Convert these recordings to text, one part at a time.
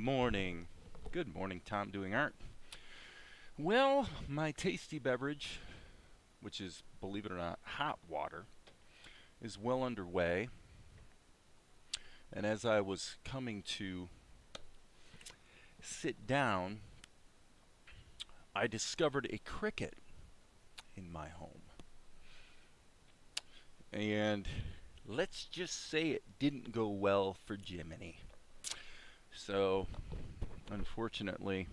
morning. Good morning, Tom doing art. Well, my tasty beverage, which is, believe it or not, hot water, is well underway. And as I was coming to sit down, I discovered a cricket in my home. And let's just say it didn't go well for Jiminy. So, unfortunately,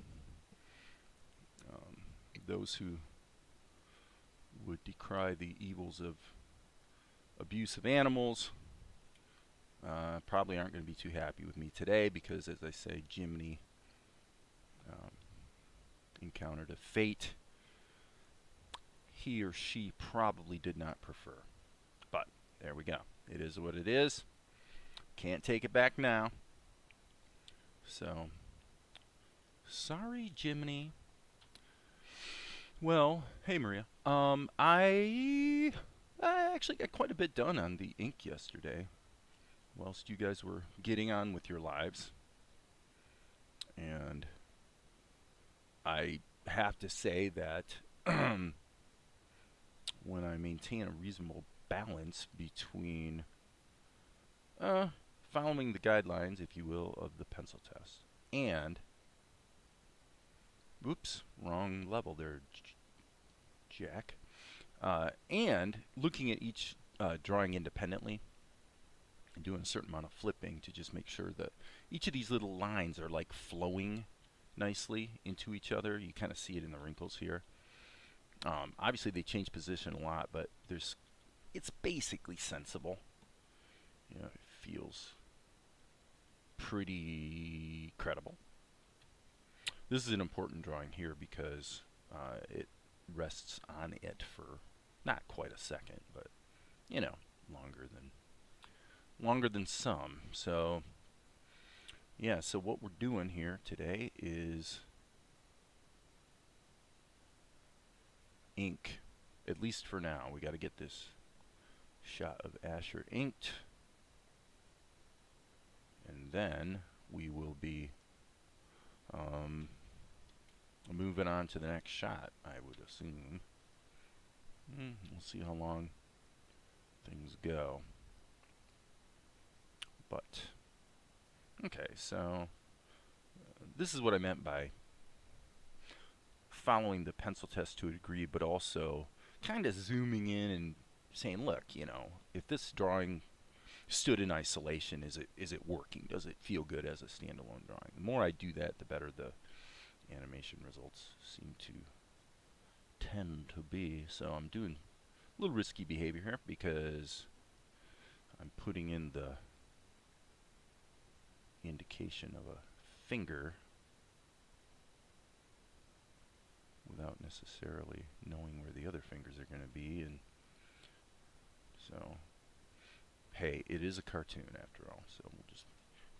those who would decry the evils of abuse of animals probably aren't going to be too happy with me today because, as I say, Jiminy encountered a fate he or she probably did not prefer. But there we go. It is what it is. Can't take it back now. So, sorry, Jiminy. Well, hey Maria. I actually got quite a bit done on the ink yesterday, whilst you guys were getting on with your lives. And I have to say that when I maintain a reasonable balance between following the guidelines, if you will, of the pencil test and whoops, wrong level there, Jack. And looking at each drawing independently and doing a certain amount of flipping to just make sure that each of these little lines are like flowing nicely into each other. You kind of see it in the wrinkles here. Obviously they change position a lot, but it's basically sensible. You know, it feels pretty credible. This is an important drawing here because it rests on it for not quite a second, but you know, longer than some. So yeah, so what we're doing here today is ink, at least for now. We got to get this shot of Asher inked, and then we will be moving on to the next shot, I would assume. We'll see how long things go. But, okay, so this is what I meant by following the pencil test to a degree, but also kind of zooming in and saying, look, you know, if this drawing stood in isolation, is it working? Does it feel good as a standalone drawing? The more I do that, the better the animation results seem to tend to be. So I'm doing a little risky behavior here because I'm putting in the indication of a finger without necessarily knowing where the other fingers are going to be. And so, hey, it is a cartoon after all, so we'll just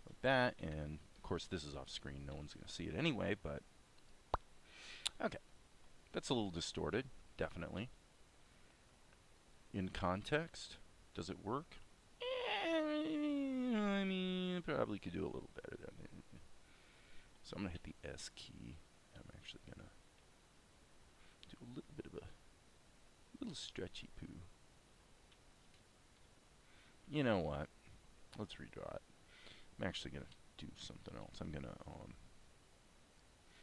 like that. And of course this is off screen, no one's going to see it anyway, but okay, that's a little distorted, definitely. In context, does it work? I mean, probably could do a little better than it. So I'm going to hit the S key. I'm actually going to do a little bit of a little stretchy poo. You know what? Let's redraw it. I'm actually going to do something else. I'm going to,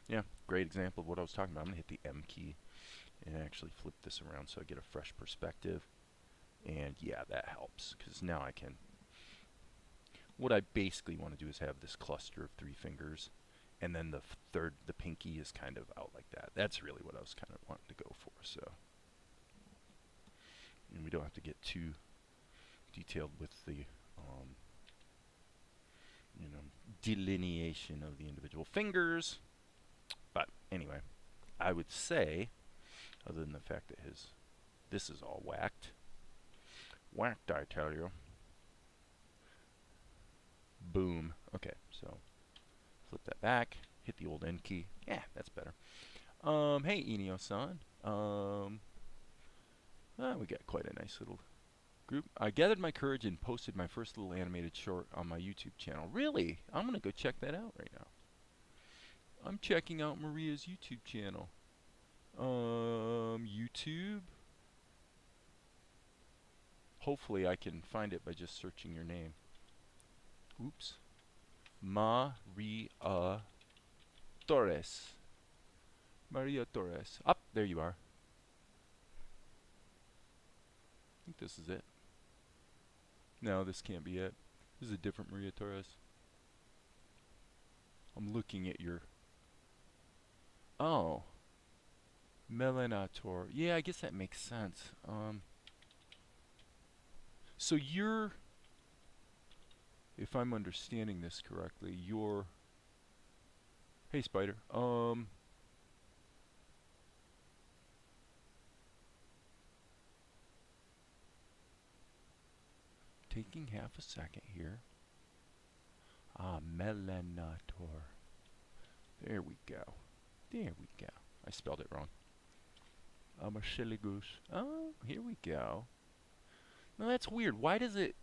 yeah, great example of what I was talking about. I'm going to hit the M key and actually flip this around so I get a fresh perspective. And yeah, that helps because now I can, what I basically want to do is have this cluster of 3 fingers, and then the pinky is kind of out like that. That's really what I was kind of wanting to go for. So, and we don't have to get too detailed with the, you know, delineation of the individual fingers. But anyway, I would say, other than the fact that this is all whacked, I tell you. Boom. Okay, so flip that back, hit the old N key. Yeah, that's better. Hey, Enio-san. We got quite a nice little group. I gathered my courage and posted my first little animated short on my YouTube channel. Really? I'm going to go check that out right now. I'm checking out Maria's YouTube channel. YouTube. Hopefully I can find it by just searching your name. Oops. Maria Torres. Maria Torres. Up, there you are. I think this is it. No, this can't be it. This is a different Maria Torres. I'm looking at your... Oh. Melanator. Yeah, I guess that makes sense. So you're... If I'm understanding this correctly, you're... Hey, Spider. Taking half a second here. Ah, Melanator. There we go. There we go. I spelled it wrong. I'm a silly goose. Oh, here we go. Now that's weird. Why does it,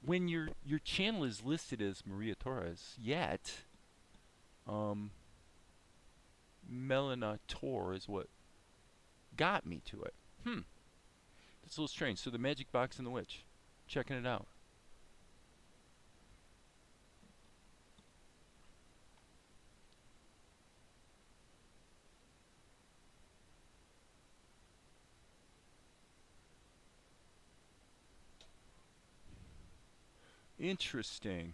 when your channel is listed as Maria Torres, yet Melanator is what got me to it. That's a little strange. So the magic box and the witch. Checking it out. Interesting.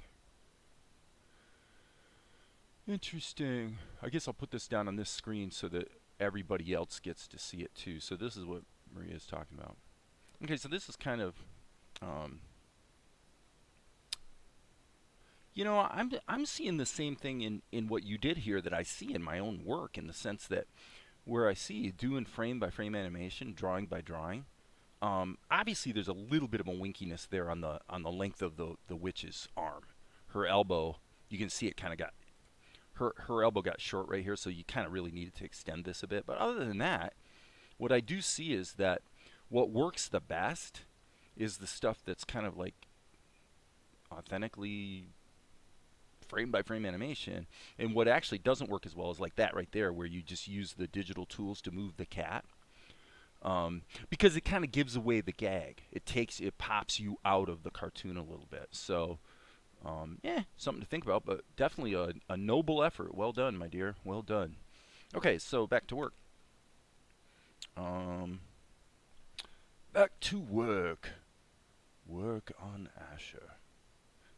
Interesting. I guess I'll put this down on this screen so that everybody else gets to see it too. So this is what Maria is talking about. Okay, so this is kind of, you know, I'm seeing the same thing in what you did here that I see in my own work, in the sense that where I see you doing frame by frame animation, drawing by drawing. Obviously, there's a little bit of a winkiness there on the length of the witch's arm. Her elbow, you can see it kind of got her elbow got short right here, so you kind of really needed to extend this a bit. But other than that, what I do see is that what works the best is the stuff that's kind of like authentically frame by frame animation, and what actually doesn't work as well is like that right there, where you just use the digital tools to move the cat. Because it kind of gives away the gag. It pops you out of the cartoon a little bit. So, yeah, something to think about, but definitely a noble effort. Well done, my dear. Well done. Okay, so back to work. Back to work. Work on Asher.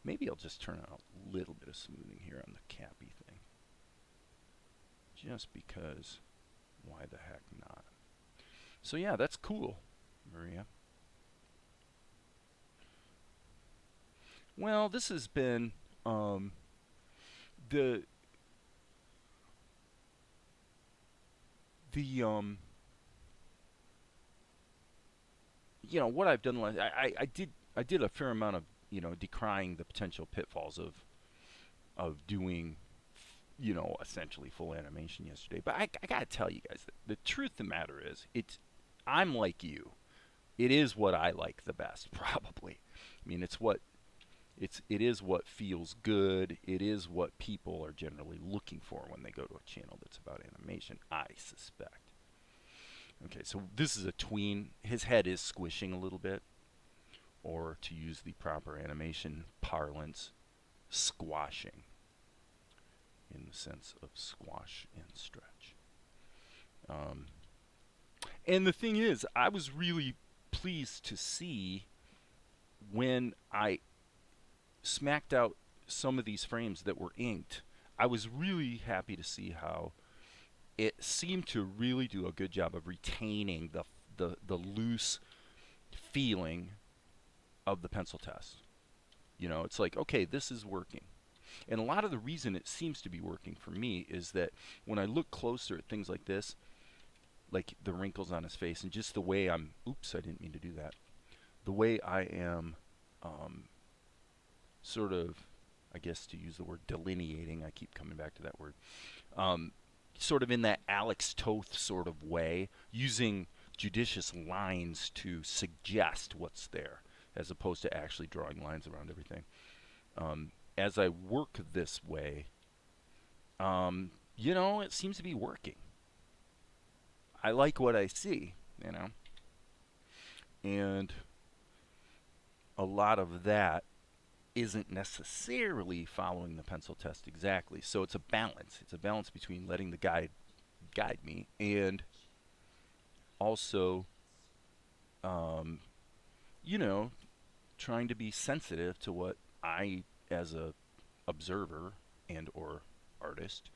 Maybe I'll just turn on a little bit of smoothing here on the cappy thing. Just because, why the heck not? So yeah, that's cool, Maria. Well, this has been the you know what I've done. I did a fair amount of decrying the potential pitfalls of doing essentially full animation yesterday. But I gotta tell you guys, the truth of the matter is, I'm like you. It is what I like the best, probably. I mean, it is what feels good. It is what people are generally looking for when they go to a channel that's about animation, I suspect. Okay, so this is a tween. His head is squishing a little bit, or to use the proper animation parlance, squashing, in the sense of squash and stretch. And the thing is, I was really pleased to see when I smacked out some of these frames that were inked. I was really happy to see how it seemed to really do a good job of retaining the loose feeling of the pencil test. You know, it's like, okay, this is working. And a lot of the reason it seems to be working for me is that when I look closer at things like this, like the wrinkles on his face, and just the way I'm, oops, I didn't mean to do that. The way I am sort of, I guess to use the word delineating, I keep coming back to that word, sort of in that Alex Toth sort of way, using judicious lines to suggest what's there, as opposed to actually drawing lines around everything. As I work this way, you know, it seems to be working. I like what I see, you know, and a lot of that isn't necessarily following the pencil test exactly. So it's a balance. It's a balance between letting the guide me and also, um, you know, trying to be sensitive to what I, as a observer and or artist,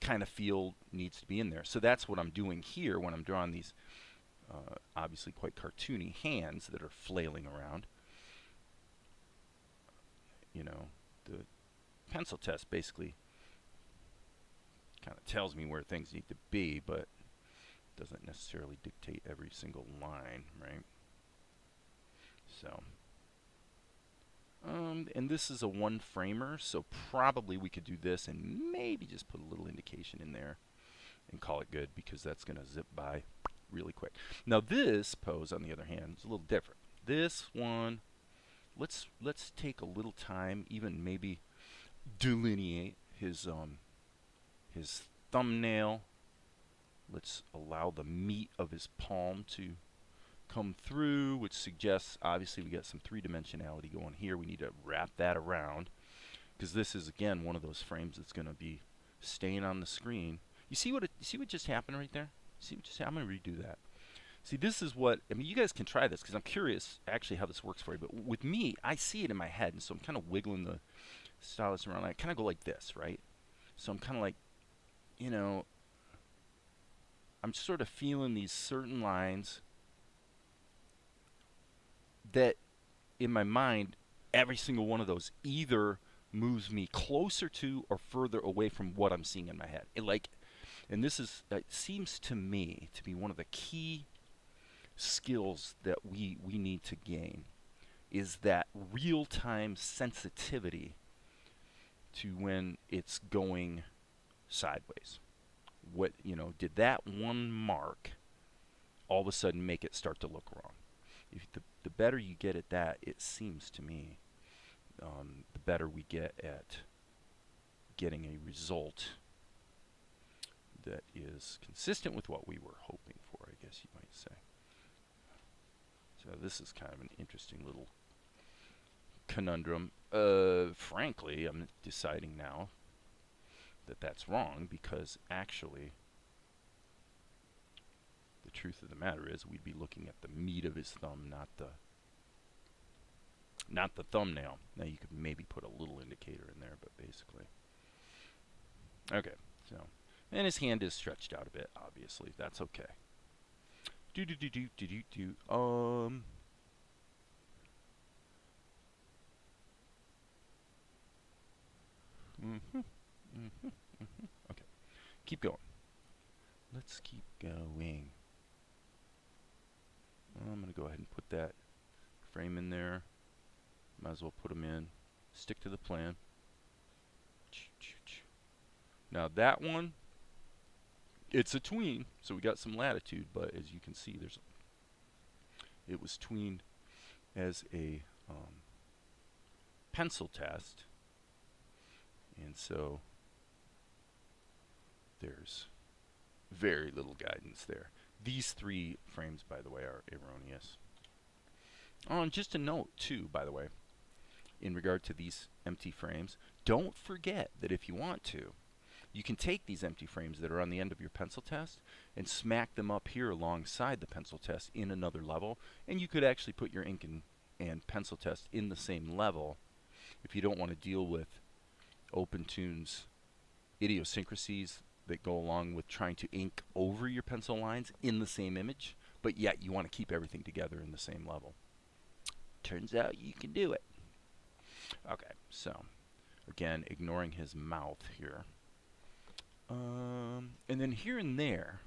kind of feel needs to be in there. So that's what I'm doing here when I'm drawing these obviously quite cartoony hands that are flailing around. You know, the pencil test basically kind of tells me where things need to be, but doesn't necessarily dictate every single line, right? So, and this is a one framer, so probably we could do this and maybe just put a little indication in there and call it good, because that's going to zip by really quick. Now this pose, on the other hand, is a little different. This one, let's take a little time, even maybe delineate his thumbnail. Let's allow the meat of his palm to come through, which suggests obviously we got some three-dimensionality going here. We need to wrap that around, because this is again one of those frames that's going to be staying on the screen. You see what just happened right there? See what just happened? I'm going to redo that. See, this is what, I mean, you guys can try this, because I'm curious actually how this works for you. But with me, I see it in my head, and so I'm kind of wiggling the stylus around. I kind of go like this, right? So I'm kind of like, you know, I'm sort of feeling these certain lines that, in my mind, every single one of those either moves me closer to or further away from what I'm seeing in my head. And this is, it seems to me to be one of the key skills that we need to gain, is that real-time sensitivity to when it's going sideways. What, you know, did that one mark all of a sudden make it start to look wrong? If the better you get at that, it seems to me, the better we get at getting a result that is consistent with what we were hoping for, I guess you might say. So this is kind of an interesting little conundrum. Frankly, I'm deciding now that that's wrong, because actually the truth of the matter is we'd be looking at the meat of his thumb, not the thumbnail. Now you could maybe put a little indicator in there, but basically. Okay, so, and his hand is stretched out a bit, obviously. That's okay. Okay, keep going. Let's keep going. I'm going to go ahead and put that frame in there. Might as well put them in. Stick to the plan. Now that one, it's a tween, so we got some latitude, but as you can see, it was tweened as a pencil test, and so there's very little guidance there. These three frames, by the way, are erroneous. Oh, and just a note, too, by the way, in regard to these empty frames, don't forget that if you want to, you can take these empty frames that are on the end of your pencil test and smack them up here alongside the pencil test in another level, and you could actually put your ink and pencil test in the same level if you don't want to deal with Opentoonz idiosyncrasies that go along with trying to ink over your pencil lines in the same image, but yet you want to keep everything together in the same level. Turns out you can do it. Okay, so again, ignoring his mouth here. And then here and there,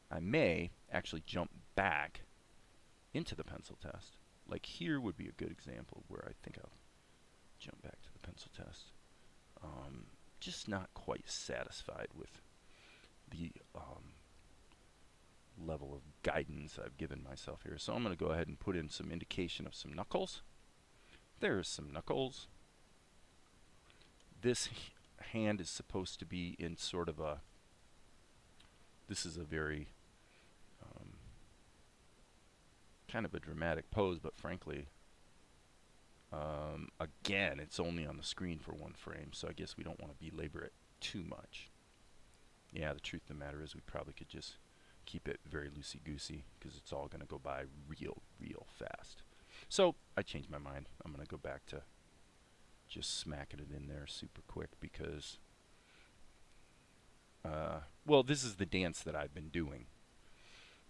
I may actually jump back into the pencil test. Like here would be a good example where I think I'll jump back to the pencil test. Just not quite satisfied with the level of guidance I've given myself here. So I'm going to go ahead and put in some indication of some knuckles. There's some knuckles. This hand is supposed to be in sort of a, this is a very kind of a dramatic pose, but frankly, again, it's only on the screen for one frame, so I guess we don't want to belabor it too much. Yeah, the truth of the matter is we probably could just keep it very loosey-goosey because it's all going to go by real fast. So I changed my mind. I'm going to go back to just smacking it in there super quick because, well, this is the dance that I've been doing.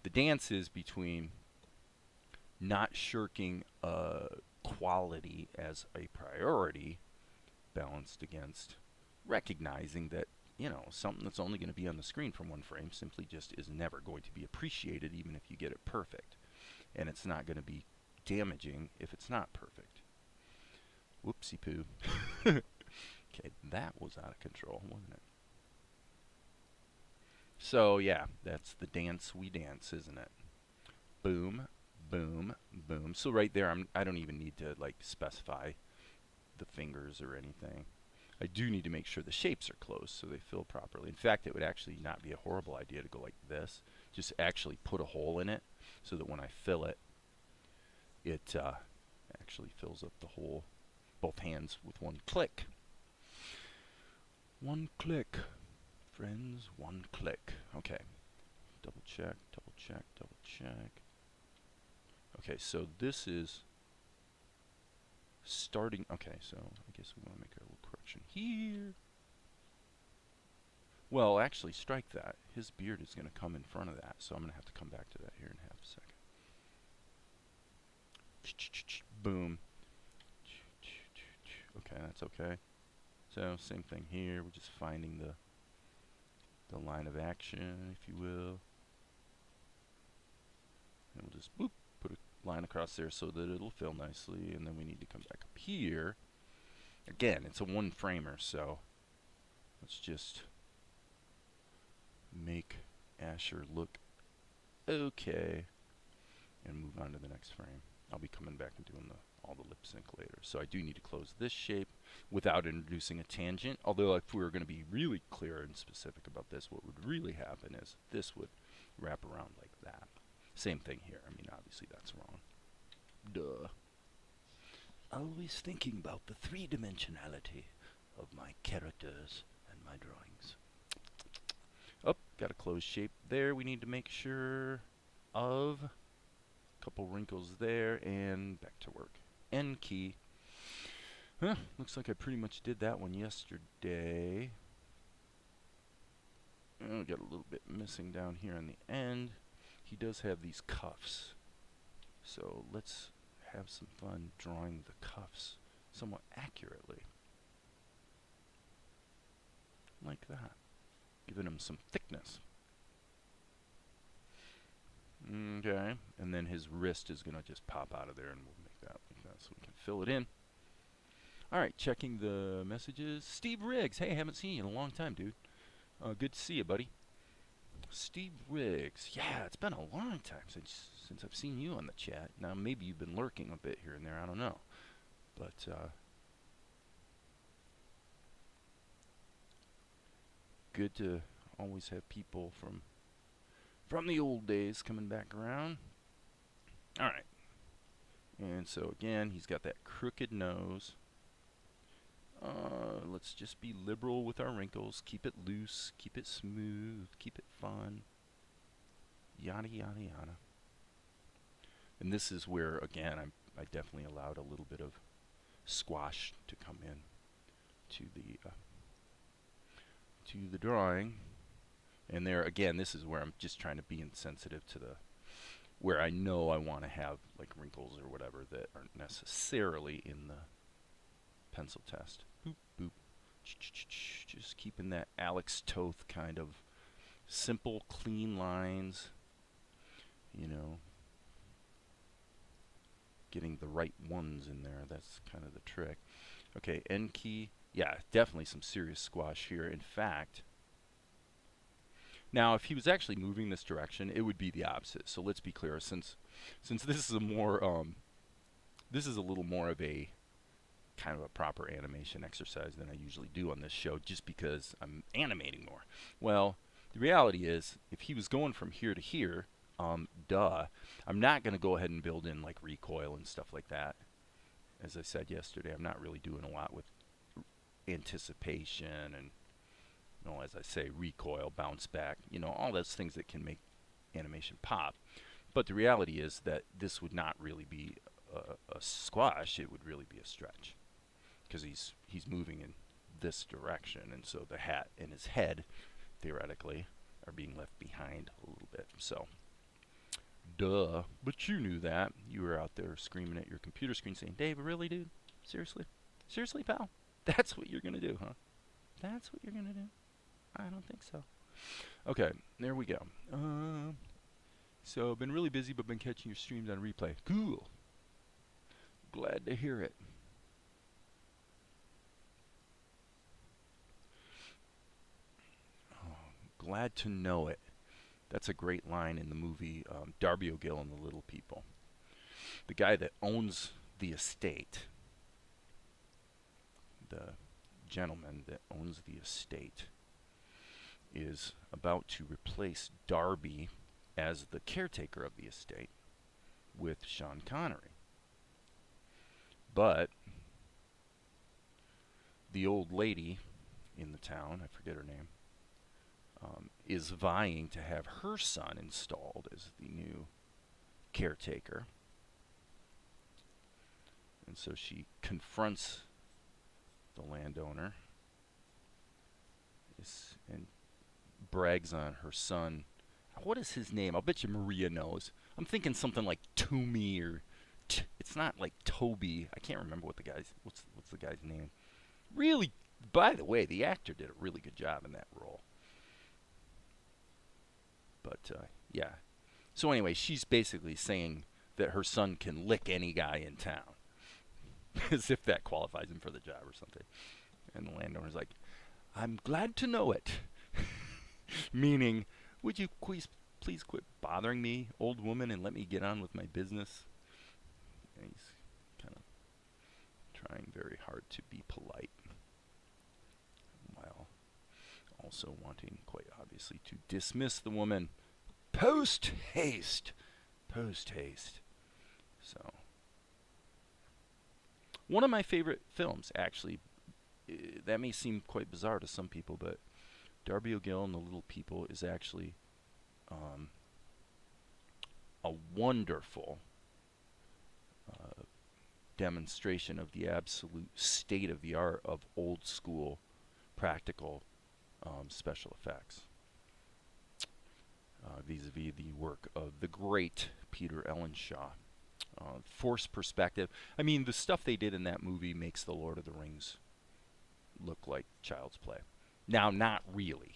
The dance is between not shirking quality as a priority balanced against recognizing that, you know, something that's only going to be on the screen from one frame simply just is never going to be appreciated even if you get it perfect. And it's not going to be damaging if it's not perfect. Whoopsie poo. Okay, that was out of control, wasn't it? So yeah, that's the dance we dance, isn't it? Boom, boom, boom. So right there, I don't even need to like specify the fingers or anything. I do need to make sure the shapes are close so they fill properly. In fact, it would actually not be a horrible idea to go like this. Just actually put a hole in it so that when I fill it, it actually fills up the hole, both hands with one click. One click, friends, one click. Okay, double check, double check, double check. Okay, so this is starting. Okay, so I guess we want to make a little correction here. Well, actually, strike that. His beard is going to come in front of that, so I'm going to have to come back to that here in half a second. Boom. Okay, that's okay. So same thing here. We're just finding the line of action, if you will. And we'll just boop, put a line across there so that it'll fill nicely. And then we need to come back up here. Again, it's a one framer, so let's just make Asher look okay and move on to the next frame. I'll be coming back and doing all the lip sync later. So I do need to close this shape without introducing a tangent. Although if we were going to be really clear and specific about this, what would really happen is this would wrap around like that. Same thing here. I mean, obviously that's wrong. Duh. Always thinking about the three-dimensionality of my characters and my drawings. Oh, got a closed shape there. We need to make sure of a couple wrinkles there and back to work. N key. Huh, looks like I pretty much did that one yesterday. Oh, got a little bit missing down here on the end. He does have these cuffs. So let's have some fun drawing the cuffs somewhat accurately. Like that. Giving him some thickness. Okay, and then his wrist is going to just pop out of there and we'll make that like that so we can fill it in. Alright, checking the messages. Steve Riggs. Hey, I haven't seen you in a long time, dude. Good to see you, buddy. Steve Riggs. Yeah, it's been a long time since I've seen you on the chat. Now, maybe you've been lurking a bit here and there. I don't know. But, good to always have people from the old days coming back around. Alright. And so, again, he's got that crooked nose. Let's just be liberal with our wrinkles. Keep it loose. Keep it smooth. Keep it fun. Yada, yada, yada. And this is where, again, I definitely allowed a little bit of squash to come in to the drawing. And there, again, this is where I'm just trying to be insensitive to where I know I want to have like wrinkles or whatever that aren't necessarily in the pencil test. Boop, boop. Just keeping that Alex Toth kind of simple, clean lines. You know, getting the right ones in there. That's kind of the trick. Okay, N key. Yeah, definitely some serious squash here. In fact, now if he was actually moving this direction, it would be the opposite. So let's be clear. Since this is a more this is a little more of a kind of a proper animation exercise than I usually do on this show, just because I'm animating more. Well, the reality is, if he was going from here to here, duh, I'm not going to go ahead and build in like recoil and stuff like that. As I said yesterday, I'm not really doing a lot with anticipation and, as I say, recoil, bounce back, all those things that can make animation pop. But the reality is that this would not really be a squash, it would really be a stretch, because he's moving in this direction, and so the hat and his head, theoretically, are being left behind a little bit. So, duh. But you knew that. You were out there screaming at your computer screen saying, Dave, really, dude? Seriously? Seriously, pal? That's what you're going to do, huh? That's what you're going to do? I don't think so. Okay, there we go. So, been really busy, but been catching your streams on replay. Cool. Glad to hear it. Oh, glad to know it. That's a great line in the movie Darby O'Gill and the Little People. The guy that owns the estate, the gentleman that owns the estate, is about to replace Darby as the caretaker of the estate with Sean Connery. But the old lady in the town, I forget her name, is vying to have her son installed as the new caretaker. And so she confronts the landowner and brags on her son. What is his name? I'll bet you Maria knows. I'm thinking something like Toomey or it's not like Toby. I can't remember what the guy's what's the guy's name. Really, by the way, the actor did a really good job in that role. But yeah. So anyway, she's basically saying that her son can lick any guy in town, as if that qualifies him for the job or something. And the landowner's like, "I'm glad to know it," meaning, would you please quit bothering me, old woman, and let me get on with my business? And he's kind of trying very hard to be polite, while also wanting, quite obviously, to dismiss the woman post haste. Post haste. So, one of my favorite films, actually. That may seem quite bizarre to some people, but Darby O'Gill and the Little People is actually a wonderful demonstration of the absolute state of the art of old school practical special effects, vis-a-vis the work of the great Peter Ellenshaw. Force perspective. I mean, the stuff they did in that movie makes the Lord of the Rings look like child's play. Now, not really,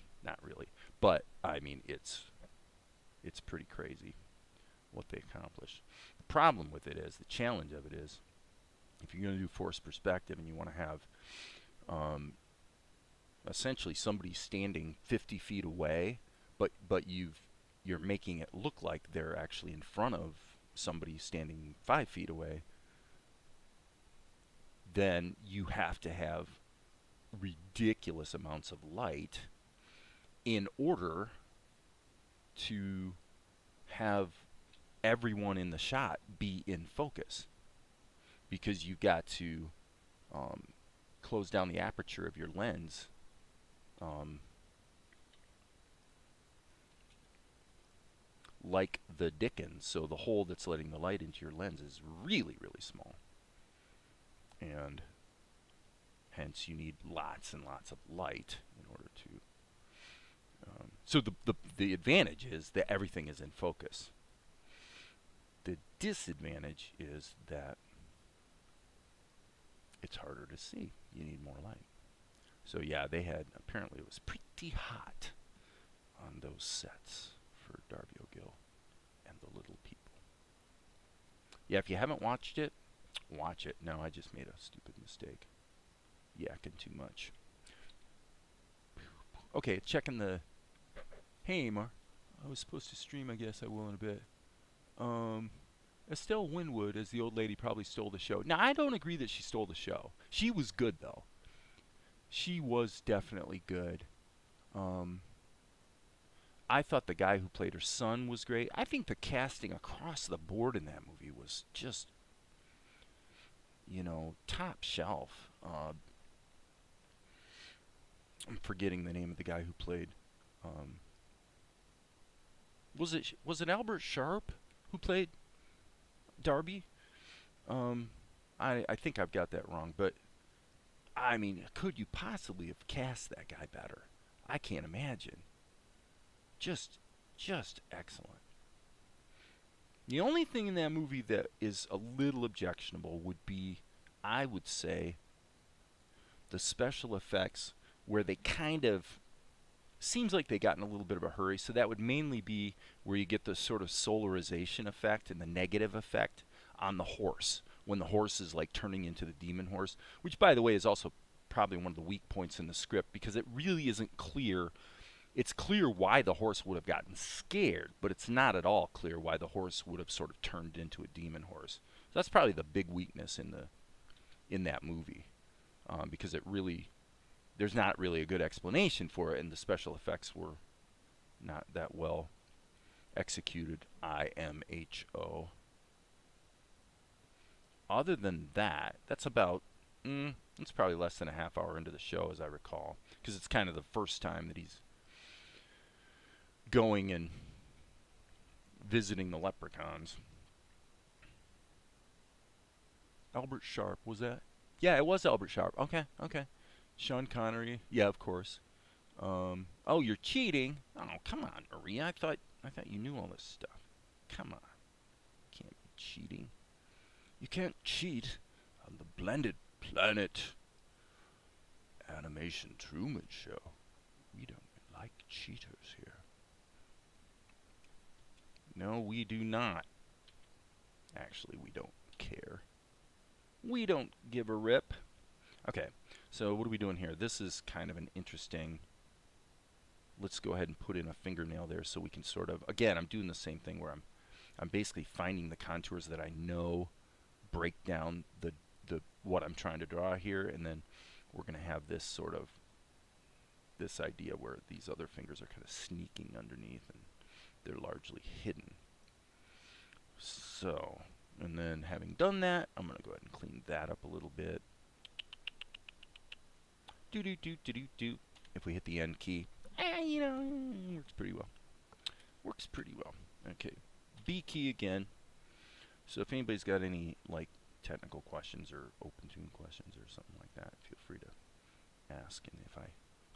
but I mean, it's pretty crazy what they accomplished. The problem with it is, the challenge of it is, if you're going to do forced perspective and you want to have essentially somebody standing 50 feet away, but you're making it look like they're actually in front of somebody standing 5 feet away, then you have to have ridiculous amounts of light in order to have everyone in the shot be in focus, because you've got to close down the aperture of your lens like the Dickens, so the hole that's letting the light into your lens is really, really small, and hence you need lots and lots of light in order to so the advantage is that everything is in focus. The disadvantage is that it's harder to see. You need more light. So yeah, apparently it was pretty hot on those sets for Darby O'Gill and the Little People. Yeah, if you haven't watched it, watch it. No, I just made a stupid mistake. Yakking too much. Okay, checking the... Hey, Amar. I was supposed to stream, I guess I will in a bit. Estelle Winwood as the old lady probably stole the show. Now, I don't agree that she stole the show. She was good, though. She was definitely good. Um, I thought the guy who played her son was great. I think the casting across the board in that movie was just, top shelf. I'm forgetting the name of the guy who played. Um, was it Albert Sharp who played Darby? Um, I think I've got that wrong, but I mean, could you possibly have cast that guy better? I can't imagine. Just, just excellent. The only thing in that movie that is a little objectionable would be, I would say, the special effects where they kind of seems like they got in a little bit of a hurry. So that would mainly be where you get the sort of solarization effect and the negative effect on the horse when the horse is like turning into the demon horse, which by the way is also probably one of the weak points in the script because it really isn't clear. It's clear why the horse would have gotten scared, but it's not at all clear why the horse would have sort of turned into a demon horse. So that's probably the big weakness in that movie, because there's not really a good explanation for it, and the special effects were not that well executed. IMHO. Other than that, that's about it's probably less than a half hour into the show, as I recall, because it's kind of the first time that he's going and visiting the leprechauns. Albert Sharp, was that? Yeah, it was Albert Sharp. Okay, okay. Sean Connery. Yeah, of course. Oh, you're cheating. Oh, come on, Maria. I thought you knew all this stuff. Come on. Can't be cheating. You can't cheat on the Blended Planet Animation Truman Show. We don't like cheaters here. No, we do not. Actually, we don't care. We don't give a rip. Okay, so what are we doing here? This is kind of an interesting... Let's go ahead and put in a fingernail there so we can sort of... Again, I'm doing the same thing where I'm basically finding the contours that I know break down the what I'm trying to draw here, and then we're going to have this sort of... this idea where these other fingers are kind of sneaking underneath and they're largely hidden. So, and then having done that, I'm going to go ahead and clean that up a little bit. Do. If we hit the end key, works pretty well. Works pretty well. Okay, B key again. So if anybody's got any like technical questions or Opentoonz questions or something like that, feel free to ask. And if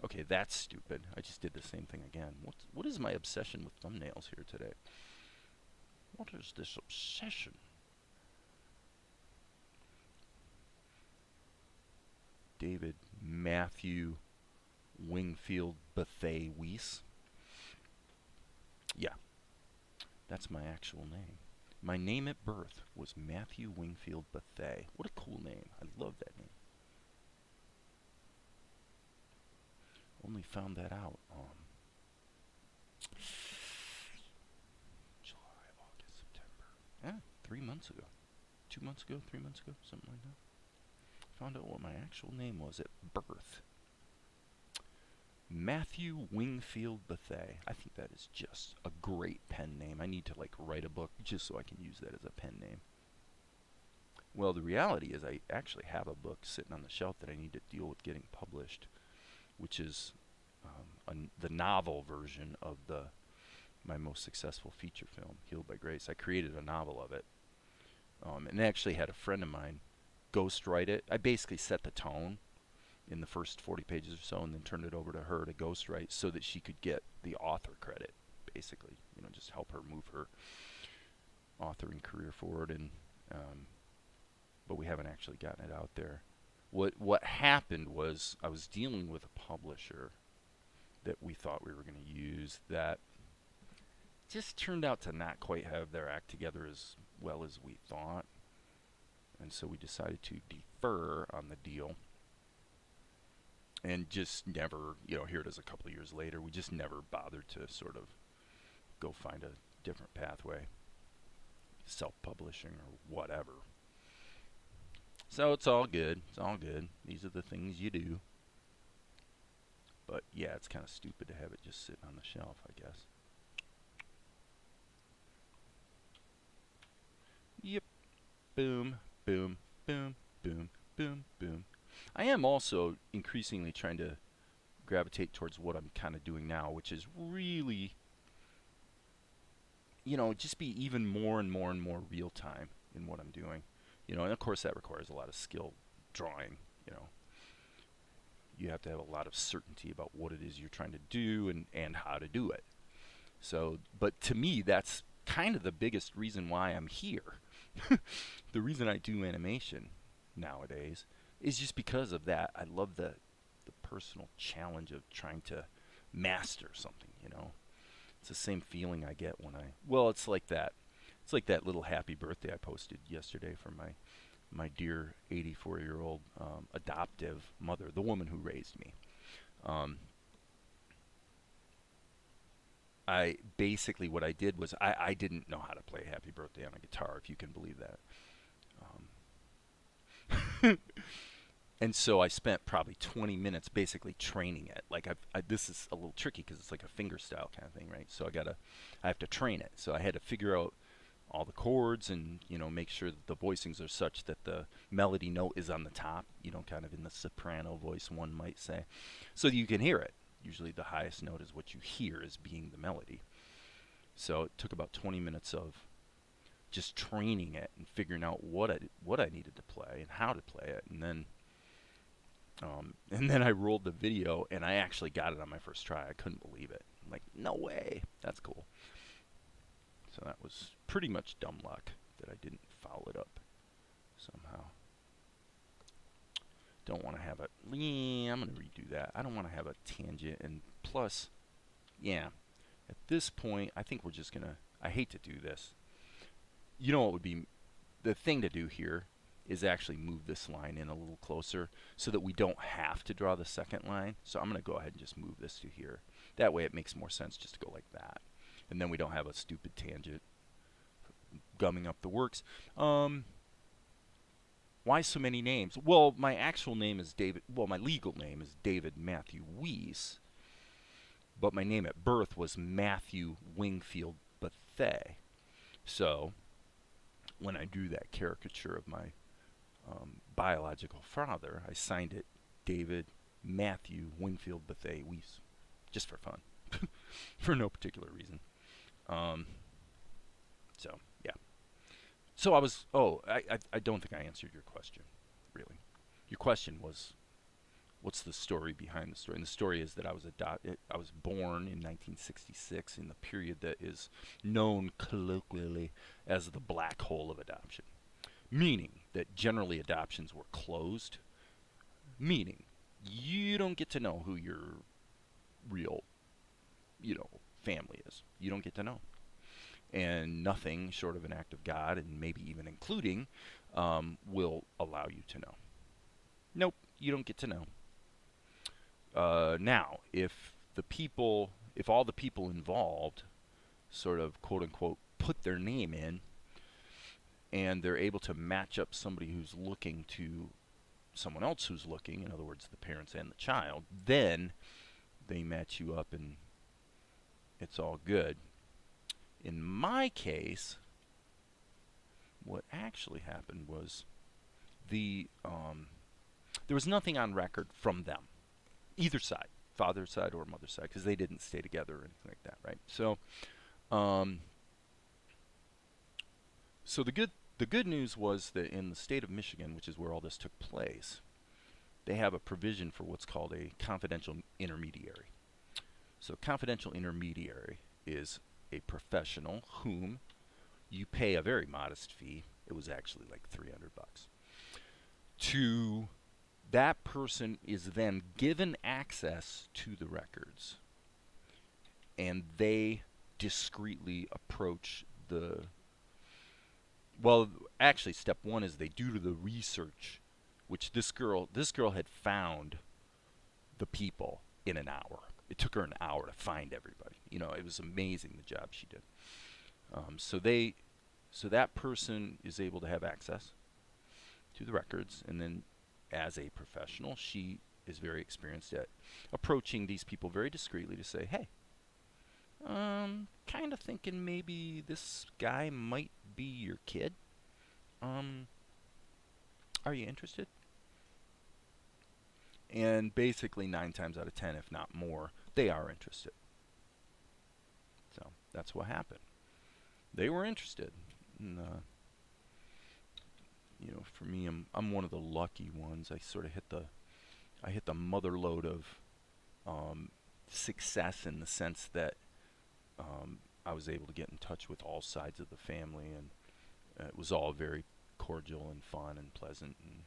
okay, that's stupid. I just did the same thing again. What is my obsession with thumbnails here today? What is this obsession? David Matthew Wingfield Bethay Weiss. Yeah, that's my actual name. My name at birth was Matthew Wingfield Bethay. What a cool name. I love that name. Only found that out July, August, September. 3 months ago. 2 months ago, 3 months ago, something like that. Found out what my actual name was at birth. Matthew Wingfield Bethay. I think that is just a great pen name. I need to like write a book just so I can use that as a pen name. Well, the reality is I actually have a book sitting on the shelf that I need to deal with getting published, which is the novel version of my most successful feature film, Healed by Grace. I created a novel of it, and I actually had a friend of mine ghostwrite it. I basically set the tone in the first 40 pages or so and then turned it over to her to ghostwrite so that she could get the author credit, basically. Just help her move her authoring career forward. And but we haven't actually gotten it out there. What happened was I was dealing with a publisher that we thought we were going to use that just turned out to not quite have their act together as well as we thought. And so we decided to defer on the deal and just never, here it is a couple of years later, we just never bothered to sort of go find a different pathway. self-publishing or whatever. So it's all good. It's all good. These are the things you do. But yeah, it's kind of stupid to have it just sitting on the shelf, I guess. Yep. Boom, boom, boom, boom, boom, boom. I am also increasingly trying to gravitate towards what I'm kind of doing now, which is really, just be even more and more and more real time in what I'm doing. And of course that requires a lot of skill drawing, You have to have a lot of certainty about what it is you're trying to do and how to do it. So, but to me, that's kind of the biggest reason why I'm here. The reason I do animation nowadays is just because of that. I love the personal challenge of trying to master something. It's the same feeling I get when it's like that. It's like that little happy birthday I posted yesterday for my dear 84-year-old adoptive mother, the woman who raised me. I basically, what I did was I didn't know how to play Happy Birthday on a guitar, if you can believe that. And so I spent probably 20 minutes basically training it. Like this is a little tricky because it's like a finger style kind of thing, right? So I have to train it. So I had to figure out all the chords and make sure that the voicings are such that the melody note is on the top, kind of in the soprano voice, one might say, so that you can hear it. Usually the highest note is what you hear as being the melody. So it took about 20 minutes of just training it and figuring out what I needed to play and how to play it, and then I rolled the video and I actually got it on my first try. I couldn't believe it. I'm like, no way. That's cool. So that was pretty much dumb luck that I didn't follow it up somehow. Don't want to have I'm going to redo that. I don't want to have a tangent. And plus, at this point, I think we're just going to, I hate to do this. What would be the thing to do here is actually move this line in a little closer so that we don't have to draw the second line. So I'm going to go ahead and just move this to here. That way it makes more sense just to go like that. And then we don't have a stupid tangent gumming up the works. Why so many names? Well, my actual name is David. Well, my legal name is David Matthew Weiss. But my name at birth was Matthew Wingfield Bethea. So when I drew that caricature of my biological father, I signed it David Matthew Wingfield Bethea Weiss, just for fun, for no particular reason. So yeah. So I don't think I answered your question, really. Your question was, what's the story behind the story? And the story is that I was born in 1966 in the period that is known colloquially as the black hole of adoption, meaning that generally adoptions were closed, meaning you don't get to know who your real, family is. You don't get to know. And nothing short of an act of God, and maybe even including, will allow you to know. Nope, you don't get to know. Now, if all the people involved sort of quote unquote put their name in, and they're able to match up somebody who's looking to someone else who's looking, in other words, the parents and the child, then they match you up and it's all good. In my case, what actually happened was there was nothing on record from them, either side, father's side or mother's side, because they didn't stay together or anything like that, right? So, so the good news was that in the state of Michigan, which is where all this took place, they have a provision for what's called a confidential intermediary. So, confidential intermediary is a professional whom you pay a very modest fee. It was actually like $300. To that person is then given access to the records, and they discreetly approach actually step one is they do the research, which this girl had found the people in an hour. It took her an hour to find everybody. It was amazing the job she did. So they So that person is able to have access to the records, and then as a professional, she is very experienced at approaching these people very discreetly to say, hey, kind of thinking maybe this guy might be your kid. Um, are you interested? And basically 9 times out of 10, if not more, they are interested. So that's what happened. They were interested. And, for me, I'm one of the lucky ones. I hit the mother lode of success in the sense that I was able to get in touch with all sides of the family, and it was all very cordial and fun and pleasant, and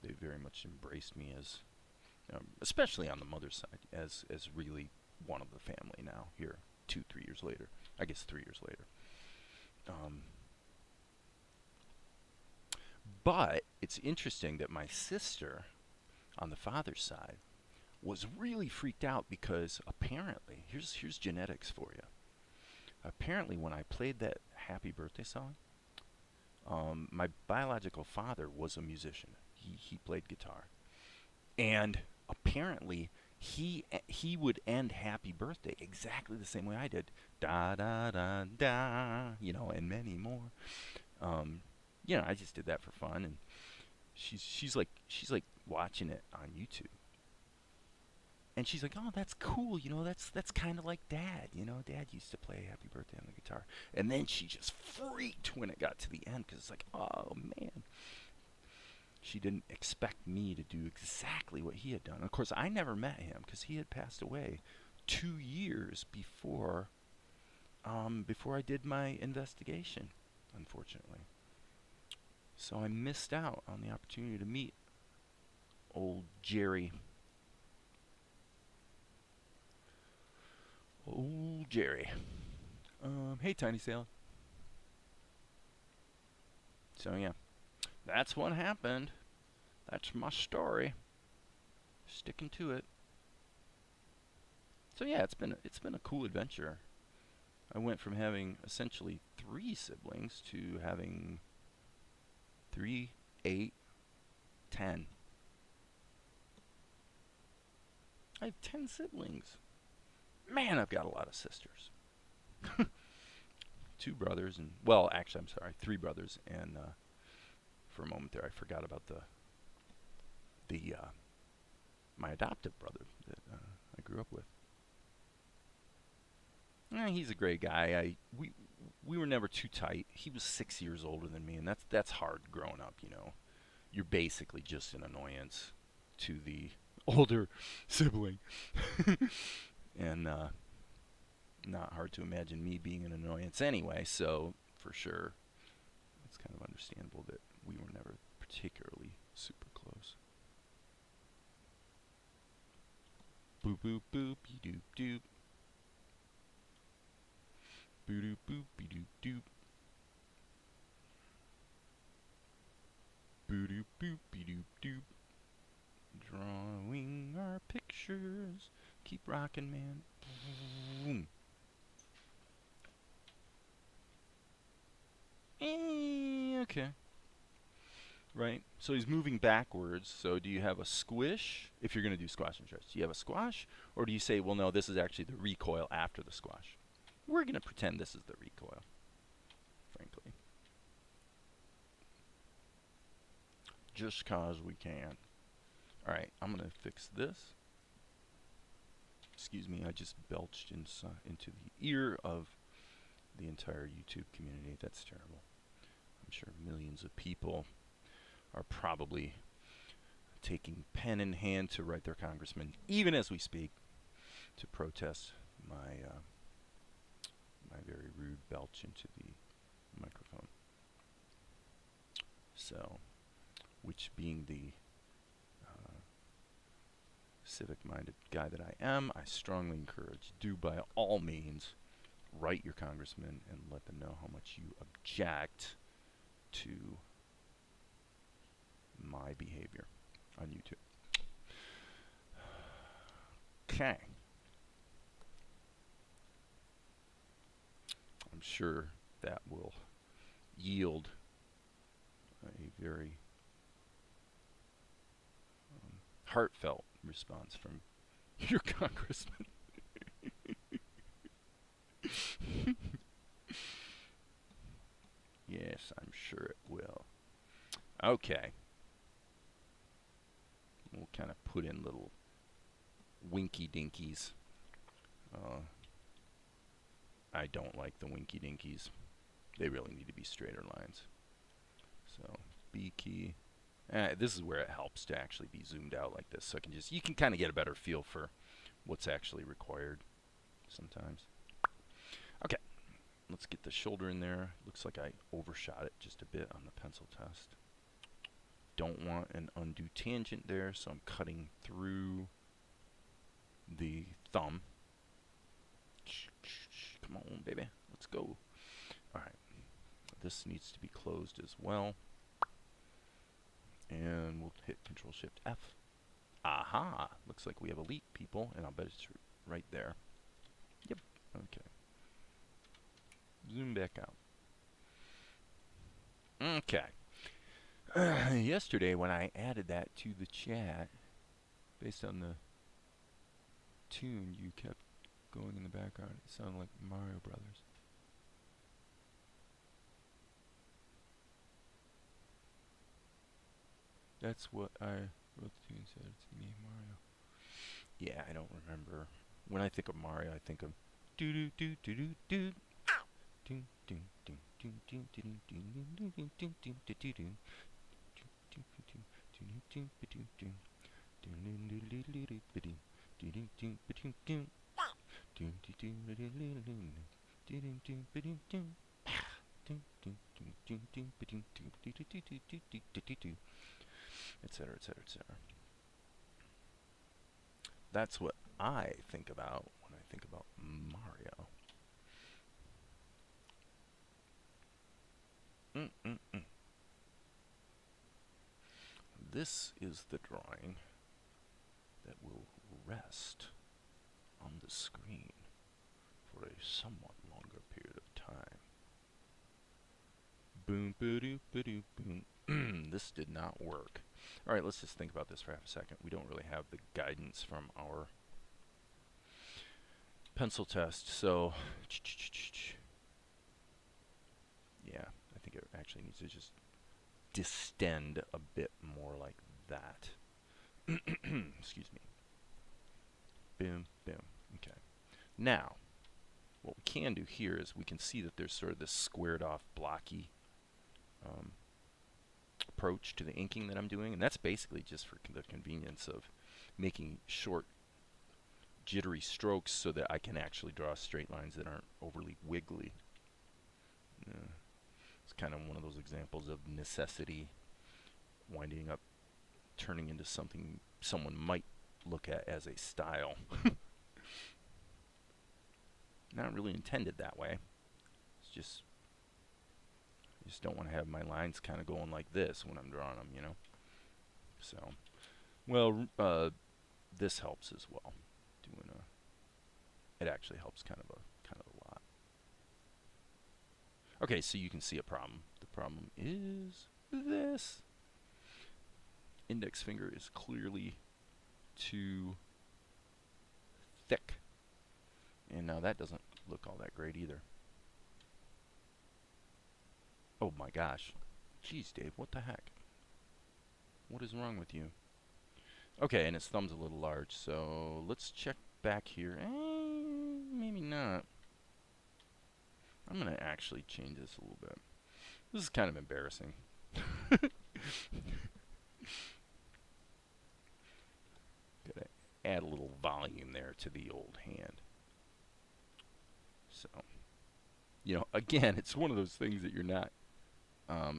they very much embraced me as, especially on the mother's side, as really one of the family now. Here, 3 years later, I guess 3 years later. But it's interesting that my sister, on the father's side, was really freaked out because apparently, here's genetics for you. Apparently, when I played that Happy Birthday song, my biological father was a musician. He played guitar, and apparently he would end Happy Birthday exactly the same way I did, da da da da, and many more. I just did that for fun, and she's like watching it on YouTube. And she's like, "Oh, that's cool. That's kind of like Dad. Dad used to play Happy Birthday on the guitar." And then she just freaked when it got to the end because it's like, "Oh man." She didn't expect me to do exactly what he had done. Of course, I never met him because he had passed away 2 years before I did my investigation, unfortunately. So I missed out on the opportunity to meet old Jerry. Old Jerry. Hey, Tiny Sailor. So yeah, that's what happened. That's my story. Sticking to it. So yeah, it's been a cool adventure. I went from having essentially 3 siblings to having 3, 8, 10. I have 10 siblings. Man, I've got a lot of sisters. 2 brothers and, well, actually, I'm sorry, 3 brothers, and for a moment there, I forgot about my adoptive brother that I grew up with. He's a great guy. We were never too tight. He was 6 years older than me, and that's hard growing up. You're basically just an annoyance to the older sibling, and not hard to imagine me being an annoyance anyway. So for sure, it's kind of understandable that we were never particularly super close. Boop boop boop doop doop. Boo doop boop doop doop. Boo doop boop doop doop. Drawing our pictures. Keep rocking, man. Boom. Okay. Right. So he's moving backwards. So do you have a squish? If you're going to do squash and stretch, do you have a squash? Or do you say, well, no, this is actually the recoil after the squash? We're going to pretend this is the recoil, frankly. Just cause we can. Alright, I'm going to fix this. Excuse me, I just belched into the ear of the entire YouTube community. That's terrible. I'm sure millions of people are probably taking pen in hand to write their congressman, even as we speak, to protest my very rude belch into the microphone. So, which being the civic-minded guy that I am, I strongly encourage, do by all means write your congressman and let them know how much you object to my behavior on YouTube. Okay. I'm sure that will yield a very heartfelt response from your congressman. Yes, I'm sure it will. Okay. We'll kind of put in little winky dinkies. I don't like the winky dinkies. They really need to be straighter lines. So B key. This is where it helps to actually be zoomed out like this, so you can kind of get a better feel for what's actually required sometimes. Okay, let's get the shoulder in there. Looks like I overshot it just a bit on the pencil test. Don't want an undue tangent there, so I'm cutting through the thumb. Come on, baby, let's go. Alright, this needs to be closed as well. And we'll hit Control-Shift F. Aha! Looks like we have a leak, people, and I'll bet it's right there. Yep, okay. Zoom back out. Okay. Yesterday when I added that to the chat, based on the tune you kept going in the background, it sounded like Mario Brothers. That's what I wrote the tune and said it's me, Mario. Yeah, I don't remember. When I think of Mario, I think of do do do do do do. Do do do do do do do do do do do do do do. Etc., etc., etc. That's what I think about when I think about Mario. This is the drawing that will rest on the screen for a somewhat longer period of time. Boom, ba-doo, ba-doo, boom. This did not work. Alright, let's just think about this for half a second. We don't really have the guidance from our pencil test, so yeah, I think it actually needs to just distend a bit more like that. Excuse me. Boom, boom. Okay. Now, what we can do here is we can see that there's sort of this squared off, blocky approach to the inking that I'm doing, and that's basically just for the convenience of making short, jittery strokes so that I can actually draw straight lines that aren't overly wiggly. It's kind of one of those examples of necessity winding up turning into something someone might look at as a style. Not really intended that way. It's just, I just don't want to have my lines kind of going like this when I'm drawing them, you know. So, well, this helps as well. It actually helps kind of a lot. Okay, so you can see a problem. The problem is this. Index finger is clearly too thick. And now that doesn't look all that great either. Oh my gosh. Jeez, Dave, what the heck? What is wrong with you? Okay, and his thumb's a little large, so let's check back here. Maybe not. I'm going to actually change this a little bit. This is kind of embarrassing. Gotta add a little volume there to the old hand. So, you know, again, it's one of those things that you're not...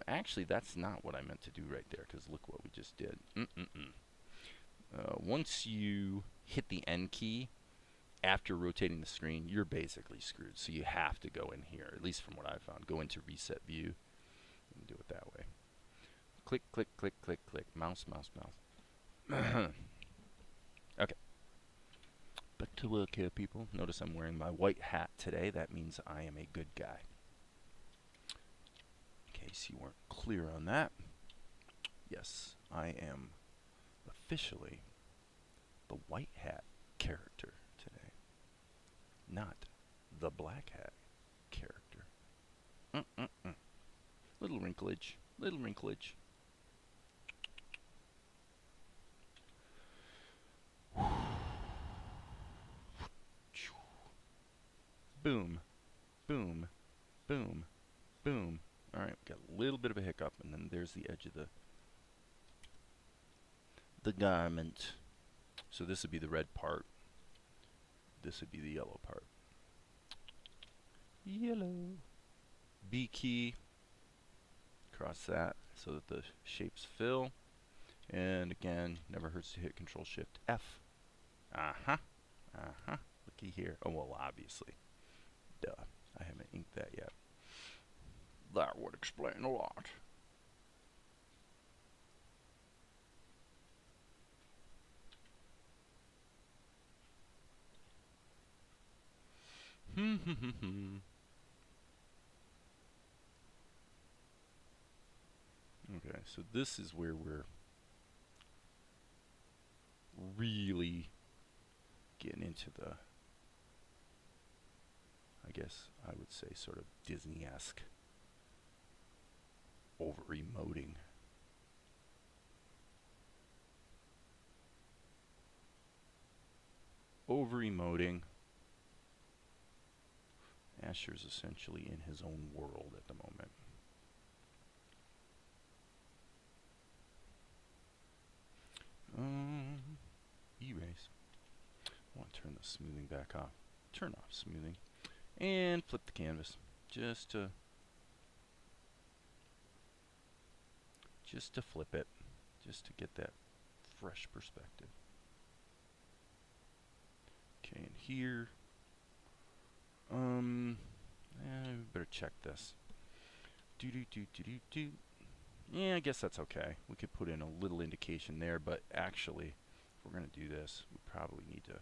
actually, that's not what I meant to do right there, because look what we just did. Once you hit the N key, after rotating the screen, you're basically screwed. So you have to go in here, at least from what I found. Go into Reset View and do it that way. Click, click, click, click, click. Mouse, mouse, mouse. Okay. Back to work here, people. Notice I'm wearing my white hat today. That means I am a good guy. case you weren't clear on that, yes, I am officially the white hat character today, not the black hat character. Little wrinklage, little wrinklage. Boom, boom, boom, boom. All right, we got a little bit of a hiccup, and then there's the edge of the garment. So this would be the red part. This would be the yellow part. Yellow. B key. Cross that so that the shapes fill. And again, never hurts to hit Control Shift F. Looky here. Oh, well, obviously. Duh. I haven't inked that yet. That would explain a lot. Okay, so this is where we're really getting into the, I guess I would say, sort of Disney-esque over-emoting. Over-emoting. Asher's essentially in his own world at the moment. Erase. I want to turn the smoothing back off. Turn off smoothing. And flip the canvas. Just to flip it. Just to get that fresh perspective. Okay, and here. Better check this. Yeah, I guess that's okay. We could put in a little indication there, but actually, if we're going to do this, we probably need to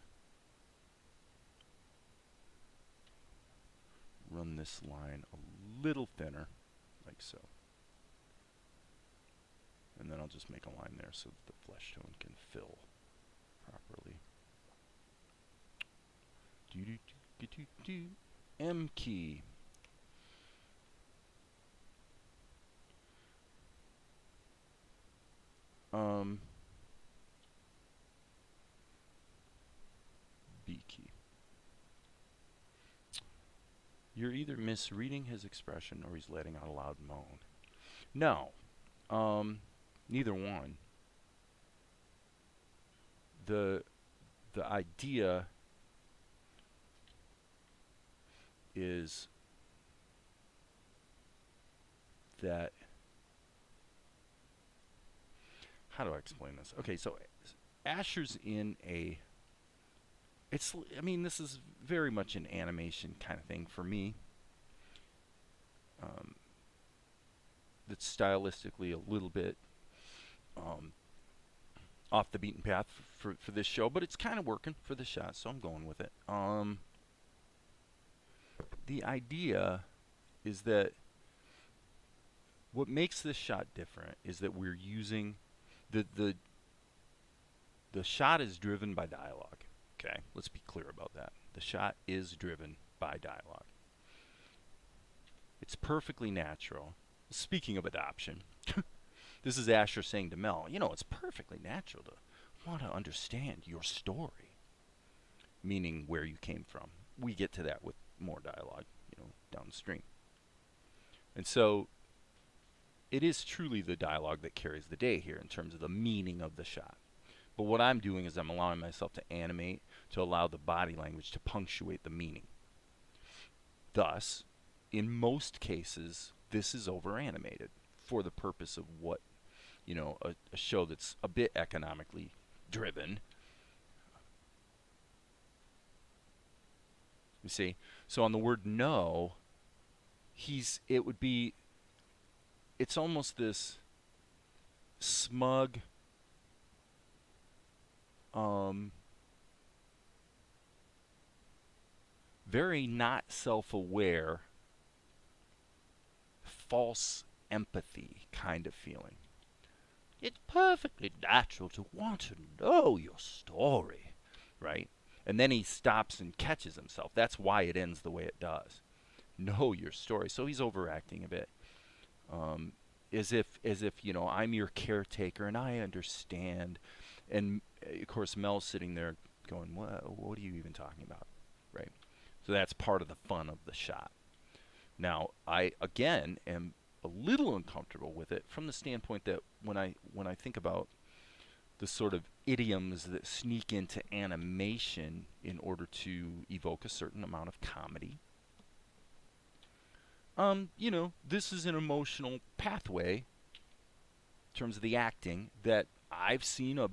run this line a little thinner, like so. And then I'll just make a line there so that the flesh tone can fill properly. M key. B key. You're either misreading his expression or he's letting out a loud moan. No. Neither one. The idea is that, how do I explain this? Okay, so Asher's in a, I mean, this is very much an animation kind of thing for me. That's stylistically a little bit off the beaten path for this show, but it's kind of working for the shot, so I'm going with it. The idea is that what makes this shot different is that we're using the shot is driven by dialogue. Okay, let's be clear about that. The shot is driven by dialogue. It's perfectly natural. Speaking of adoption, this is Asher saying to Mel, you know, it's perfectly natural to want to understand your story, meaning where you came from. We get to that with more dialogue, you know, downstream. And so it is truly the dialogue that carries the day here in terms of the meaning of the shot. But what I'm doing is I'm allowing myself to animate to allow the body language to punctuate the meaning. Thus, in most cases, this is over animated for the purpose of what, you know, a show that's a bit economically driven. You see? So on the word no, it's almost this smug, very not self-aware, false empathy kind of feeling. It's perfectly natural to want to know your story, right? And then he stops and catches himself. That's why it ends the way it does. Know your story. So he's overacting a bit, um, as if I'm your caretaker and I understand. And of course Mel's sitting there going, What are you even talking about?" Right? So that's part of the fun of the shot. Now, I again am a little uncomfortable with it from the standpoint that when I think about the sort of idioms that sneak into animation in order to evoke a certain amount of comedy. This is an emotional pathway in terms of the acting that I've seen a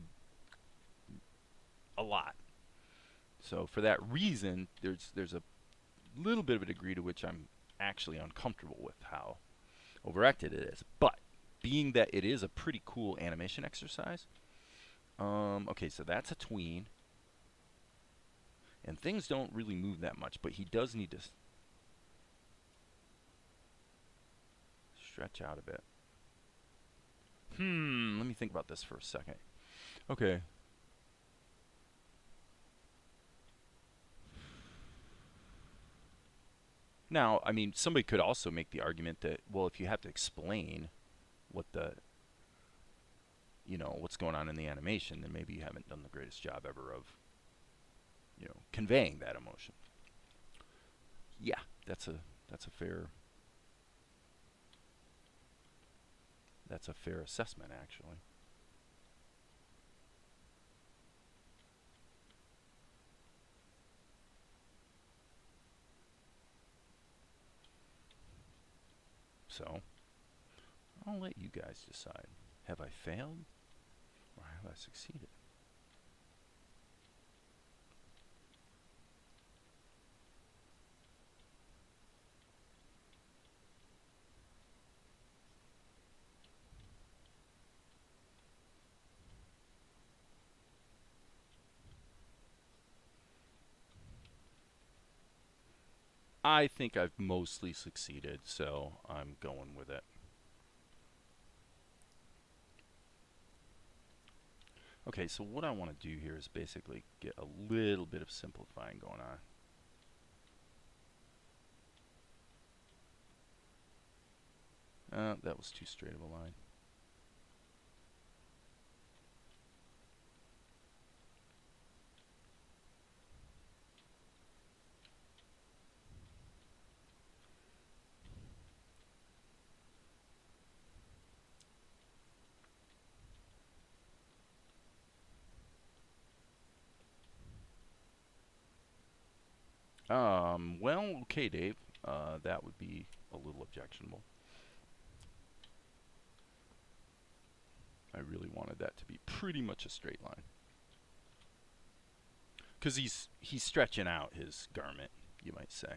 lot. So for that reason, there's a little bit of a degree to which I'm actually uncomfortable with how overacted it is. But being that it is a pretty cool animation exercise, okay, so that's a tween, and things don't really move that much, but he does need to stretch out a bit. Let me think about this for a second. Okay. Now, I mean, somebody could also make the argument that, well, if you have to explain what what's going on in the animation, then maybe you haven't done the greatest job ever of, conveying that emotion. Yeah, that's a fair assessment, actually. So, I'll let you guys decide. Have I failed or have I succeeded? I think I've mostly succeeded, so I'm going with it. Okay, so what I want to do here is basically get a little bit of simplifying going on. That was too straight of a line. Well, okay, Dave. That would be a little objectionable. I really wanted that to be pretty much a straight line. Because he's stretching out his garment, you might say.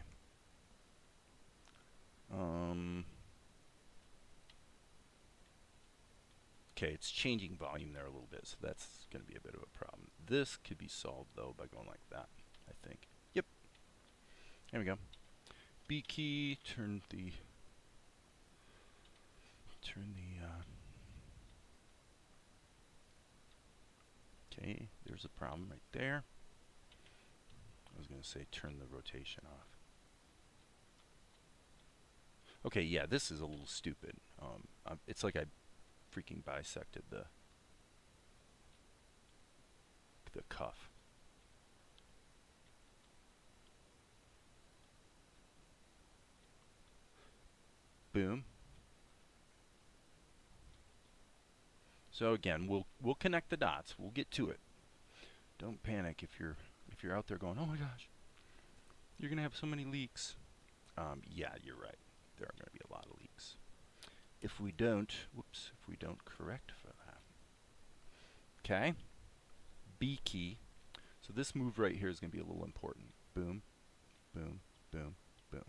Okay, it's changing volume there a little bit, so that's going to be a bit of a problem. This could be solved, though, by going like that, I think. Yep. There we go. B key, turn the okay, there's a problem right there. I was going to say turn the rotation off. Okay, yeah, this is a little stupid. It's like I freaking bisected the cuff. Boom. So again, we'll connect the dots. We'll get to it. Don't panic if you're out there going, "Oh my gosh, you're gonna have so many leaks." Yeah, you're right. There are gonna be a lot of leaks if we don't correct for that. Okay. B key. So this move right here is gonna be a little important. Boom, boom, boom, boom.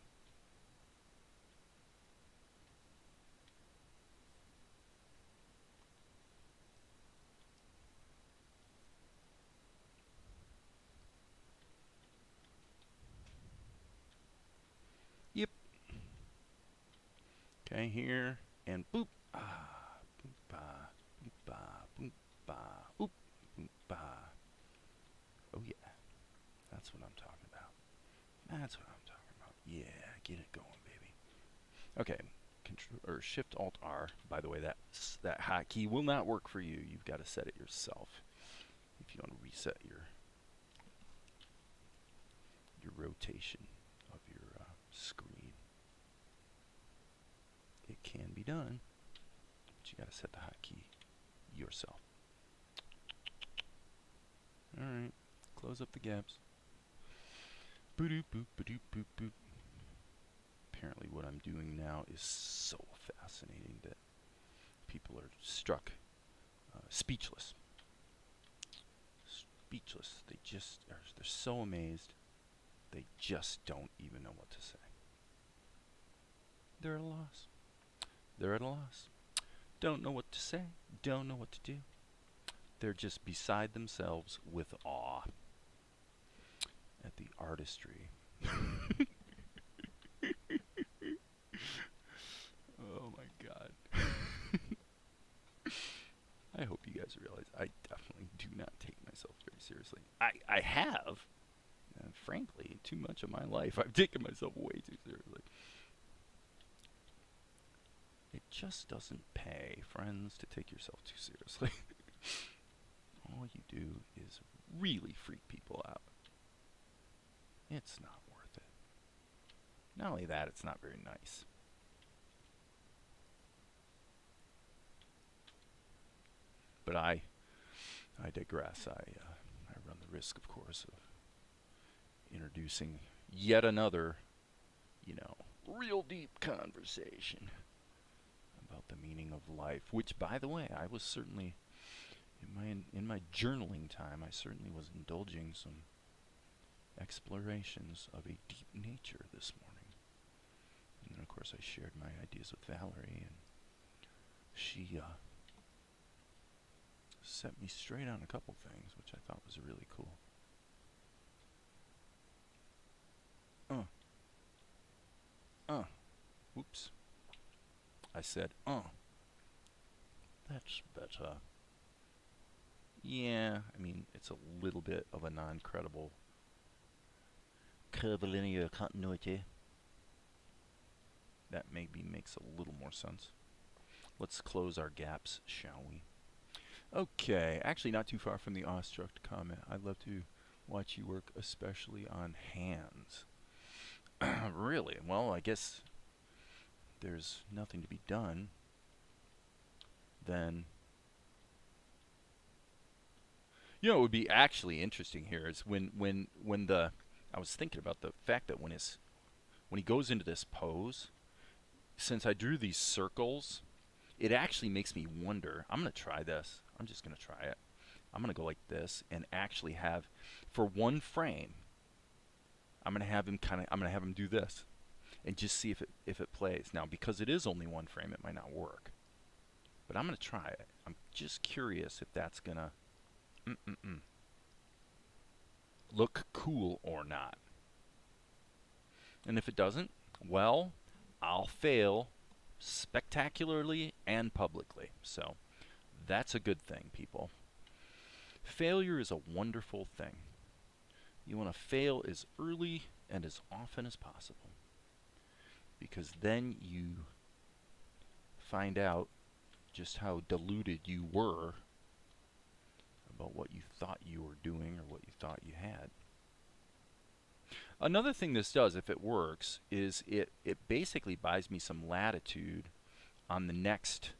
Yep. Okay, here. and boop. Ah, boop, ba, boop, ba, boop, ba, oop, boop, ba. Oh yeah, that's what I'm talking about. That's what I'm talking about. Yeah, get it going, baby. Okay, Control or Shift Alt R. By the way, that hotkey will not work for you. You've got to set it yourself if you want to reset your rotation of your screen. It can be done, but you got to set the hotkey yourself. All right, close up the gaps. Boop boop boop boop boop. Apparently, what I'm doing now is so fascinating that people are struck speechless. Speechless. They just are. They're so amazed. They just don't even know what to say. They're at a loss. They're at a loss. Don't know what to say. Don't know what to do. They're just beside themselves with awe at the artistry. Oh my God. I hope you guys realize I definitely do not take myself very seriously. I have. And frankly, too much of my life, I've taken myself way too seriously. It just doesn't pay, friends, to take yourself too seriously. All you do is really freak people out. It's not worth it. Not only that, it's not very nice. But I digress. I run the risk, of course, of introducing yet another, real deep conversation about the meaning of life. Which, by the way, I was certainly in my journaling time. I certainly was indulging some explorations of a deep nature this morning. And then, of course, I shared my ideas with Valerie, and she set me straight on a couple things, which I thought was really cool. Whoops. I said, that's better. Yeah, I mean, it's a little bit of a non-credible curvilinear continuity. That maybe makes a little more sense. Let's close our gaps, shall we? Okay, actually not too far from the awestruck comment. I'd love to watch you work, especially on hands. Really? Well, I guess there's nothing to be done. Then, what would be actually interesting here is when I was thinking about the fact that when he goes into this pose, since I drew these circles, it actually makes me wonder. I'm going to try this. I'm just going to try it. I'm going to go like this and actually have, for one frame, I'm going to have him do this and just see if it plays. Now, because it is only one frame, it might not work. But I'm going to try it. I'm just curious if that's going to look cool or not. And if it doesn't, well, I'll fail spectacularly and publicly. So that's a good thing, people. Failure is a wonderful thing. You want to fail as early and as often as possible, because then you find out just how deluded you were about what you thought you were doing or what you thought you had. Another thing this does, if it works, is it basically buys me some latitude on the next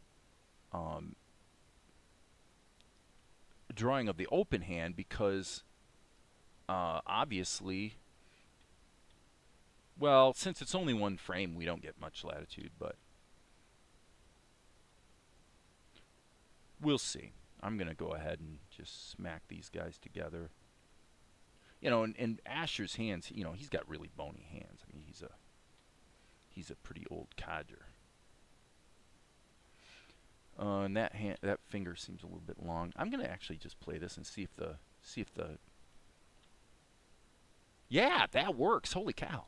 drawing of the open hand, because obviously, well, since it's only one frame, we don't get much latitude, but we'll see. I'm going to go ahead and just smack these guys together. And Asher's hands, he's got really bony hands. I mean, he's a pretty old codger. And that finger seems a little bit long. I'm going to actually just play this and see if the yeah, that works. Holy cow.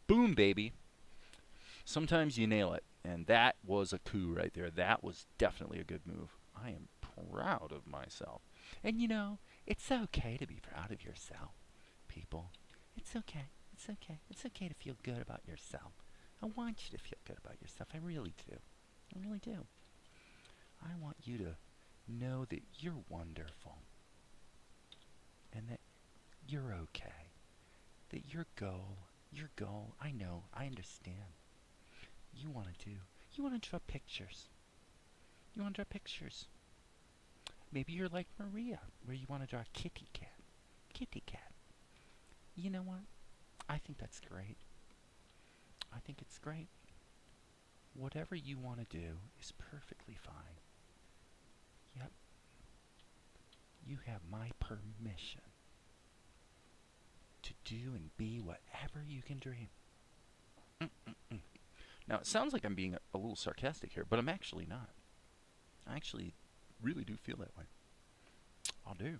Boom, baby. Sometimes you nail it, and that was a coup right there. That was definitely a good move. I am proud of myself. And you know, it's okay to be proud of yourself, people. It's okay. It's okay. It's okay to feel good about yourself. I want you to feel good about yourself. I really do. I really do. I want you to know that you're wonderful and that you're okay. That your goal, I know, I understand. You want to do, you want to draw pictures. You want to draw pictures. Maybe you're like Maria, where you want to draw a kitty cat. Kitty cat. You know what? I think that's great. I think it's great. Whatever you want to do is perfectly fine. Yep. You have my permission to do and be whatever you can dream. Mm-mm-mm. Now, it sounds like I'm being a little sarcastic here, but I'm actually not. I actually really do feel that way. I do.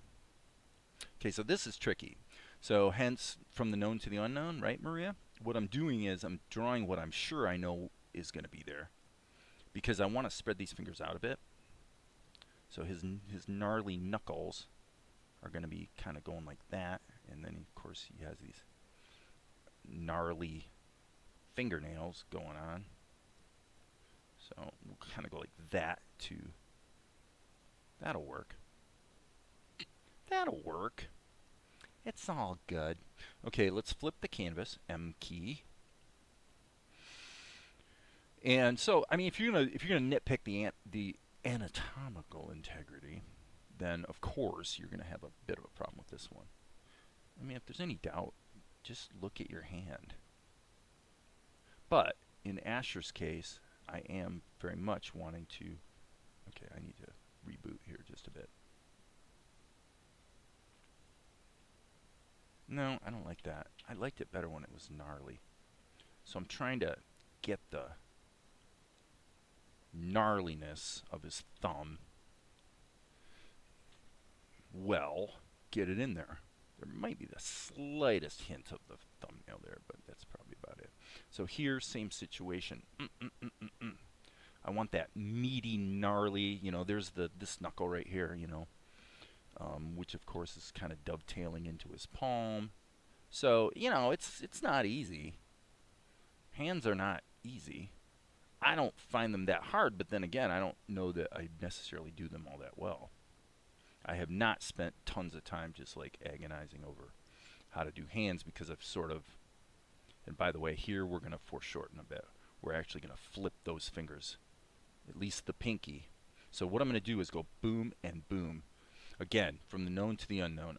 Okay, so this is tricky. So hence, from the known to the unknown, right, Maria? What I'm doing is I'm drawing what I'm sure I know is going to be there. Because I want to spread these fingers out a bit. So his gnarly knuckles are going to be kind of going like that. And then, of course, he has these gnarly fingernails going on. So we'll kind of go like that too. That'll work. That'll work. It's all good. Okay, let's flip the canvas. M key. And so, I mean, if you're gonna nitpick the anatomical integrity, then of course you're gonna have a bit of a problem with this one. I mean, if there's any doubt, just look at your hand. But in Asher's case, I am very much wanting to. Okay, I need to reboot here just a bit. No, I don't like that. I liked it better when it was gnarly. So I'm trying to get the gnarliness of his thumb. Well, get it in there. There might be the slightest hint of the thumbnail there, but that's probably about it. So here, same situation. I want that meaty, gnarly, you know, there's this knuckle right here, you know, which of course is kind of dovetailing into his palm. So, you know, it's not easy. Hands are not easy. I don't find them that hard, but then again, I don't know that I necessarily do them all that well. I have not spent tons of time just like agonizing over how to do hands because I've sort of, and by the way, here we're going to foreshorten a bit. We're actually going to flip those fingers, at least the pinky. So what I'm going to do is go boom and boom. Again, from the known to the unknown,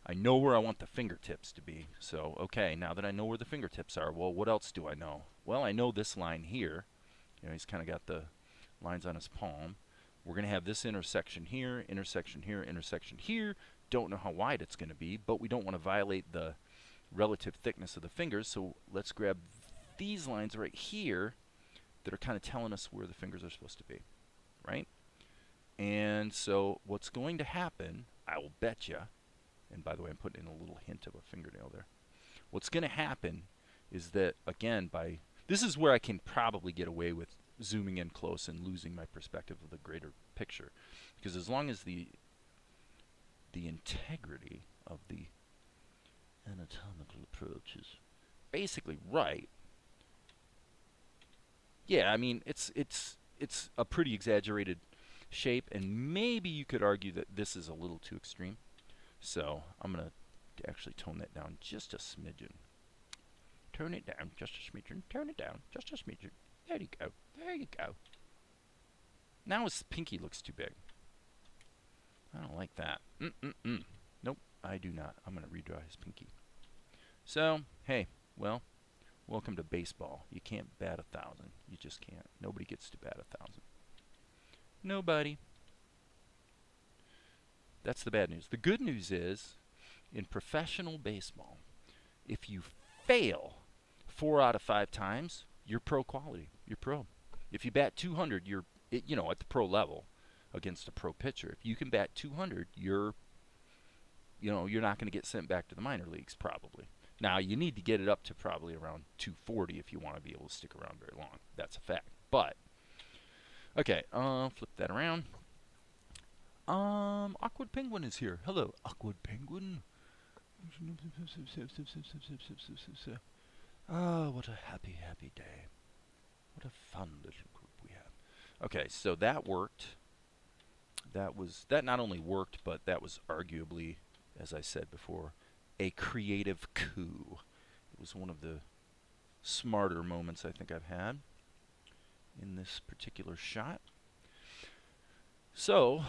I know where I want the fingertips to be. So, okay, now that I know where the fingertips are, well, what else do I know? Well, I know this line here. You know, he's kind of got the lines on his palm. We're going to have this intersection here, intersection here, intersection here. Don't know how wide it's going to be, but we don't want to violate the relative thickness of the fingers, so let's grab these lines right here that are kind of telling us where the fingers are supposed to be, right? And so what's going to happen, I will bet you, and by the way, I'm putting in a little hint of a fingernail there. What's going to happen is that, again, this is where I can probably get away with zooming in close and losing my perspective of the greater picture. Because as long as the integrity of the anatomical approach is basically right, yeah, I mean, it's a pretty exaggerated shape, and maybe you could argue that this is a little too extreme. So I'm going to actually tone that down just a smidgen. Tone it down just a smidgen. Tone it down just a smidgen. There you go. There you go. Now his pinky looks too big. I don't like that. Nope, I do not. I'm going to redraw his pinky. So, hey, well, welcome to baseball. You can't bat 1,000. You just can't. Nobody gets to bat 1,000. Nobody. That's the bad news. The good news is, in professional baseball, if you fail 4 out of 5 times, you're pro quality. You're pro. If you bat 200, you're at the pro level against a pro pitcher. If you can bat 200, you're not going to get sent back to the minor leagues probably. Now, you need to get it up to probably around 240 if you want to be able to stick around very long. That's a fact. But, okay, flip that around. Awkward Penguin is here. Hello, Awkward Penguin. Ah, what a happy, happy day. What a fun little group we have. Okay, so that worked. That not only worked, but that was arguably, as I said before, a creative coup. It was one of the smarter moments I think I've had in this particular shot. So,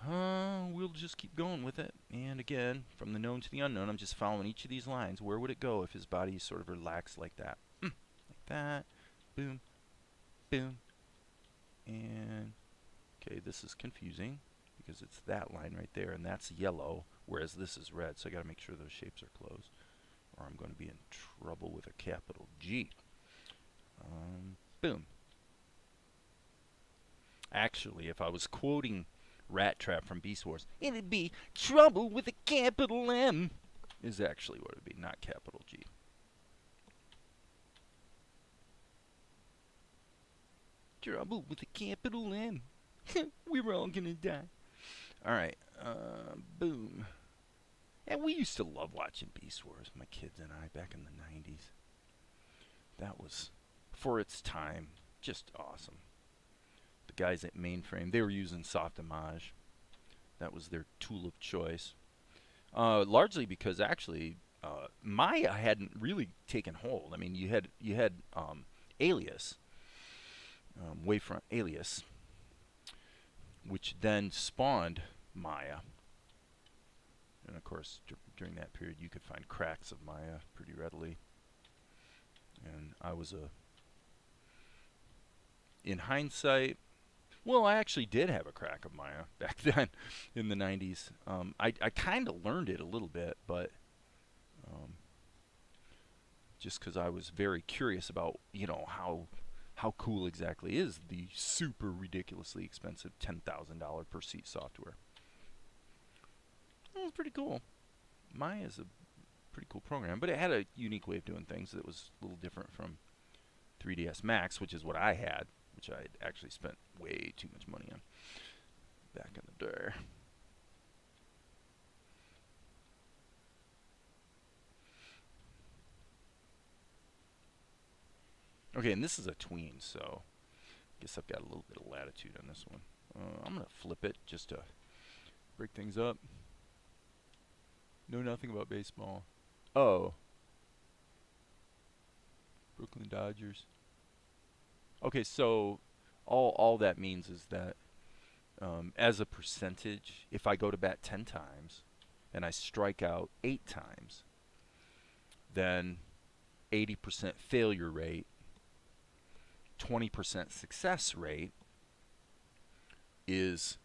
we'll just keep going with it. And again, from the known to the unknown, I'm just following each of these lines. Where would it go if his body sort of relaxed like that? Like that. Boom. Boom. And, okay, this is confusing because it's that line right there, and that's yellow, whereas this is red. So I got to make sure those shapes are closed, or I'm going to be in trouble with a capital G. Boom. Actually, if I was quoting Rat Trap from Beast Wars, it'd be trouble with a capital M, is actually what it would be, not capital G. Trouble with a capital M. We're all gonna die. Alright, boom. And we used to love watching Beast Wars, my kids and I, back in the 90s. That was, for its time, just awesome. The guys at Mainframe, they were using soft image. That was their tool of choice. Largely because actually, Maya hadn't really taken hold. I mean, you had Alias, Wavefront Alias, which then spawned Maya. And of course, during that period, you could find cracks of Maya pretty readily. And I was in hindsight, well, I actually did have a crack of Maya back then in the 90s. I kind of learned it a little bit, but just because I was very curious about, you know, how cool exactly is the super ridiculously expensive $10,000 per seat software. It was pretty cool. Maya is a pretty cool program, but it had a unique way of doing things that was a little different from 3ds Max, which is what I had, which I actually spent way too much money on back in the day. Okay, and this is a tween, so I guess I've got a little bit of latitude on this one. I'm going to flip it just to break things up. Know nothing about baseball. Oh. Brooklyn Dodgers. Okay, so all that means is that as a percentage, if I go to bat 10 times and I strike out 8 times, then 80% failure rate, 20% success rate is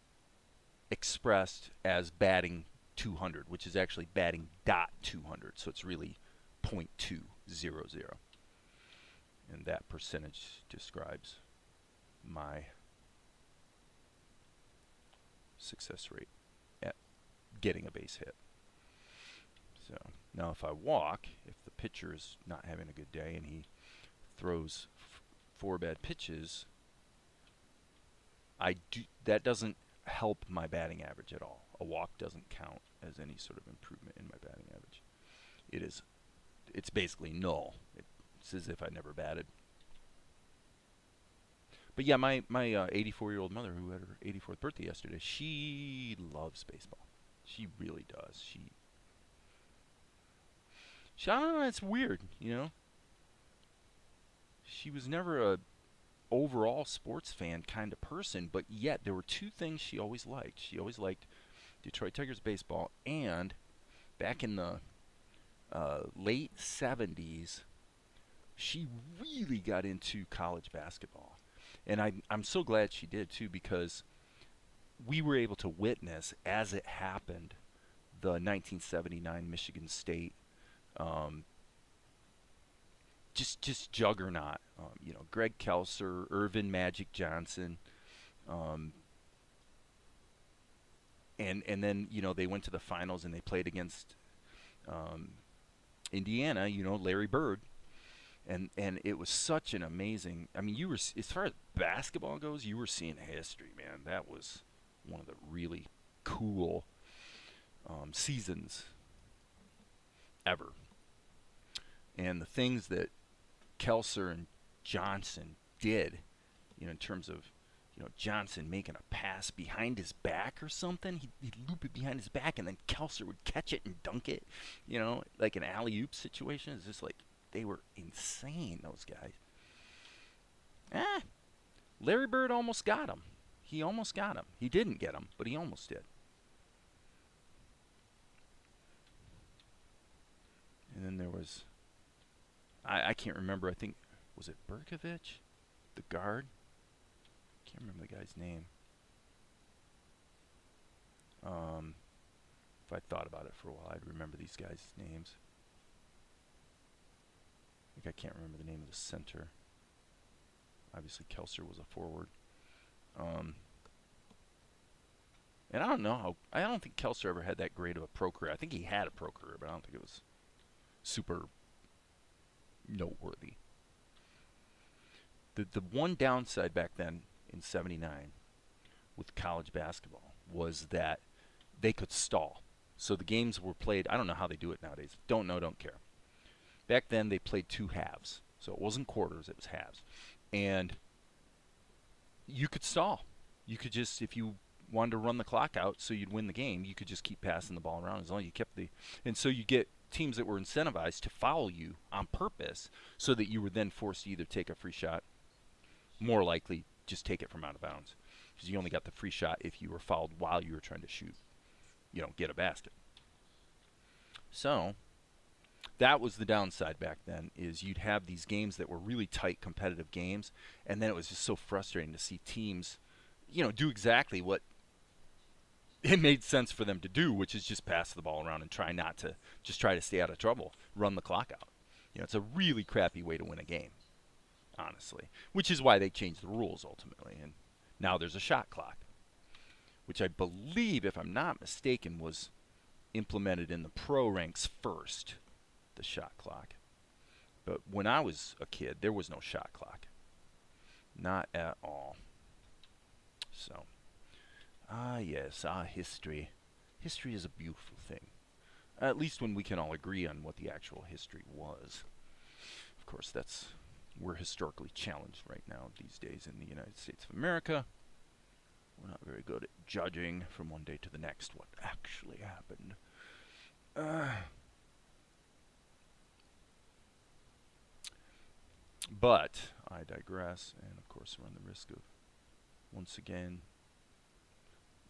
expressed as batting 200, which is actually batting .200, so it's really .200. And that percentage describes my success rate at getting a base hit. So now if I walk, if the pitcher is not having a good day and he throws 4 bad pitches, that doesn't help my batting average at all. A walk doesn't count as any sort of improvement in my batting average. It's basically null. It's as if I never batted. But yeah, my 84-year-old mother, who had her 84th birthday yesterday, she loves baseball. She really does. I don't know, it's weird, you know. She was never a overall sports fan kind of person, but yet there were 2 things she always liked. She always liked Detroit Tigers baseball, and back in the late 70s, she really got into college basketball. And I'm so glad she did, too, because we were able to witness, as it happened, the 1979 Michigan State just juggernaut. You know, Greg Kelser, Irvin Magic Johnson, and then, you know, they went to the finals and they played against Indiana, Larry Bird. And it was such an amazing. I mean, as far as basketball goes, you were seeing history, man. That was one of the really cool seasons ever. And the things that Kelser and Johnson did, in terms of, Johnson making a pass behind his back or something. He'd loop it behind his back, and then Kelser would catch it and dunk it, like an alley-oop situation. It's just like, they were insane, those guys. Larry Bird almost got him. He almost got him. He didn't get him, but he almost did. And then there was, I can't remember, I think, was it Berkovich? The guard? Can't remember the guy's name. If I thought about it for a while, I'd remember these guys' names. I think I can't remember the name of the center. Obviously, Kelser was a forward. And I don't know I don't think Kelser ever had that great of a pro career. I think he had a pro career, but I don't think it was super noteworthy. The one downside back then in '79 with college basketball was that they could stall. So the games were played. I don't know how they do it nowadays. Don't know, don't care. Back then they played 2 halves. So it wasn't quarters, it was halves. And you could stall. You could just, if you wanted to run the clock out so you'd win the game, you could just keep passing the ball around as long as you kept the. And so you get teams that were incentivized to foul you on purpose so that you were then forced to either take a free shot, more likely just take it from out of bounds, because you only got the free shot if you were fouled while you were trying to shoot, get a basket. So that was the downside back then, is you'd have these games that were really tight competitive games, and then it was just so frustrating to see teams, do exactly what it made sense for them to do, which is just pass the ball around and try to stay out of trouble, run the clock out. It's a really crappy way to win a game, honestly, which is why they changed the rules ultimately. And now there's a shot clock, which I believe, if I'm not mistaken, was implemented in the pro ranks first, the shot clock. But when I was a kid, there was no shot clock. Not at all. So, yes, history. History is a beautiful thing. At least when we can all agree on what the actual history was. Of course, we're historically challenged right now these days in the United States of America. We're not very good at judging from one day to the next what actually happened. But I digress, and of course run the risk of, once again,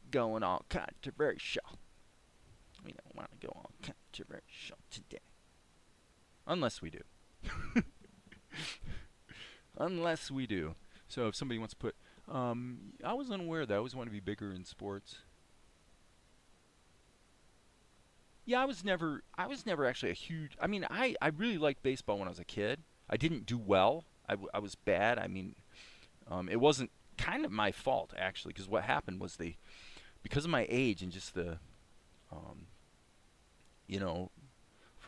going all controversial. We don't want to go all controversial today. Unless we do. Unless we do. So if somebody wants to put, I was unaware that I always want to be bigger in sports. Yeah, I was never actually a huge, I really liked baseball when I was a kid. I didn't do well. I was bad. It wasn't kind of my fault, actually, because what happened was because of my age and just for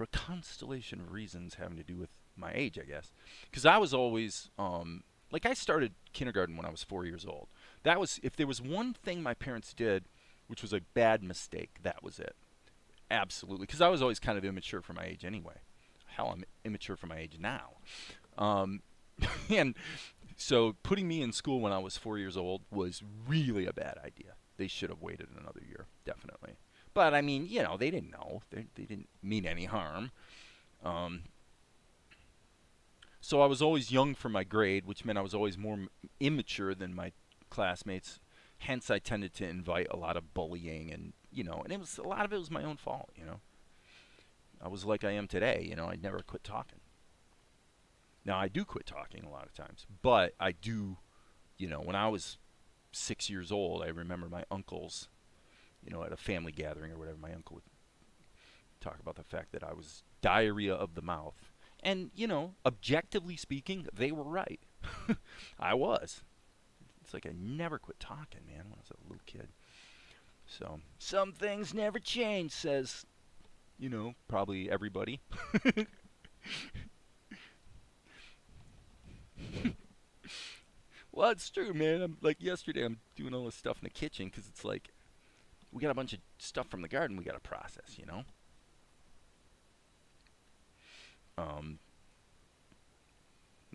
a constellation of reasons having to do with my age, I guess. Because I was always, I started kindergarten when I was 4 years old. That was, if there was one thing my parents did, which was a bad mistake, that was it. Absolutely. Because I was always kind of immature for my age anyway. Hell, I'm immature for my age now. And so putting me in school when I was 4 years old was really a bad idea. They should have waited another year, definitely. But, they didn't know. They didn't mean any harm. So I was always young for my grade, which meant I was always more immature than my classmates. Hence, I tended to invite a lot of bullying, and a lot of it was my own fault. I was like I am today. I never quit talking. Now I do quit talking a lot of times, but I do. When I was 6 years old, I remember my uncles, at a family gathering or whatever, my uncle would talk about the fact that I was diarrhea of the mouth. And, objectively speaking, they were right. I was. It's like I never quit talking, man, when I was a little kid. So, some things never change, says You know, probably everybody. Well, it's true, man. I'm like yesterday. I'm doing all this stuff in the kitchen because it's like we got a bunch of stuff from the garden we got to process. You know. Um,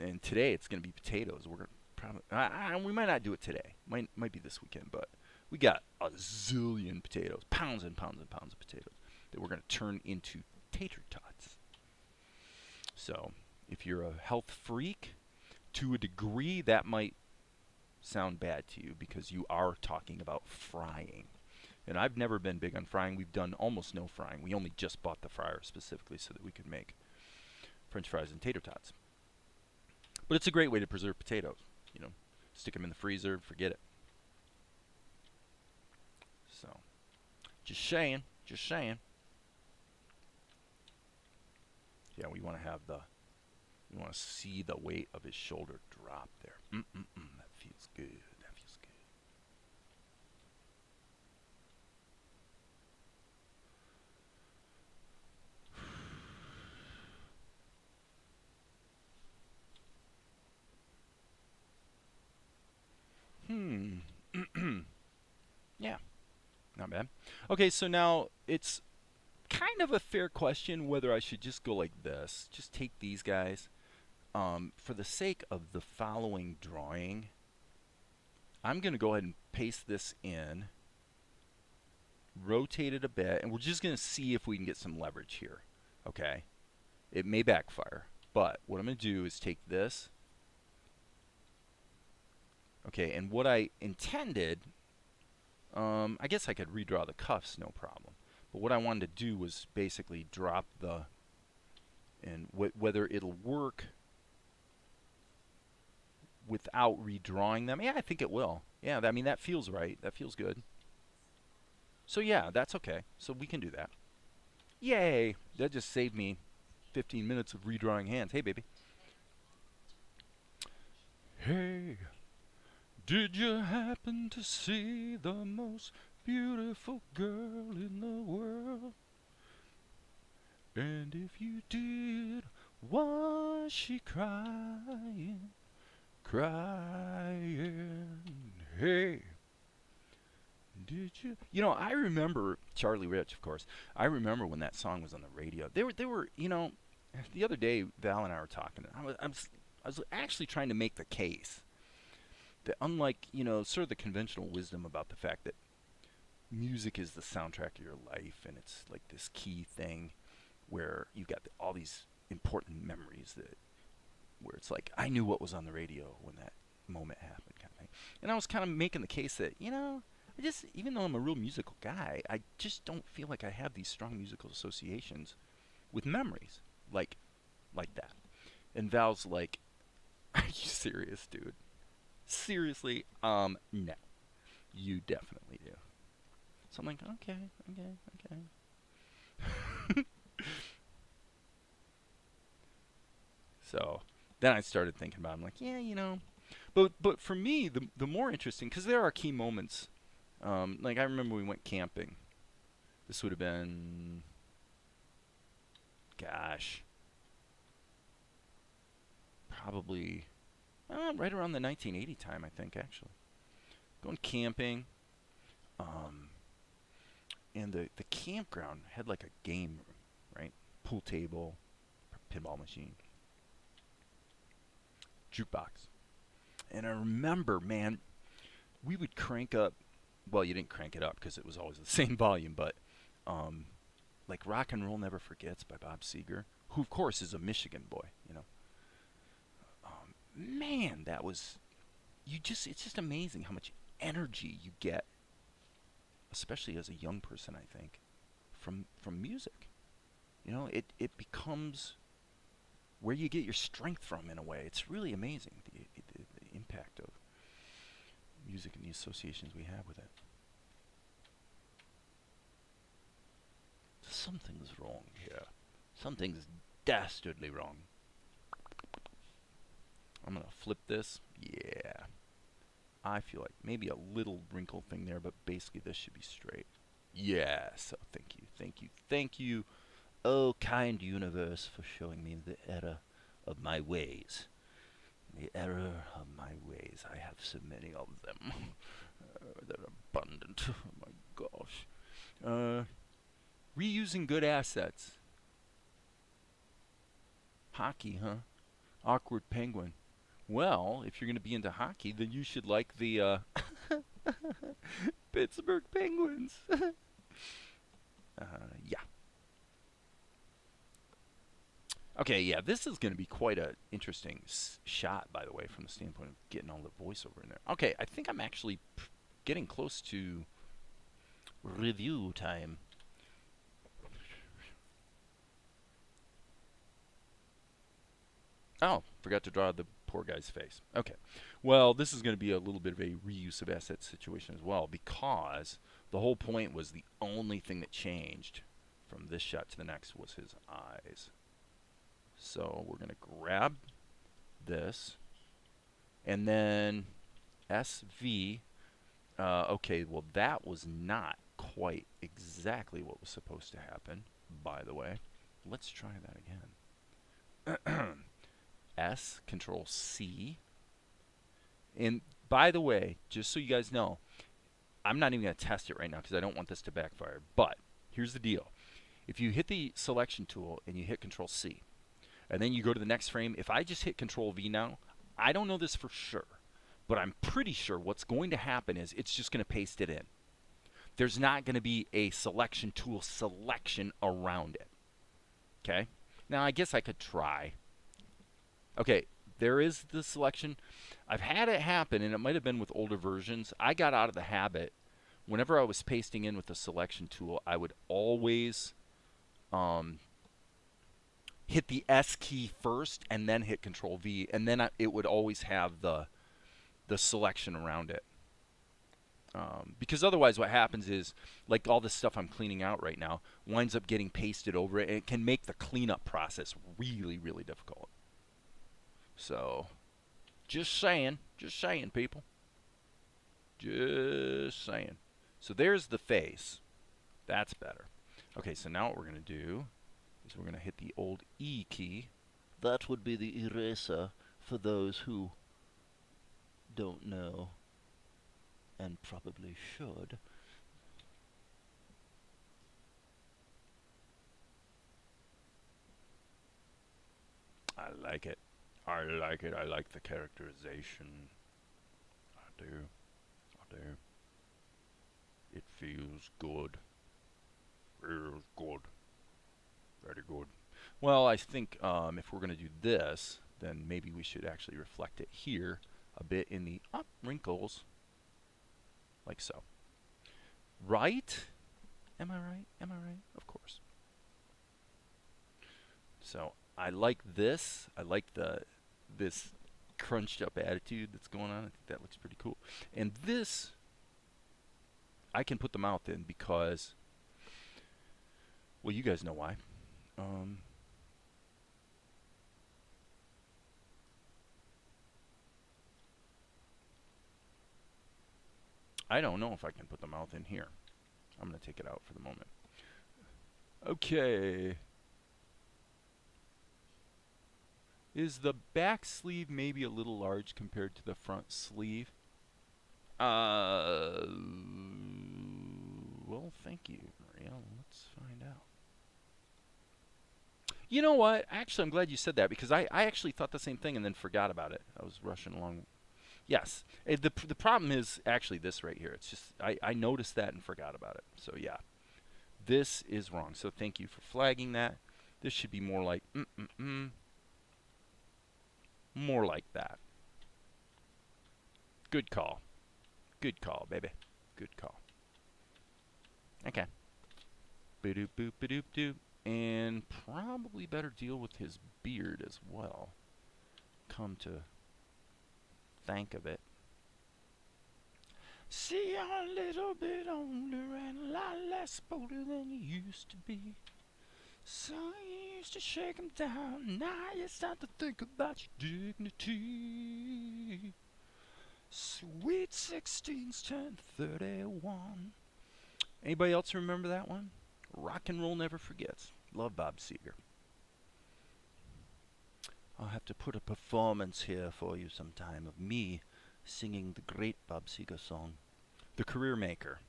and today it's gonna be potatoes. We're gonna probably we might not do it today. Might be this weekend, but we got a zillion potatoes, pounds and pounds and pounds of potatoes that we're gonna turn into tater tots. So if you're a health freak, to a degree, that might sound bad to you because you are talking about frying. And I've never been big on frying. We've done almost no frying. We only just bought the fryer specifically so that we could make French fries and tater tots. But it's a great way to preserve potatoes. You know, stick them in the freezer, forget it. So, just saying, just saying. Yeah, we want to have we want to see the weight of his shoulder drop there. That feels good. That feels good. Yeah, not bad. Okay, so now it's kind of a fair question whether I should just go like this. Just take these guys. For the sake of the following drawing, I'm going to go ahead and paste this in, rotate it a bit, and we're just going to see if we can get some leverage here. Okay? It may backfire, but what I'm going to do is take this. Okay, and what I intended, I guess I could redraw the cuffs, no problem. But what I wanted to do was basically drop the, and whether it'll work without redrawing them. Yeah, I think it will. Yeah, I mean, that feels right. That feels good. So yeah, that's okay. So we can do that. Yay! That just saved me 15 minutes of redrawing hands. Hey, baby. Hey, did you happen to see the most beautiful girl in the world? And if you did, was she crying? Crying. Hey, did you? You know, I remember Charlie Rich, of course. I remember when that song was on the radio. They were, you know, the other day Val and I were talking. I was actually trying to make the case that unlike, you know, sort of the conventional wisdom about the fact that music is the soundtrack of your life and it's like this key thing where you got all these important memories that where it's like I knew what was on the radio when that moment happened kind of thing. And I was kind of making the case that, you know, I just even though I'm a real musical guy, I just don't feel like I have these strong musical associations with memories like that. And Val's like, "Are you serious, dude? Seriously? No. You definitely do." So I'm like, "Okay, okay, okay." So then I started thinking about it. I'm like, yeah, you know. But for me, the more interesting, because there are key moments. Like I remember we went camping. This would have been, gosh, probably right around the 1980 time, I think, actually. Going camping. Um, and the campground had like a game room, right? Pool table, pinball machine, jukebox. And I remember, man, we would crank up. Well, you didn't crank it up because it was always the same volume, but um, like "Rock and Roll Never Forgets" by Bob Seger, who of course is a Michigan boy. You know, man, that was it's just amazing how much energy you get, especially as a young person. I think from music. You know, it becomes where you get your strength from in a way. It's really amazing the impact of music and the associations we have with it. Something's wrong here. Something's dastardly wrong. I'm going to flip this. Yeah. I feel like maybe a little wrinkle thing there, but basically this should be straight. Yeah, so thank you, thank you, thank you. Oh, kind universe, for showing me the error of my ways. The error of my ways. I have so many of them. They're abundant. Oh my gosh. Reusing good assets. Hockey, huh? Awkward penguin. Well, if you're going to be into hockey, then you should like the Pittsburgh Penguins. Yeah. Okay, yeah, this is going to be quite an interesting shot, by the way, from the standpoint of getting all the voiceover in there. Okay, I think I'm actually getting close to review time. Oh, forgot to draw the poor guy's face. Okay. Well, this is going to be a little bit of a reuse of assets situation as well, because the whole point was the only thing that changed from this shot to the next was his eyes. So we're going to grab this, and then SV. Okay, well, that was not quite exactly what was supposed to happen, by the way. Let's try that again. S, Control C. And by the way, just so you guys know, I'm not even going to test it right now because I don't want this to backfire. But here's the deal. If you hit the selection tool and you hit Control C, and then you go to the next frame, if I just hit Control V now, I don't know this for sure, but I'm pretty sure what's going to happen is it's just going to paste it in. There's not going to be a selection tool selection around it. Okay? Now, I guess I could try. Okay, there is the selection. I've had it happen, and it might have been with older versions. I got out of the habit. Whenever I was pasting in with the selection tool, I would always hit the S key first and then hit Control V, and then it would always have the selection around it. Because otherwise what happens is, like all this stuff I'm cleaning out right now, winds up getting pasted over it, and it can make the cleanup process really, really difficult. So, just saying, people. Just saying. So there's the face. That's better. Okay, so now what we're going to do is we're going to hit the old E key. That would be the eraser for those who don't know and probably should. I like it. I like it. I like the characterization. I do. I do. It feels good. Feels good. Very good. Well, I think if we're going to do this, then maybe we should actually reflect it here a bit in the wrinkles. Like so. Right? Am I right? Am I right? Of course. So I like this. I like this crunched up attitude that's going on. I think that looks pretty cool. And this, I can put the mouth in because, well, you guys know why. I don't know if I can put the mouth in here. I'm going to take it out for the moment. Okay. Is the back sleeve maybe a little large compared to the front sleeve? Well, thank you, Maria. Let's find out. You know what? Actually, I'm glad you said that because I actually thought the same thing and then forgot about it. I was rushing along. Yes. The problem is actually this right here. It's just I noticed that and forgot about it. So, yeah. This is wrong. So, thank you for flagging that. This should be more like more like that. Good call. Good call, baby. Good call. Okay. Ba-doop, boop, ba-doop, doop. And probably better deal with his beard as well. Come to think of it. See, you're a little bit older and a lot less bolder than you used to be. So you used to shake 'em down. Now you start to think about your dignity. Sweet 16's turned 31. Anybody else remember that one? Rock and roll never forgets. Love Bob Seger. I'll have to put a performance here for you sometime of me singing the great Bob Seger song, The Career Maker,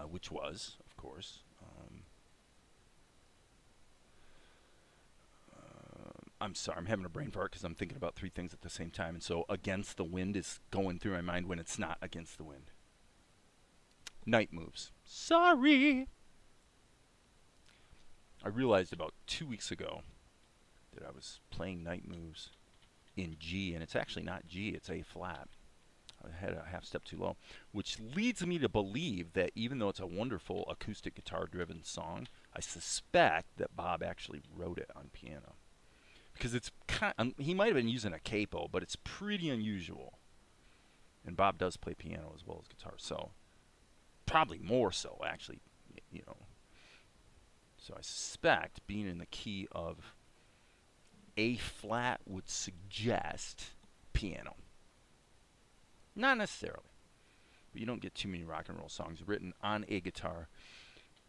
which was, of course, I'm sorry, I'm having a brain fart because I'm thinking about three things at the same time. And so Against the Wind is going through my mind when it's not Against the Wind. Night Moves. Sorry. I realized about 2 weeks ago that I was playing Night Moves in G, and it's actually not G, it's A flat. I had a half step too low, which leads me to believe that even though it's a wonderful acoustic guitar driven song, I suspect that Bob actually wrote it on piano. Because it's he might have been using a capo, but it's pretty unusual. And Bob does play piano as well as guitar, so probably more so actually, you know. So I suspect being in the key of A flat would suggest piano. Not necessarily, but you don't get too many rock and roll songs written on a guitar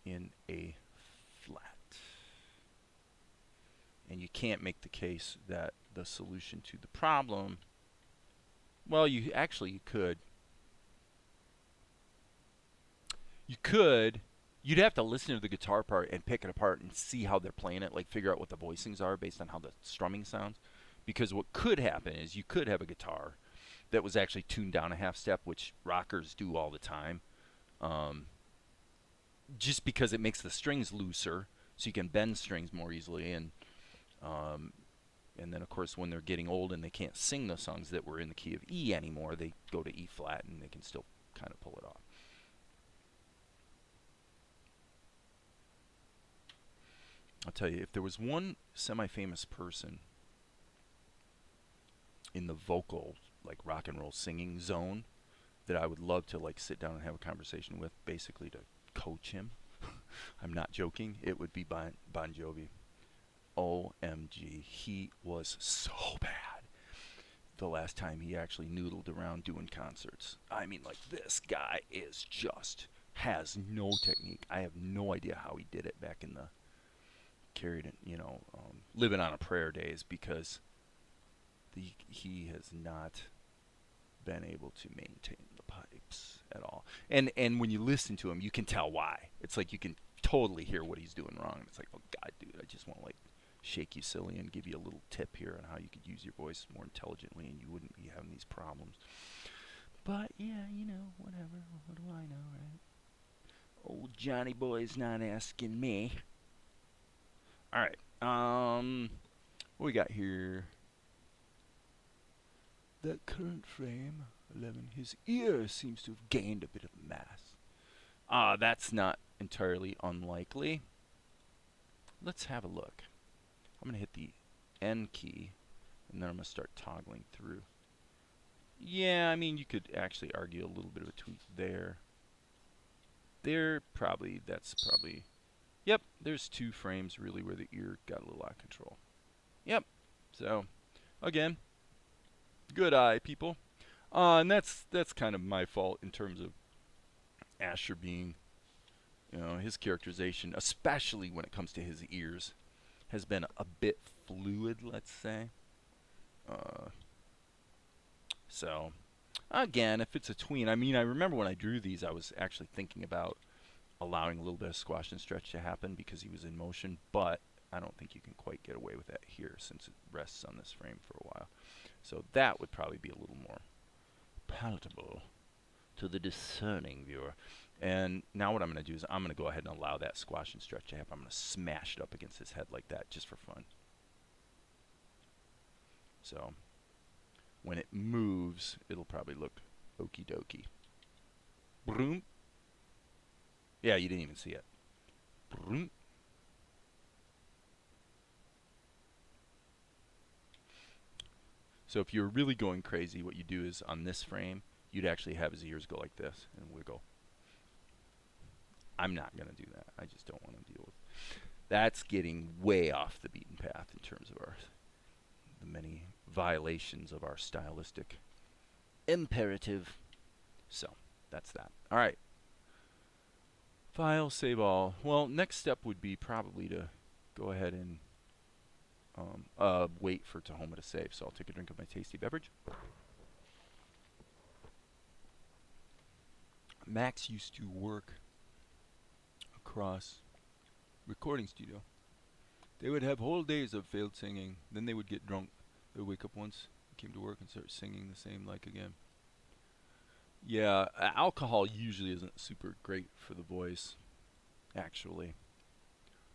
in A flat. And you can't make the case that the solution to the problem, well, you could. You'd have to listen to the guitar part and pick it apart and see how they're playing it, like figure out what the voicings are based on how the strumming sounds. Because what could happen is you could have a guitar that was actually tuned down a half step, which rockers do all the time, just because it makes the strings looser, so you can bend strings more easily. And then, of course, when they're getting old and they can't sing the songs that were in the key of E anymore, they go to E flat and they can still kind of pull it off. I'll tell you, if there was one semi-famous person in the vocal, like rock and roll singing zone that I would love to like sit down and have a conversation with, basically to coach him, I'm not joking, it would be Bon Jovi. OMG, he was so bad the last time he actually noodled around doing concerts. I mean, like, this guy is just has no technique. I have no idea how he did it back in the carried it, living on a prayer days, because he has not been able to maintain the pipes at all. And when you listen to him, you can tell why. It's like you can totally hear what he's doing wrong. It's like, oh God, dude, I just want to like shake you silly and give you a little tip here on how you could use your voice more intelligently and you wouldn't be having these problems. But yeah, whatever. What do I know, right? Old Johnny Boy's not asking me. All right. What we got here? That current frame, 11, his ear seems to have gained a bit of mass. That's not entirely unlikely. Let's have a look. I'm going to hit the N key, and then I'm going to start toggling through. Yeah, I mean, you could actually argue a little bit of a tweak there. That's probably... Yep, there's 2 frames really where the ear got a little out of control. Yep, so, again, good eye, people. And that's kind of my fault in terms of Asher being, his characterization, especially when it comes to his ears, has been a bit fluid, let's say. So, again, if it's a tween, I mean, I remember when I drew these, I was actually thinking about allowing a little bit of squash and stretch to happen because he was in motion, but I don't think you can quite get away with that here since it rests on this frame for a while. So that would probably be a little more palatable to the discerning viewer. And now what I'm going to do is I'm going to go ahead and allow that squash and stretch to happen. I'm going to smash it up against his head like that just for fun. So when it moves, it'll probably look okie dokie. Broom. Yeah, you didn't even see it. Broom. So if you're really going crazy, what you do is on this frame, you'd actually have his ears go like this and wiggle. I'm not going to do that. I just don't want to deal with. That's getting way off the beaten path in terms of the many violations of our stylistic imperative. So that's that. All right. File, save all. Well, next step would be probably to go ahead and wait for Tahoma to save. So I'll take a drink of my tasty beverage. Max used to work across recording studio. They would have whole days of failed singing. Then they would get drunk. They would wake up once, came to work, and start singing the same like again. Yeah, alcohol usually isn't super great for the voice, actually,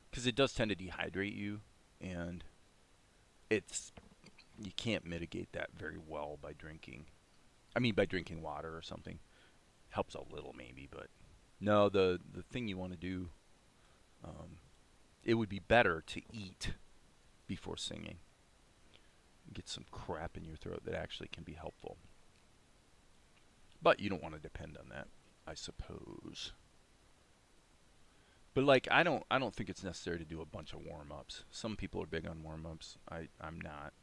because it does tend to dehydrate you, and it's you can't mitigate that very well by drinking. I mean, by drinking water or something helps a little maybe, but no, the thing you want to do, it would be better to eat before singing. Get some crap in your throat that actually can be helpful. But you don't want to depend on that, I suppose. But like I don't think it's necessary to do a bunch of warm-ups. Some people are big on warm-ups. I'm not.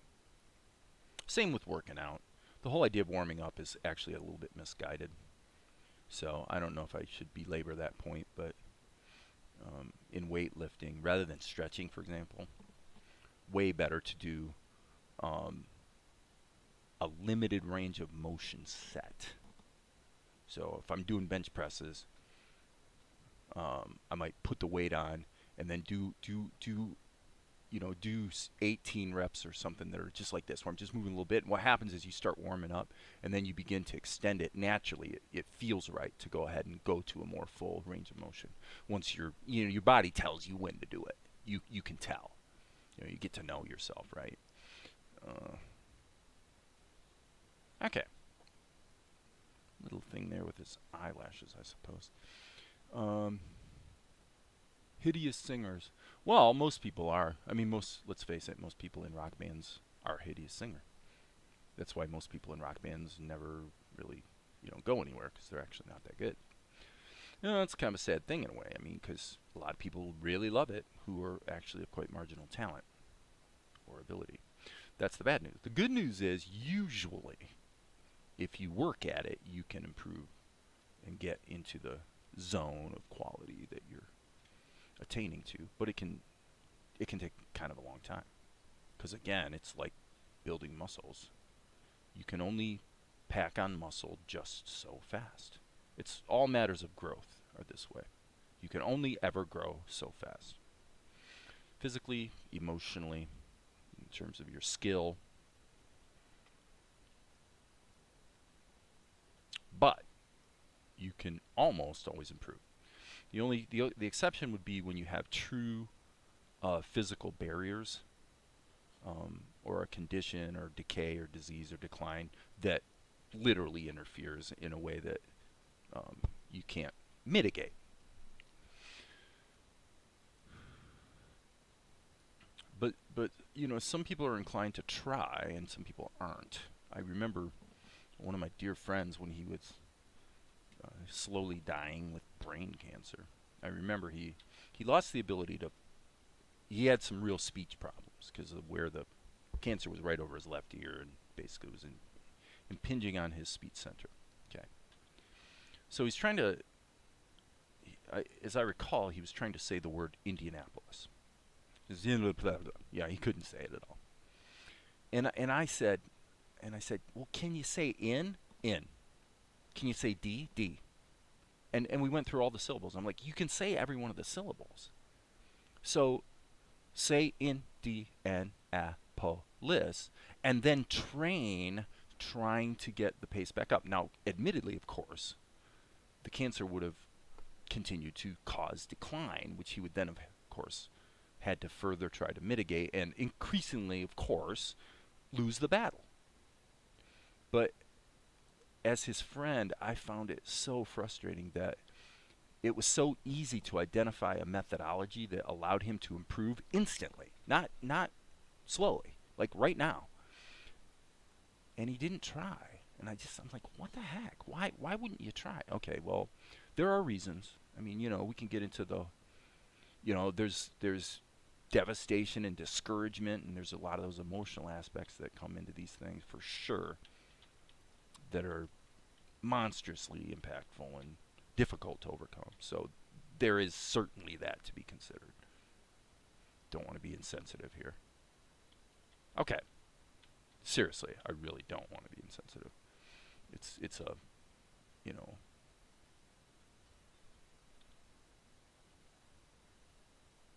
Same with working out. The whole idea of warming up is actually a little bit misguided. So I don't know if I should belabor that point, but in weightlifting, rather than stretching, for example, way better to do a limited range of motion set. So if I'm doing bench presses, I might put the weight on and then do 18 reps or something that are just like this, where I'm just moving a little bit. And what happens is you start warming up, and then you begin to extend it naturally. It feels right to go ahead and go to a more full range of motion. Once your body tells you when to do it, you can tell. You get to know yourself, right? Okay. Little thing there with his eyelashes, I suppose. Hideous singers. Well, most people are. I mean, let's face it, most people in rock bands are hideous singer. That's why most people in rock bands never really, go anywhere, because they're actually not that good. It's kind of a sad thing in a way. I mean, because a lot of people really love it who are actually of quite marginal talent or ability. That's the bad news. The good news is, usually, if you work at it, you can improve and get into the zone of quality that you're attaining to. But it can take kind of a long time, because again, it's like building muscles. You can only pack on muscle just so fast. It's all matters of growth are this way. You can only ever grow so fast. Physically, emotionally, in terms of your skill. But you can almost always improve. The exception would be when you have true physical barriers, or a condition or decay or disease or decline that literally interferes in a way that you can't mitigate. But some people are inclined to try and some people aren't. I remember one of my dear friends, when he was slowly dying with brain cancer. I remember he lost the ability to. He had some real speech problems because of where the cancer was right over his left ear, and basically was impinging on his speech center. Okay. So he's trying to, as I recall, he was trying to say the word Indianapolis. Yeah, he couldn't say it at all. And I said, well, can you say in? In. Can you say D? D. And we went through all the syllables. I'm like, you can say every one of the syllables. So say Indianapolis, and then train trying to get the pace back up. Now, admittedly, of course, the cancer would have continued to cause decline, which he would then have, of course, had to further try to mitigate, and increasingly, of course, lose the battle. But as his friend, I found it so frustrating that it was so easy to identify a methodology that allowed him to improve instantly, not slowly, like right now. And he didn't try. And I'm like, what the heck? Why wouldn't you try? Okay, well, there are reasons. I mean, we can get into the, there's devastation and discouragement, and there's a lot of those emotional aspects that come into these things for sure that are monstrously impactful and difficult to overcome. So there is certainly that to be considered. Don't want to be insensitive here. Okay. Seriously, I really don't want to be insensitive. It's a, you know,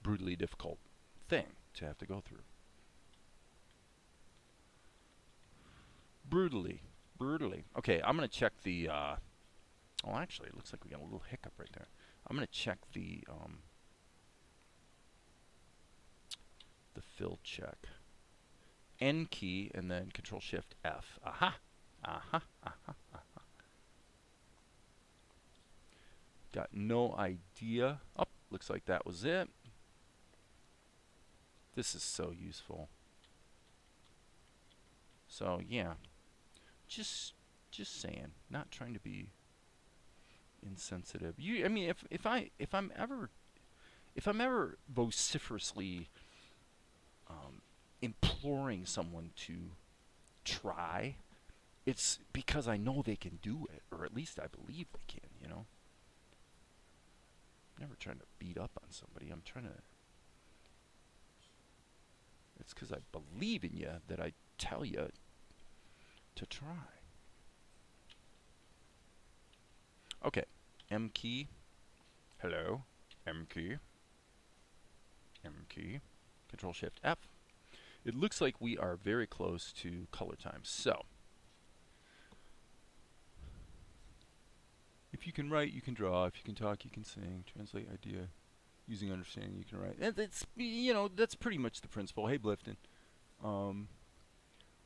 brutally difficult thing to have to go through. Brutally. Okay, I'm going to check the, well, actually, it looks like we got a little hiccup right there. I'm going to check the fill check. N key and then Control Shift F. Aha! Aha! Aha! Aha! Got no idea. Oh, looks like that was it. This is so useful. So yeah, just saying, not trying to be insensitive. I mean, if I'm ever vociferously imploring someone to try, it's because I know they can do it, or at least I believe they can. You know, I'm never trying to beat up on somebody. I'm trying to. It's because I believe in you that I tell you to try. Okay, M key. Hello, M key. M key. Control Shift F. It looks like we are very close to color time. So, if you can write, you can draw. If you can talk, you can sing. Translate idea. Using understanding, you can write. And that's, you know, that's pretty much the principle. Hey, Blifton.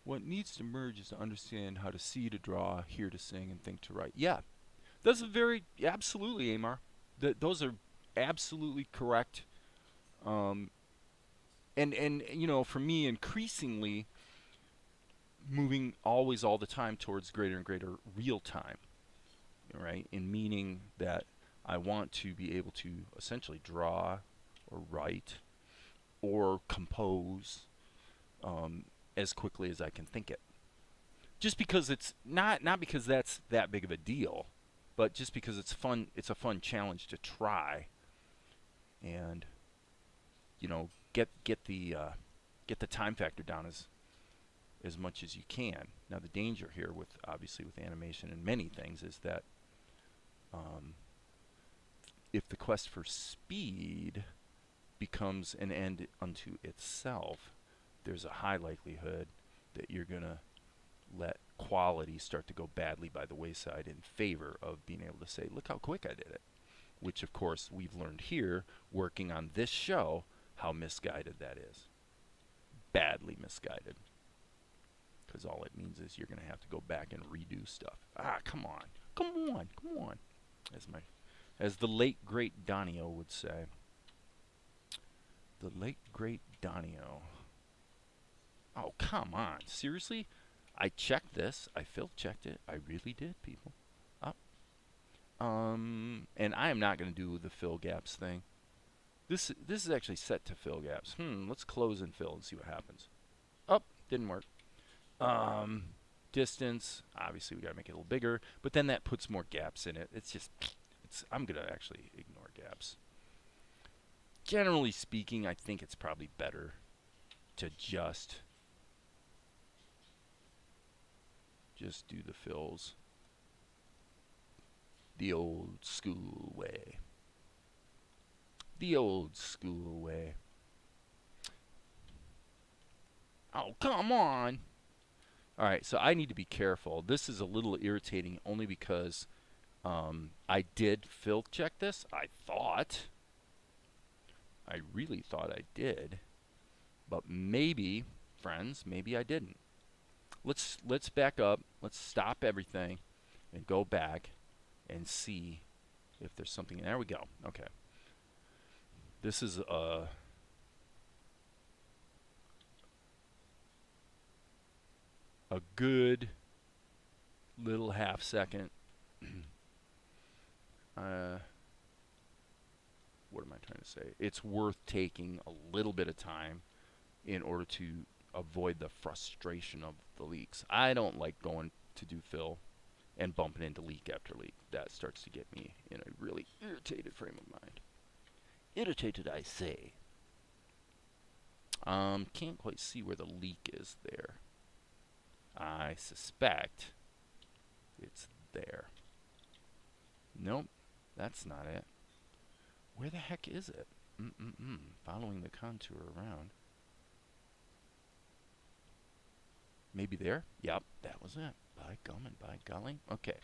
What needs to merge is to understand how to see, to draw, hear, to sing, and think, to write. Yeah, that's a very, absolutely, Amar. Those are absolutely correct. And you know, for me, increasingly moving always all the time towards greater and greater real time, right? In meaning that I want to be able to essentially draw or write or compose as quickly as I can think it. Just because it's not because that's that big of a deal, but just because it's fun. It's a fun challenge to try, and you know, get the time factor down as much as you can. Now the danger here with obviously with animation and many things is that if the quest for speed becomes an end unto itself, there's a high likelihood that you're gonna let quality start to go badly by the wayside in favor of being able to say, look how quick I did it. Which of course we've learned here working on this show how misguided that is. Badly misguided. Because all it means is you're going to have to go back and redo stuff. Ah, come on. Come on. Come on. As the late, great Donio would say. The late, great Donio. Oh, come on. Seriously? I checked this. I fill checked it. I really did, people. Up. And I am not going to do the fill gaps thing. This is actually set to fill gaps. Let's close and fill and see what happens. Oh, didn't work. Distance, obviously we gotta make it a little bigger, but then that puts more gaps in it. I'm gonna actually ignore gaps. Generally speaking, I think it's probably better to just do the fills the old school way. The old school way. Oh, come on! Alright, so I need to be careful. This is a little irritating only because I did fill check this. I really thought I did. But maybe, friends, maybe I didn't. Let's back up. Let's stop everything and go back and see if there's something. There we go. Okay. This is a good little half second. What am I trying to say? It's worth taking a little bit of time in order to avoid the frustration of the leaks. I don't like going to do fill and bumping into leak after leak. That starts to get me in a really irritated frame of mind. Irritated, I say. Can't quite see where the leak is there. I suspect it's there. Nope, that's not it. Where the heck is it? Following the contour around. Maybe there? Yep, that was it. By gum and by golly. Okay.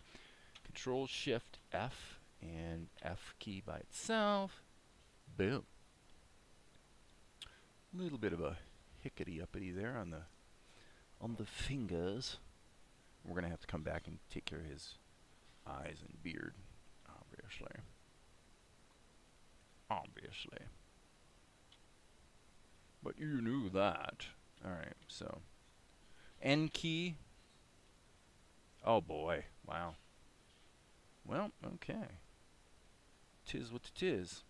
Control Shift F and F key by itself. Boom. A little bit of a hickety uppity there on the fingers. We're gonna have to come back and take care of his eyes and beard, obviously. Obviously. But you knew that. Alright, so N key. Oh boy. Wow. Well, okay. Tis what it is.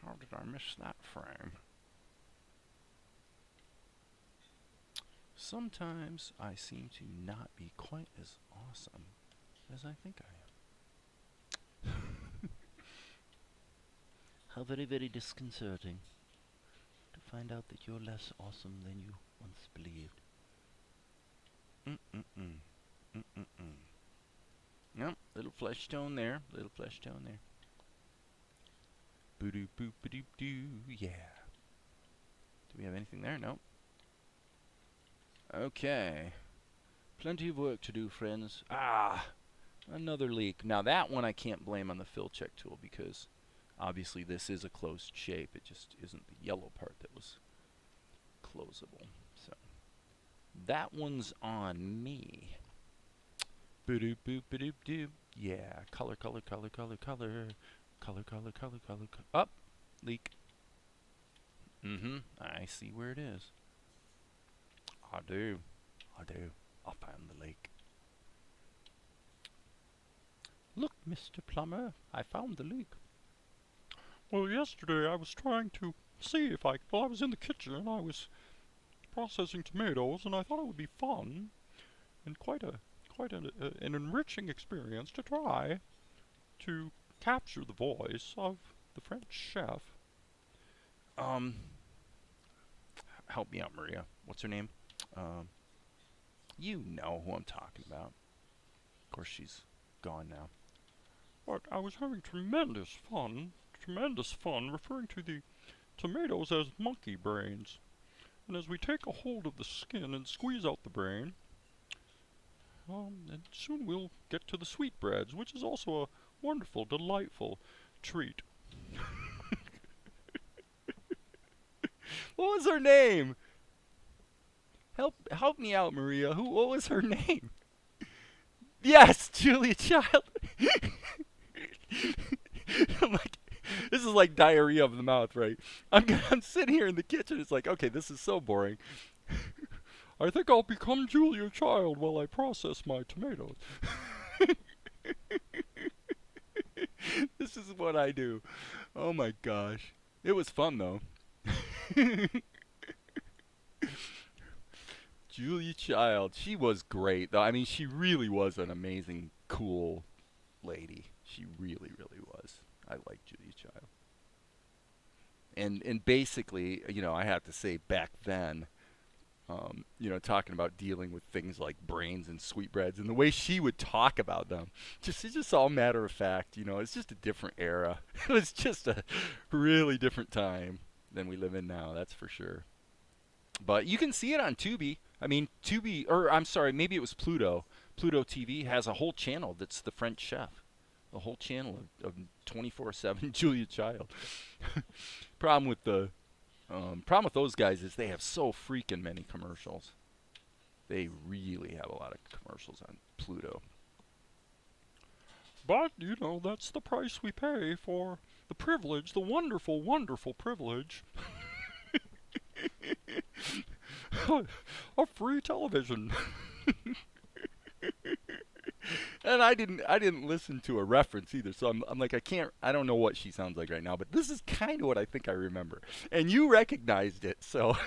How did I miss that frame? Sometimes I seem to not be quite as awesome as I think I am. How very, very disconcerting to find out that you're less awesome than you once believed. Nope, little flesh tone there, little flesh tone there. Boo-doo, boop-a-doop-doo, yeah. Do we have anything there? Nope. Okay. Plenty of work to do, friends. Ah! Another leak. Now that one I can't blame on the fill check tool because obviously this is a closed shape. It just isn't the yellow part that was closable. So that one's on me. Boo-doop, boop-a-doop-doop. Yeah. Color, color, color, color, color. Color, color, color, color, color. Up! Leak. I see where it is. I do. I do. I found the leak. Look, Mr. Plumber, I found the leak. Well, yesterday I was trying to see if I was in the kitchen and I was processing tomatoes and I thought it would be fun and quite an enriching experience to try to capture the voice of the French chef. Help me out, Maria. What's her name? You know who I'm talking about. Of course, she's gone now. But I was having tremendous fun referring to the tomatoes as monkey brains. And as we take a hold of the skin and squeeze out the brain, and soon we'll get to the sweetbreads, which is also a wonderful, delightful treat. What was her name? Help me out, Maria. What was her name? Yes, Julia Child. I'm like, this is like diarrhea of the mouth, right? I'm sitting here in the kitchen. It's like, okay, this is so boring. I think I'll become Julia Child while I process my tomatoes. This is what I do. Oh my gosh. It was fun though. Julia Child. She was great though. I mean, she really was an amazing, cool lady. She really, really was. I like Julia Child. And basically, you know, I have to say back then, you know, talking about dealing with things like brains and sweetbreads and the way she would talk about them, it's just all matter of fact. You know, it's just a different era. It was just a really different time than we live in now. That's for sure. But you can see it on Tubi. I mean, Tubi, or I'm sorry, maybe it was Pluto. Pluto TV has a whole channel that's the French chef. A whole channel of 24/7 Julia Child. Problem with those guys is they have so freaking many commercials. They really have a lot of commercials on Pluto. But, you know, that's the price we pay for the privilege, the wonderful, wonderful privilege of free television. And I didn't listen to a reference either, so I'm like, I don't know what she sounds like right now, but this is kind of what I think I remember. And you recognized it, so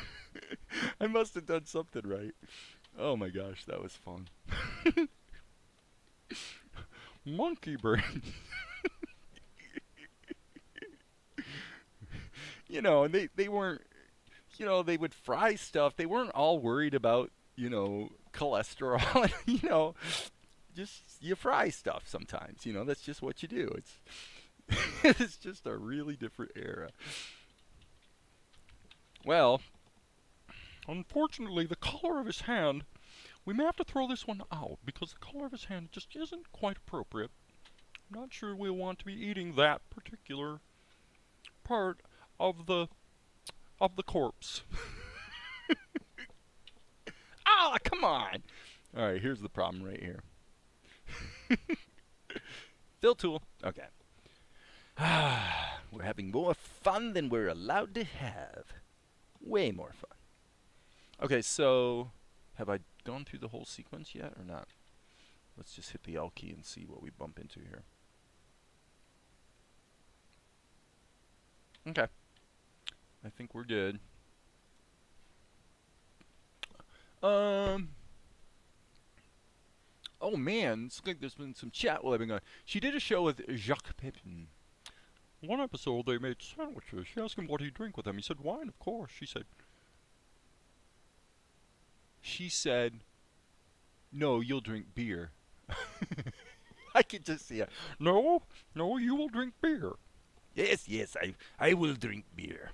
I must have done something right. Oh my gosh, that was fun. Monkey brain. And they weren't, they would fry stuff. They weren't all worried about, cholesterol. Just you fry stuff sometimes. That's just what you do. It's it's just a really different era. Well, Unfortunately, the color of his hand, we may have to throw this one out because the color of his hand just isn't quite appropriate. I'm not sure we'll want to be eating that particular part of the corpse. ah, come on. All right, here's the problem right here. Fill tool. Okay. We're having more fun than we're allowed to have. Way more fun. Okay, so have I gone through the whole sequence yet or not? Let's just hit the L key and see what we bump into here. Okay. I think we're good. Oh man, it's like there's been some chat while I've been gone. She did a show with Jacques Pepin. One episode they made sandwiches. She asked him what he'd drink with them. He said wine, of course. She said, no, you'll drink beer. I could just see it. No, you will drink beer. Yes, I will drink beer.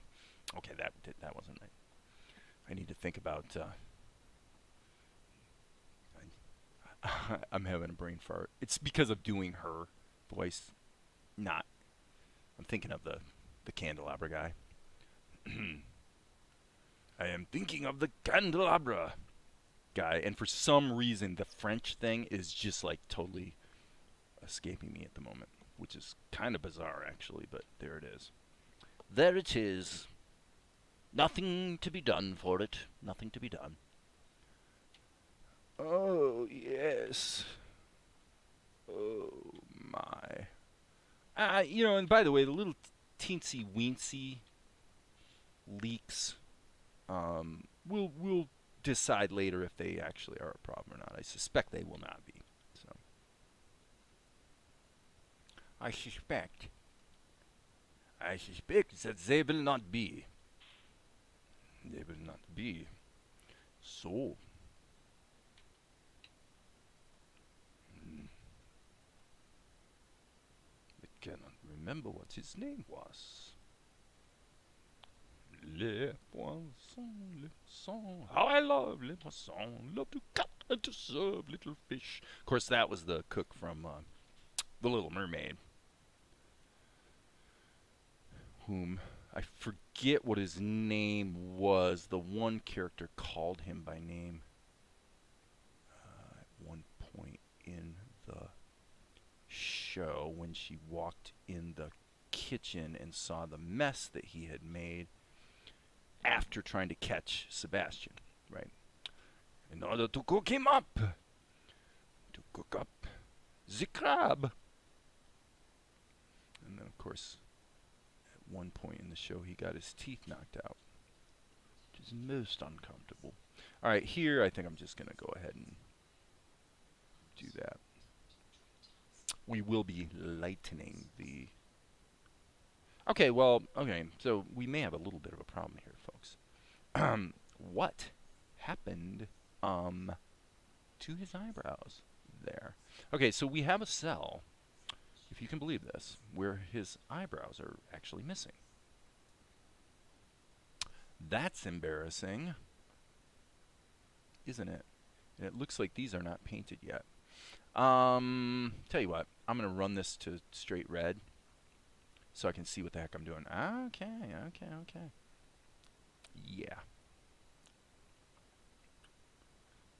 Okay, that wasn't right. I need to think about. I'm having a brain fart. It's because of doing her voice. Not. I'm thinking of the candelabra guy. I am thinking of the candelabra guy, and for some reason the French thing is just like totally escaping me at the moment, which is kind of bizarre actually, but there it is. There it is. Nothing to be done for it. Nothing to be done. Oh, yes. Oh, my. And by the way, the little teensy weensy leaks, we'll decide later if they actually are a problem or not. I suspect they will not be. So, I suspect that they will not be. They will not be. So. I cannot remember what his name was. Les poissons. How I love les poissons. Love to cut and to serve little fish. Of course, that was the cook from The Little Mermaid. Whom I forget what his name was. The one character called him by name at one point in the show when she walked in the kitchen and saw the mess that he had made after trying to catch Sebastian, right? In order to cook him up. To cook up the crab. And then, of course, at one point in the show, he got his teeth knocked out, which is most uncomfortable. All right, here I think I'm just going to go ahead and do that. We will be lightening the... Okay, so we may have a little bit of a problem here, folks. What happened to his eyebrows there? Okay, so we have a cell, if you can believe this, where his eyebrows are actually missing. That's embarrassing, isn't it? And it looks like these are not painted yet. Tell you what, I'm going to run this to straight red so I can see what the heck I'm doing. Okay. Yeah.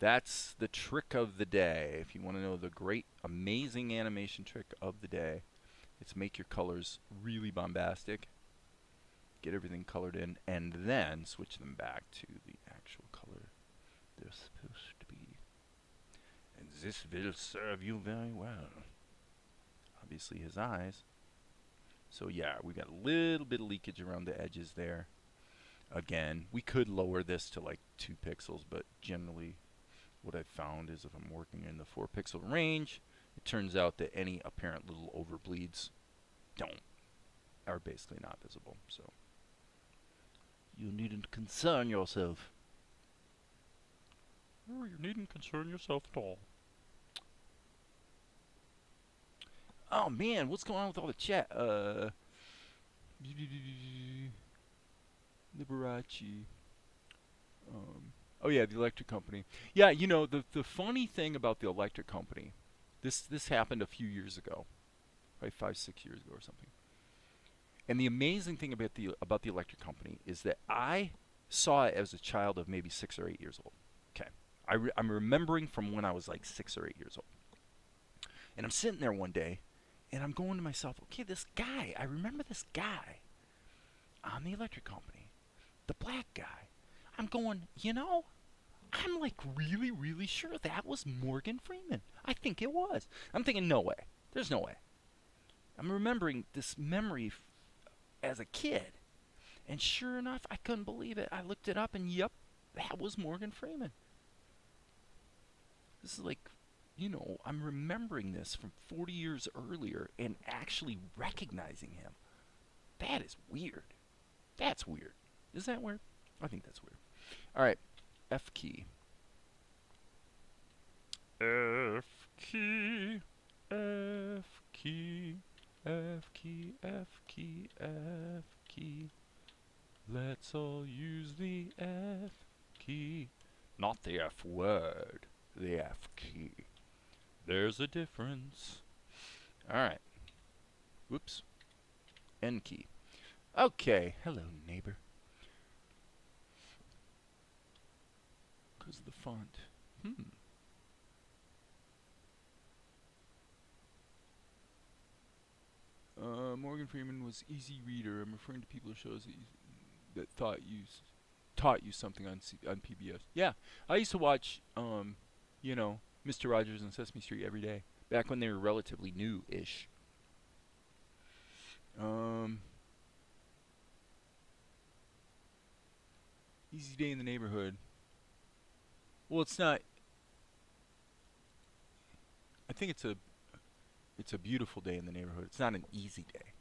That's the trick of the day. If you want to know the great, amazing animation trick of the day, it's make your colors really bombastic, get everything colored in, and then switch them back to the actual color they're supposed to be. And this will serve you very well. Obviously his eyes. So yeah, we got a little bit of leakage around the edges there. Again, we could lower this to like 2 pixels, but generally what I've found is if I'm working in the 4 pixel range, it turns out that any apparent little overbleeds are basically not visible. So you needn't concern yourself. Oh, you needn't concern yourself at all. Oh man, what's going on with all the chat? Liberace. Oh yeah, the electric company. Yeah, you know the funny thing about the electric company, this happened a few years ago, like 5-6 years ago or something. And the amazing thing about the electric company is that I saw it as a child of maybe 6 or 8 years old. Okay, I'm remembering from when I was like 6 or 8 years old, and I'm sitting there one day, and I'm going to myself, okay, this guy, I remember this guy on the electric company, the black guy. I'm going, I'm like really, really sure that was Morgan Freeman. I think it was. I'm thinking, no way. There's no way. I'm remembering this memory as a kid. And sure enough, I couldn't believe it. I looked it up and yep, that was Morgan Freeman. This is like, I'm remembering this from 40 years earlier and actually recognizing him. That is weird. That's weird. Is that weird? I think that's weird. All right, F key. F key. F key. F key. F key. F key. Let's all use the F key. Not the F word. The F key. There's a difference. All right. Whoops. N key. Okay. Hello, neighbor. Because of the font. Morgan Freeman was easy reader. I'm referring to people who shows that taught you something on PBS. Yeah, I used to watch Mr. Rogers and Sesame Street every day back when they were relatively new-ish. Easy day in the neighborhood. Well, it's not. I think it's a beautiful day in the neighborhood. It's not an easy day.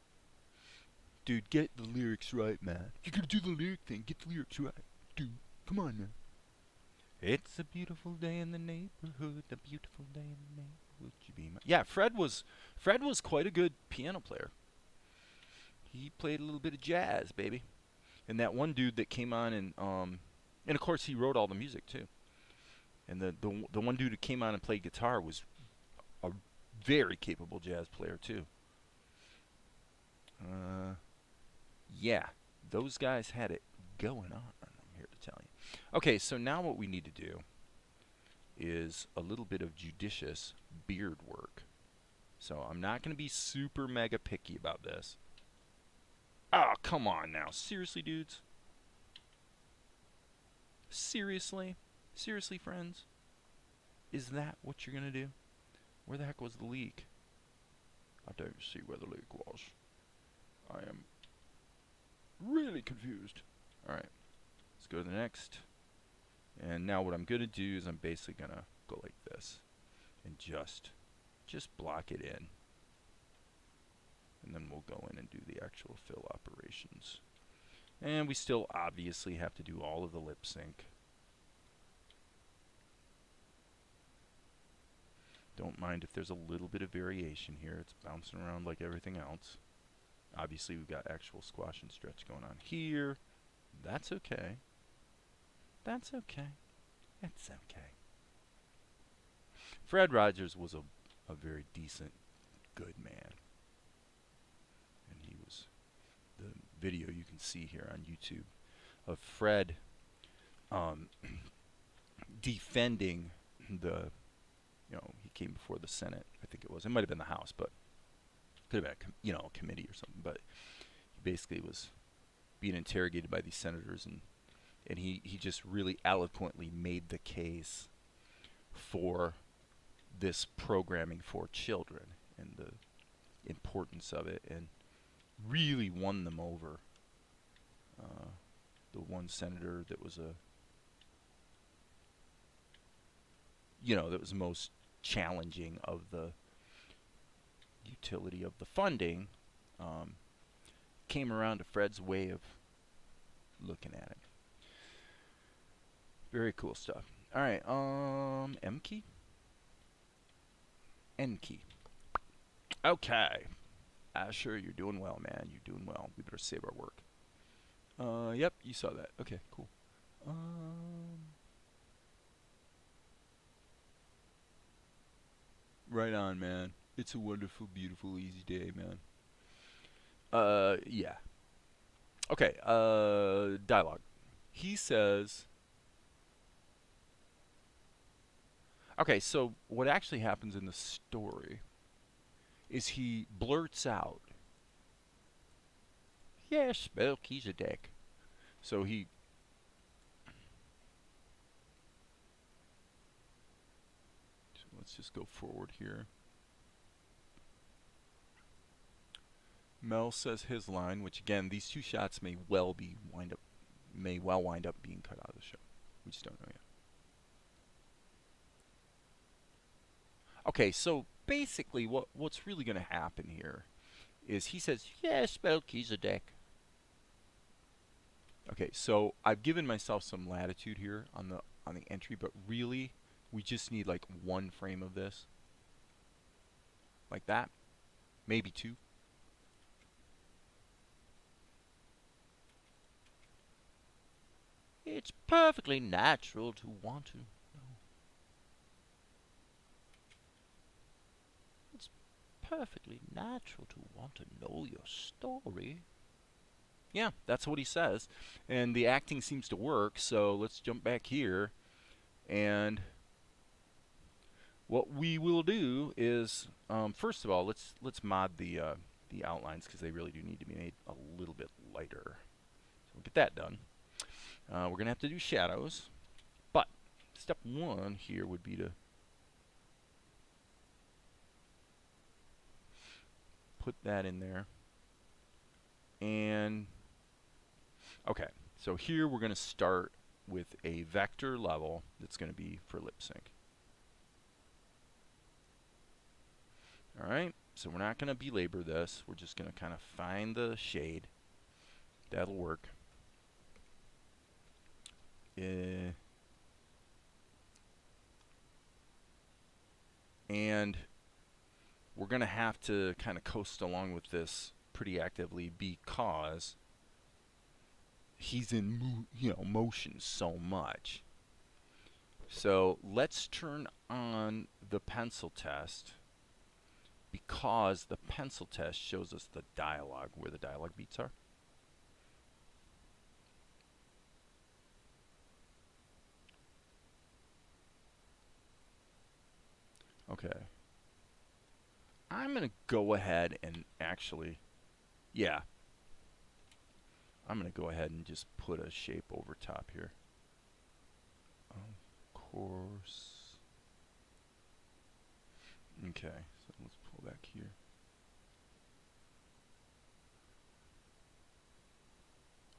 Dude, get the lyrics right, man. You gotta do the lyric thing. Get the lyrics right. Dude, come on now. It's a beautiful day in the neighborhood. A beautiful day in the neighborhood. You be my... Yeah, Fred was quite a good piano player. He played a little bit of jazz, baby. And that one dude that came on and of course he wrote all the music too. And the one dude who came on and played guitar was a very capable jazz player too. Yeah, those guys had it going on, I'm here to tell you. Okay, so now what we need to do is a little bit of judicious beard work. So I'm not going to be super mega picky about this. Oh, come on now. Seriously, dudes? Seriously? Seriously, friends? Is that what you're going to do? Where the heck was the leak? I don't see where the leak was. I am really confused. Alright, let's go to the next. And now what I'm going to do is I'm basically going to go like this. And just block it in. And then we'll go in and do the actual fill operations. And we still obviously have to do all of the lip sync. Don't mind if there's a little bit of variation here. It's bouncing around like everything else. Obviously we've got actual squash and stretch going on here. That's okay. That's okay. It's okay. Fred Rogers was a very decent, good man. And he was, the video you can see here on YouTube of Fred defending the, he came before the Senate, I think it was. It might have been the House, but could have been a committee or something. But he basically was being interrogated by these senators, and he just really eloquently made the case for this programming for children and the importance of it, and really won them over. the one senator that was that was most challenging of the utility of the funding, um, came around to Fred's way of looking at it. Very cool stuff. All right, M key, N key. Okay, Asher, you're doing well, man. You're doing well. We better save our work. Yep, you saw that. Okay, cool. Right on, man. It's a wonderful, beautiful, easy day, man. Yeah. Okay, dialogue. He says, okay, so what actually happens in the story is he blurts out, yes, Melchizedek. So let's just go forward here. Mel says his line, which again, these two shots may well wind up being cut out of the show. We just don't know yet. Okay, so basically what's really going to happen here is he says, yes, Melchizedek. Okay, so I've given myself some latitude here on the entry, but really we just need like one frame of this. Like that. Maybe two. It's perfectly natural to want to know. It's perfectly natural to want to know your story. Yeah, that's what he says. And the acting seems to work, so let's jump back here. And what we will do is, first of all, let's mod the outlines because they really do need to be made a little bit lighter. So we'll get that done. We're going to have to do shadows, but step one here would be to put that in there. And, okay, so here we're going to start with a vector level that's going to be for lip sync. Alright, so we're not going to belabor this. We're just going to kind of find the shade. That'll work. And we're going to have to kind of coast along with this pretty actively because he's in motion so much. So let's turn on the pencil test because the pencil test shows us the dialogue, where the dialogue beats are. Okay. I'm going to go ahead and actually, yeah. I'm going to go ahead and just put a shape over top here. Of course. Okay, so let's pull back here.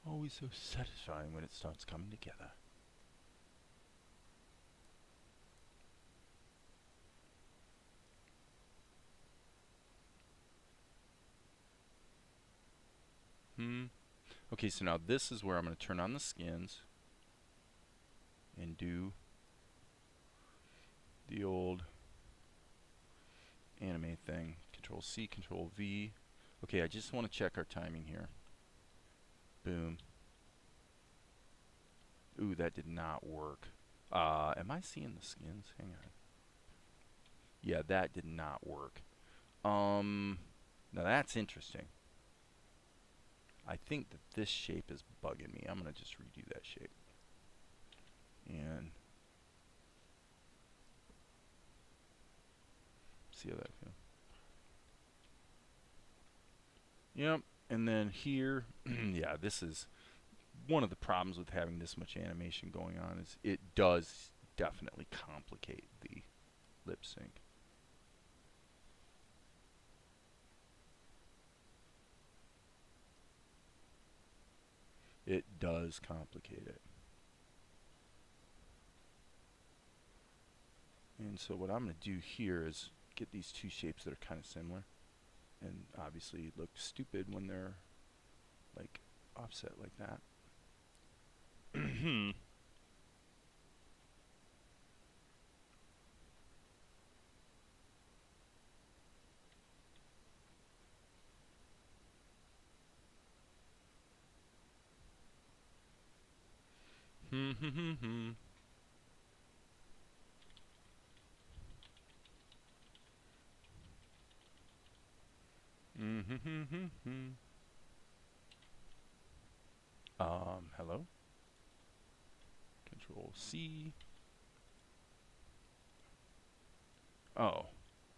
Always so satisfying when it starts coming together. Okay, so now this is where I'm going to turn on the skins and do the old anime thing. Control C, Control V. Okay, I just want to check our timing here. Boom. Ooh, that did not work. Am I seeing the skins? Hang on. Yeah, that did not work. Now that's interesting. I think that this shape is bugging me. I'm going to just redo that shape. And see how that feels. Yep. And then here, yeah, this is one of the problems with having this much animation going on is it does definitely complicate the lip sync. It does complicate it. And so what I'm going to do here is get these two shapes that are kind of similar. And obviously look stupid when they're like offset like that. Hello? Control C. Oh,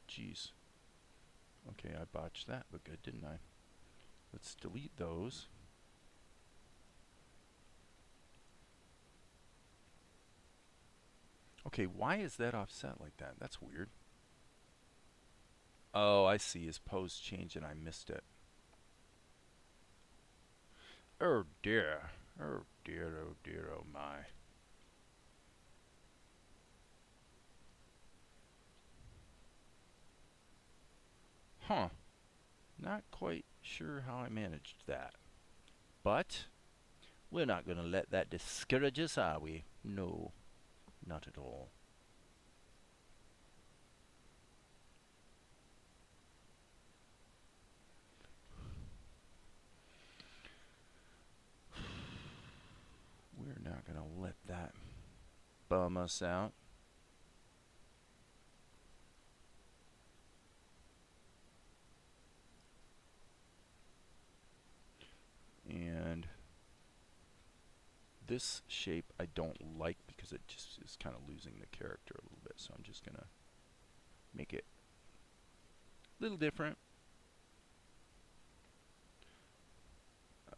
jeez. Okay, I botched that, but good, didn't I? Let's delete those. Okay, why is that offset like that? That's weird. Oh, I see. His pose changed and I missed it. Oh dear. Oh dear, oh dear, oh my. Huh. Not quite sure how I managed that. But we're not going to let that discourage us, are we? No, not at all. We're not going to let that bum us out. And this shape I don't like because it just is kind of losing the character a little bit. So I'm just going to make it a little different.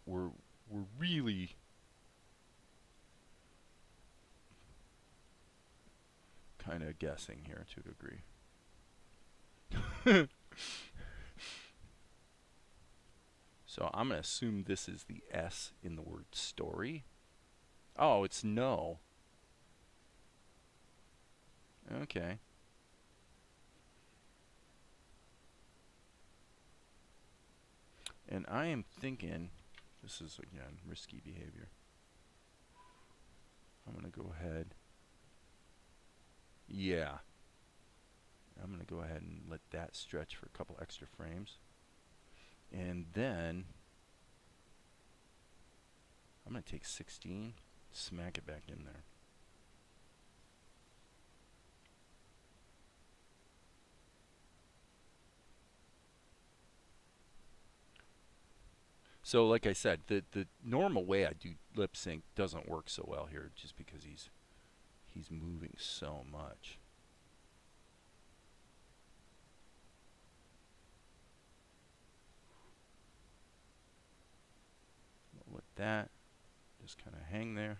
We're really kind of guessing here to a degree. So I'm going to assume this is the S in the word story. Oh, it's no. Okay. And I am thinking, this is again risky behavior. I'm going to go ahead. Yeah. I'm going to go ahead and let that stretch for a couple extra frames. And then I'm going to take 16, smack it back in there. So like I said, the normal way I do lip sync doesn't work so well here just because he's moving so much. Let that just kind of hang there.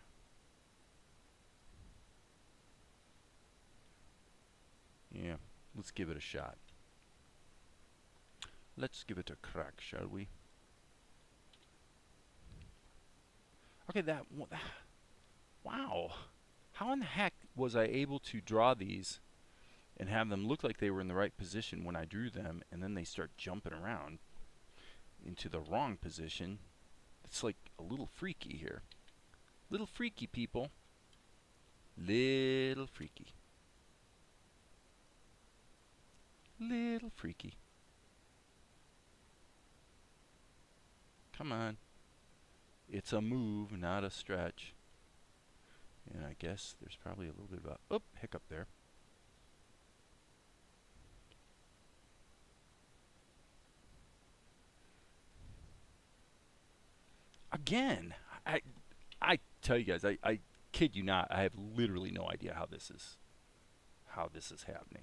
Yeah, let's give it a shot. Let's give it a crack, shall we? Okay, wow. How in the heck was I able to draw these and have them look like they were in the right position when I drew them, and then they start jumping around into the wrong position? It's like a little freaky here. Little freaky, people. Little freaky. Little freaky. Come on. It's a move, not a stretch. And I guess there's probably a little bit of a hiccup there. Again, I tell you guys, I kid you not, I have literally no idea how this is happening.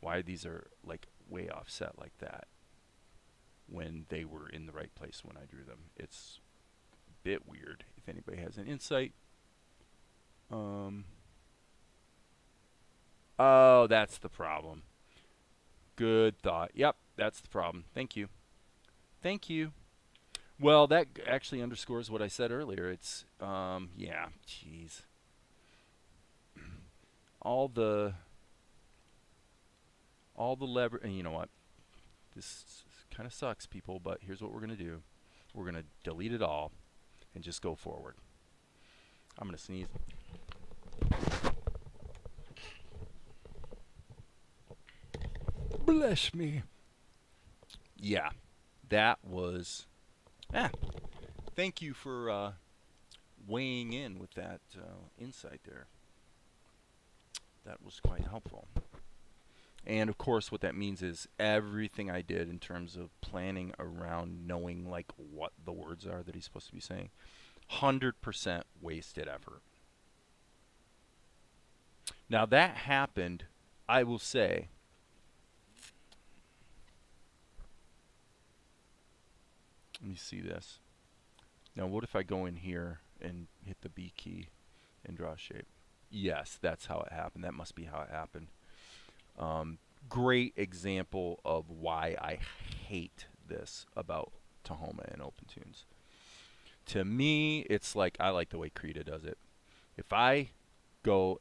Why these are like way offset like that when they were in the right place when I drew them. It's a bit weird. If anybody has an insight. Oh, that's the problem. Good thought. Yep, that's the problem. Thank you. Thank you. Well, that actually underscores what I said earlier. It's, yeah, jeez. All the, all the lever, and you know what? This kind of sucks, people, but here's what we're going to do. We're going to delete it all and just go forward. I'm going to sneeze. Bless me. Yeah, that was, ah, thank you for weighing in with that insight there. That was quite helpful. And of course, what that means is everything I did in terms of planning around knowing like what the words are that he's supposed to be saying, 100% wasted effort. Now that happened, I will say. Let me see this. Now what if I go in here and hit the B key and draw a shape? Yes, that's how it happened. That must be how it happened. Great example of why I hate this about Tahoma and Opentoonz. To me, it's like I like the way Krita does it. If I go,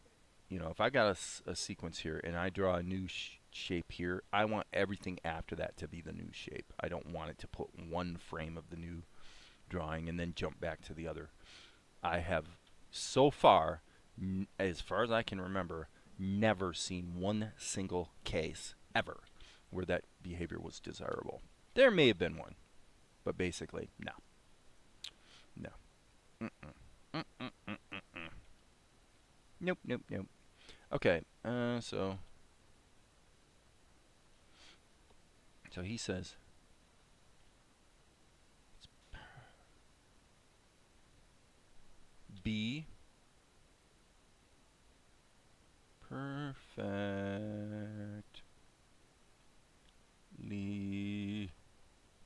if I got a sequence here and I draw a new shape here, I want everything after that to be the new shape. I don't want it to put one frame of the new drawing and then jump back to the other. I have so far, as far as I can remember, never seen one single case ever where that behavior was desirable. There may have been one, but basically, no. No. Nope, nope, nope. Okay, so he says, be perfectly.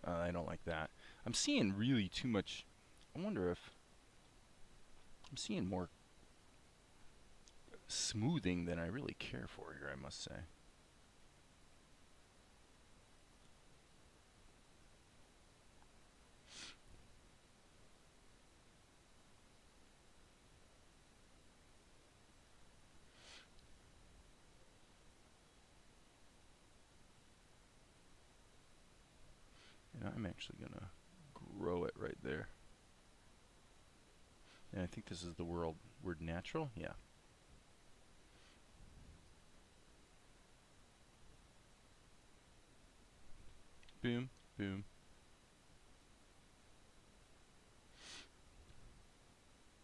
I don't like that. I'm seeing really too much. I wonder if I'm seeing more smoothing than I really care for here, I must say. And I'm actually going to grow it right there. And I think this is the word natural. Yeah. Boom, boom.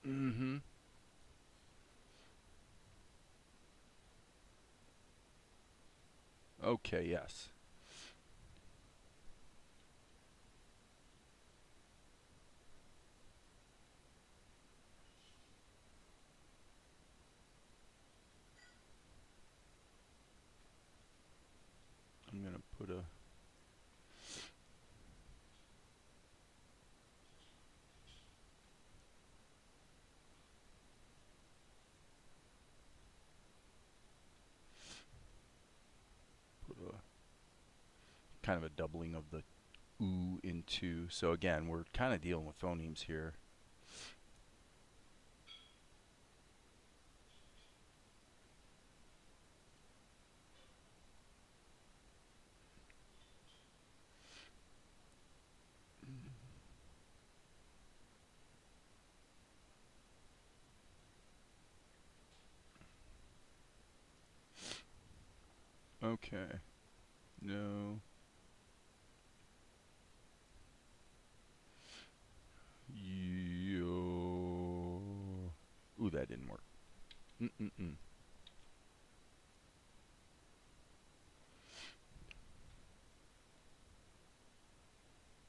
Mm-hmm. Okay, yes. I'm going to put a kind of a doubling of the oo into. So again, we're kind of dealing with phonemes here. Okay. No. Yo. Ooh, that didn't work. Mm-mm-mm.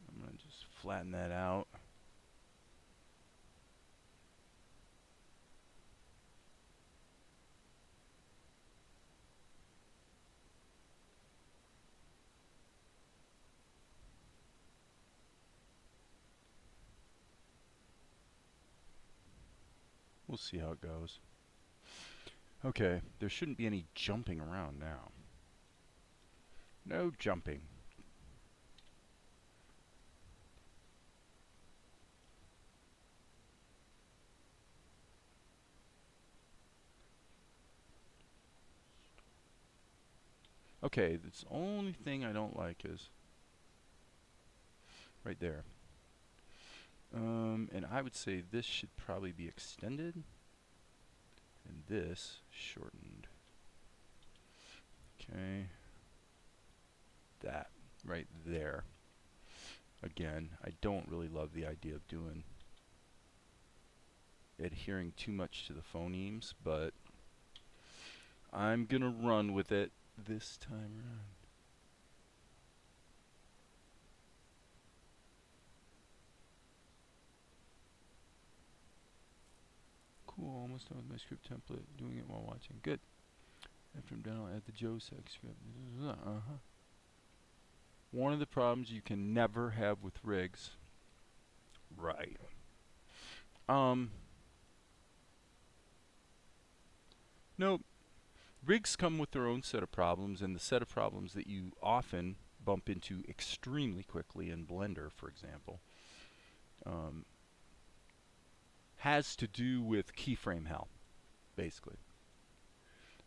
I'm going to just flatten that out. We'll see how it goes. Okay, there shouldn't be any jumping around now. No jumping. Okay, the only thing I don't like is right there. And I would say this should probably be extended, and this shortened. Okay. That right there. Again, I don't really love the idea of adhering too much to the phonemes, but I'm gonna run with it this time around. Cool, almost done with my script template, doing it while watching. Good. After I'm done, I'll add the JOSEC script. One of the problems you can never have with rigs. Right. Nope. Rigs come with their own set of problems, and the set of problems that you often bump into extremely quickly in Blender, for example, has to do with keyframe hell, basically.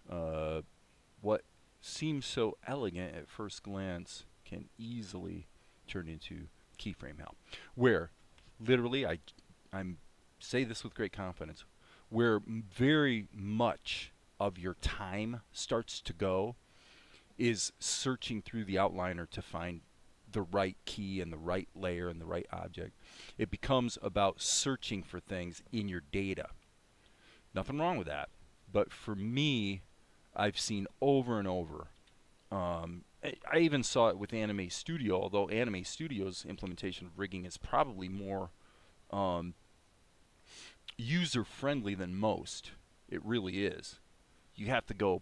What seems so elegant at first glance can easily turn into keyframe hell. Where, literally, I'm say this with great confidence, where very much of your time starts to go is searching through the outliner to find the right key and the right layer and the right object. It becomes about searching for things in your data. Nothing wrong with that. But for me, I've seen over and over. I even saw it with Anime Studio, although Anime Studio's implementation of rigging is probably more user-friendly than most. It really is. You have to do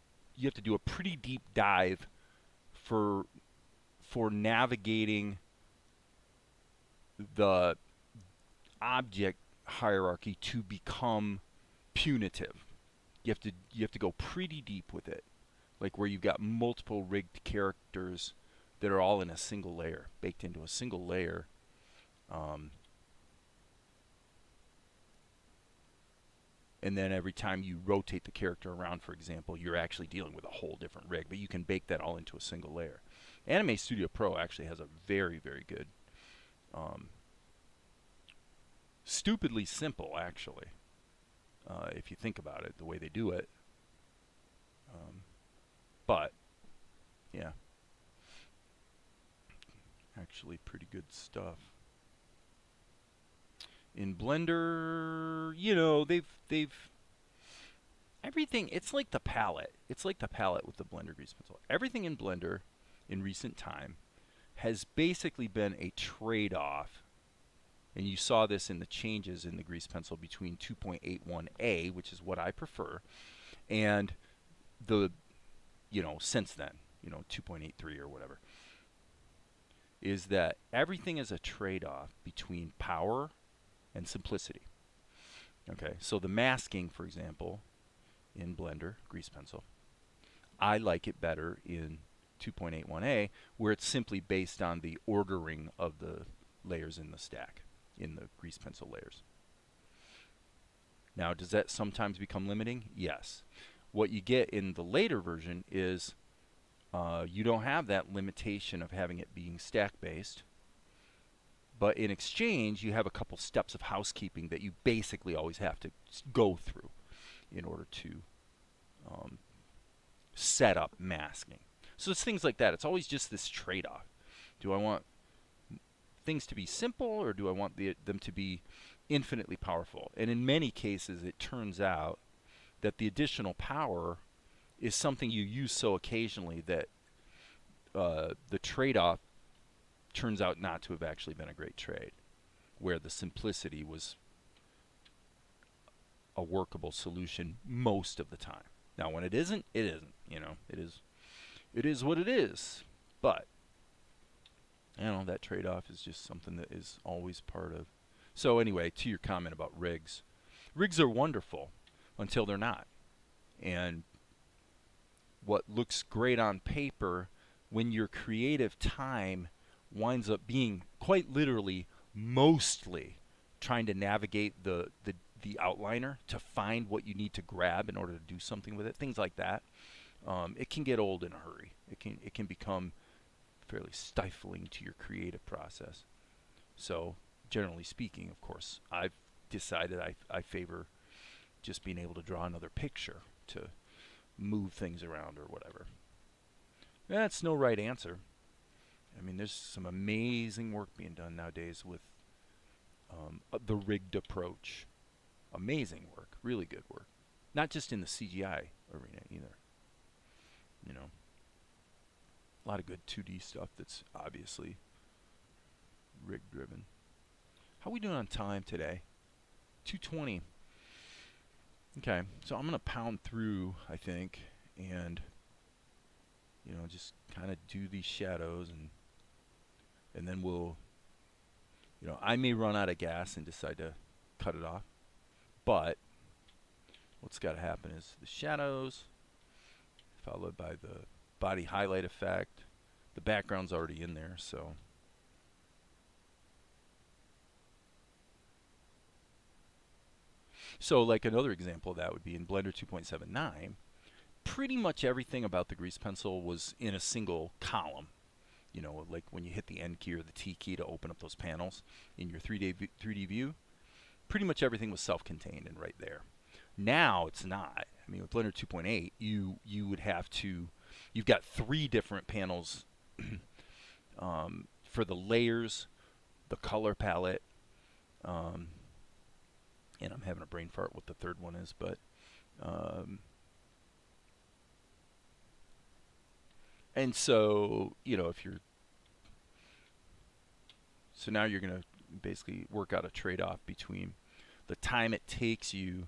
a pretty deep dive for navigating the object hierarchy to become punitive. You have to go pretty deep with it, like where you've got multiple rigged characters that are all in a single layer, baked into a single layer. And then every time you rotate the character around, for example, you're actually dealing with a whole different rig, but you can bake that all into a single layer. Anime Studio Pro actually has a very, very good, stupidly simple, actually, if you think about it, the way they do it. But, yeah, actually pretty good stuff. In Blender, you know, they've everything. It's like the palette. It's like the palette with the Blender grease pencil. Everything in Blender in recent time has basically been a trade-off, and you saw this in the changes in the grease pencil between 2.81a, which is what I prefer, and the, since then, 2.83 or whatever, is that everything is a trade-off between power and simplicity. Okay, so the masking, for example, in Blender, grease pencil, I like it better in 2.81a, where it's simply based on the ordering of the layers in the stack, in the grease pencil layers. Now, does that sometimes become limiting? Yes. What you get in the later version is you don't have that limitation of having it being stack-based, but in exchange, you have a couple steps of housekeeping that you basically always have to go through in order to set up masking. So it's things like that. It's always just this trade-off. Do I want things to be simple, or do I want them to be infinitely powerful? And in many cases, it turns out that the additional power is something you use so occasionally that the trade-off turns out not to have actually been a great trade, where the simplicity was a workable solution most of the time. Now, when it isn't, it isn't. It is what it is. But that trade-off is just something that is always part of. So anyway, to your comment about rigs, rigs are wonderful until they're not. And what looks great on paper, when your creative time winds up being quite literally mostly trying to navigate the outliner to find what you need to grab in order to do something with it, things like that, it can get old in a hurry. It can become fairly stifling to your creative process. So, generally speaking, of course, I've decided I favor just being able to draw another picture to move things around or whatever. That's no right answer. I mean, there's some amazing work being done nowadays with the rigged approach. Amazing work, really good work. Not just in the CGI arena either. You know, a lot of good 2D stuff that's obviously rig driven. How are we doing on time today? 2:20. Okay, so I'm gonna pound through, I think, and just kind of do these shadows, and then we'll, I may run out of gas and decide to cut it off, but what's got to happen is the shadows followed by the body highlight effect. The background's already in there, so like another example of that would be in Blender 2.79. Pretty much everything about the grease pencil was in a single column. Like when you hit the N key or the T key to open up those panels in your 3D view, pretty much everything was self-contained and right there. Now it's not. I mean, with Blender 2.8, you would have to, you've got 3 different panels for the layers, the color palette, and I'm having a brain fart what the third one is, but and so if you're so now you're going to basically work out a trade-off between the time it takes you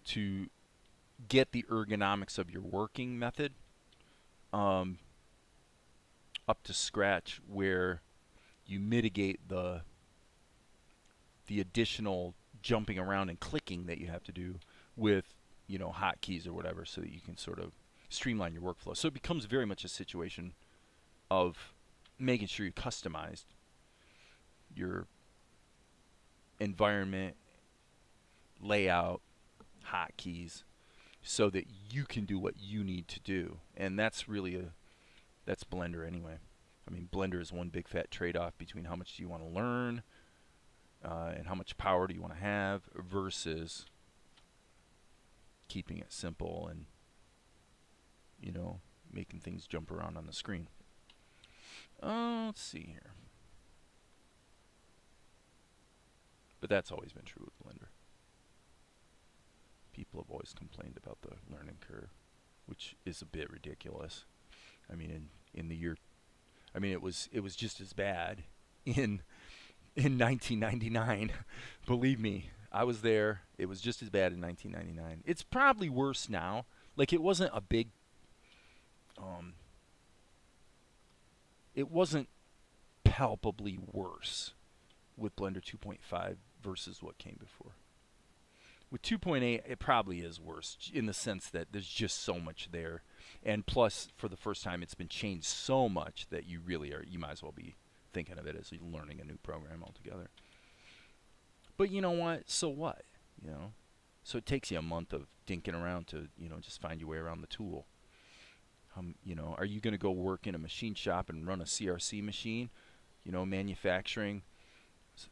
to get the ergonomics of your working method up to scratch, where you mitigate the additional jumping around and clicking that you have to do with hotkeys or whatever, so that you can sort of streamline your workflow. So it becomes very much a situation of making sure you customized your environment, layout, hotkeys, so that you can do what you need to do. And that's really that's Blender anyway. I mean, Blender is one big fat trade-off between how much do you want to learn and how much power do you want to have versus keeping it simple and making things jump around on the screen. Let's see here. But that's always been true with Blender. People have always complained about the learning curve, which is a bit ridiculous. I mean, in the year, I mean, it was just as bad in 1999. Believe me, I was there. It was just as bad in 1999. It's probably worse now. Like, it wasn't a big it wasn't palpably worse with Blender 2.5 versus what came before. With 2.8, it probably is worse in the sense that there's just so much there. And plus, for the first time, it's been changed so much that you might as well be thinking of it as learning a new program altogether. But you know what? So what? So it takes you a month of dinking around to, just find your way around the tool. Are you going to go work in a machine shop and run a CRC machine, manufacturing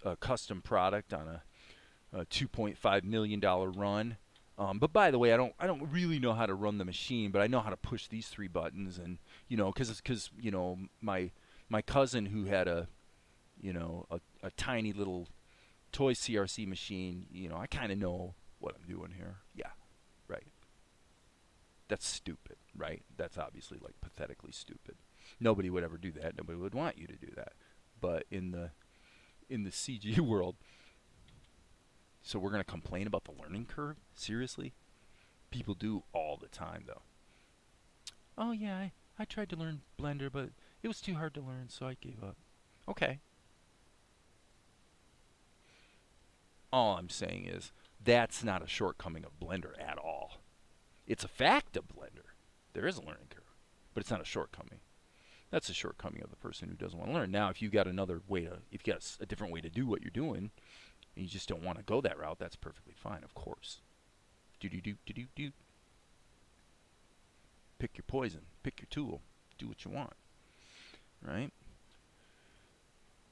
a custom product on a $2.5 million run? But by the way, I don't really know how to run the machine, but I know how to push these 3 buttons, and because my cousin who had a tiny little toy CRC machine, I kind of know what I'm doing here. Yeah, right. That's stupid, right? That's obviously like pathetically stupid. Nobody would ever do that. Nobody would want you to do that. But in the CG world, so we're going to complain about the learning curve? Seriously? People do all the time, though. Oh, yeah, I tried to learn Blender, but it was too hard to learn, so I gave up. Okay. All I'm saying is that's not a shortcoming of Blender at all. It's a fact of Blender. There is a learning curve, but it's not a shortcoming. That's a shortcoming of the person who doesn't want to learn. Now, if you got if you got a different way to do what you're doing, and you just don't want to go that route, that's perfectly fine, of course. Do. Pick your poison. Pick your tool. Do what you want. Right?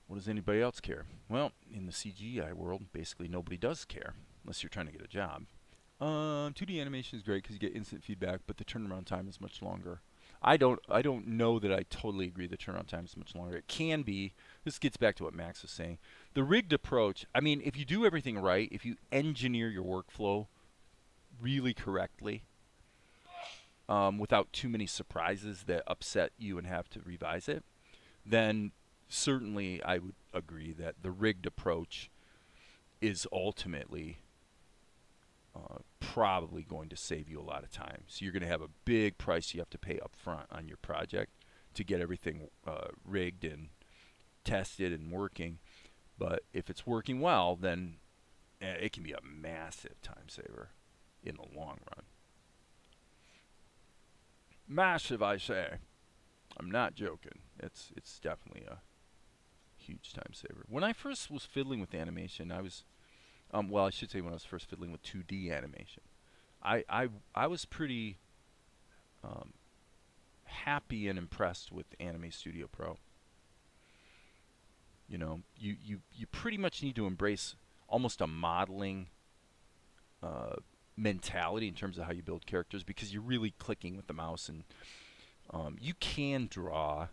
What does anybody else care? Well, in the CGI world, basically nobody does care unless you're trying to get a job. 2D animation is great because you get instant feedback, but the turnaround time is much longer. I don't know that I totally agree the turnaround time is much longer. It can be. This gets back to what Max was saying. The rigged approach, I mean, if you do everything right, if you engineer your workflow really correctly, without too many surprises that upset you and have to revise it, then certainly I would agree that the rigged approach is ultimately probably going to save you a lot of time. So you're going to have a big price you have to pay up front on your project to get everything rigged and tested and working. But if it's working well, then it can be a massive time saver in the long run. Massive, I say. I'm not joking. It's definitely a huge time saver. When I first was fiddling with animation, I was well, I should say when I was first fiddling with 2D animation, I was pretty happy and impressed with Anime Studio Pro. You know, you pretty much need to embrace almost a modeling mentality in terms of how you build characters, because you're really clicking with the mouse, and you can draw.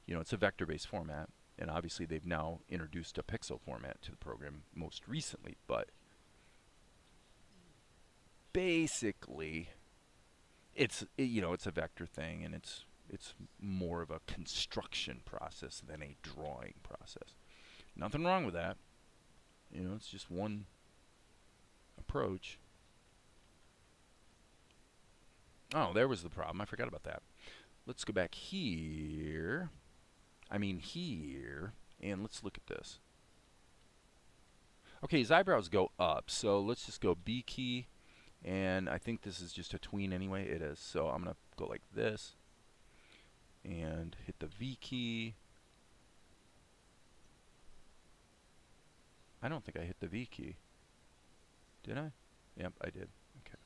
You know, it's a vector-based format, and obviously they've now introduced a pixel format to the program most recently, but basically it's a vector thing, and it's more of a construction process than a drawing process. Nothing wrong with that. You know, it's just one approach. Oh, there was the problem. I forgot about that. Let's go back here. Here, and let's look at this. Okay, his eyebrows go up, so let's just go B key, and I think this is just a tween anyway. It is, so I'm going to go like this, and hit the V key. I don't think I hit the V key. Did I? Yep, I did. Okay.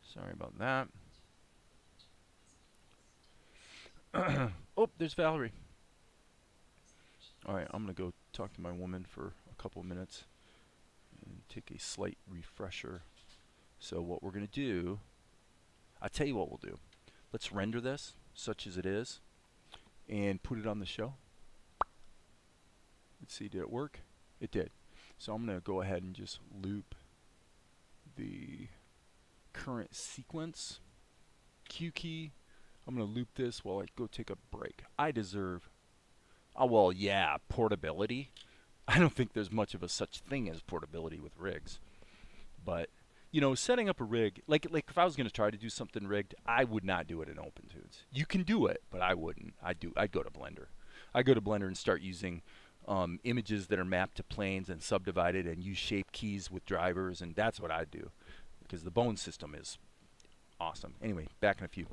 Sorry about that. Oh, there's Valerie. Alright, I'm going to go talk to my woman for a couple minutes and take a slight refresher. So what we're going to do, I'll tell you what we'll do. Let's render this, such as it is, and put it on the show. Let's see, did it work? It did. So I'm going to go ahead and just loop the current sequence. Q key. I'm going to loop this while I go take a break. I deserve... Oh, well, yeah, portability. I don't think there's much of a such thing as portability with rigs. But, you know, setting up a rig, like if I was going to try to do something rigged, I would not do it in Opentoonz. You can do it, but I wouldn't. I'd go to Blender. I'd go to Blender and start using images that are mapped to planes and subdivided, and use shape keys with drivers, and that's what I'd do, because the bone system is awesome. Anyway, back in a few.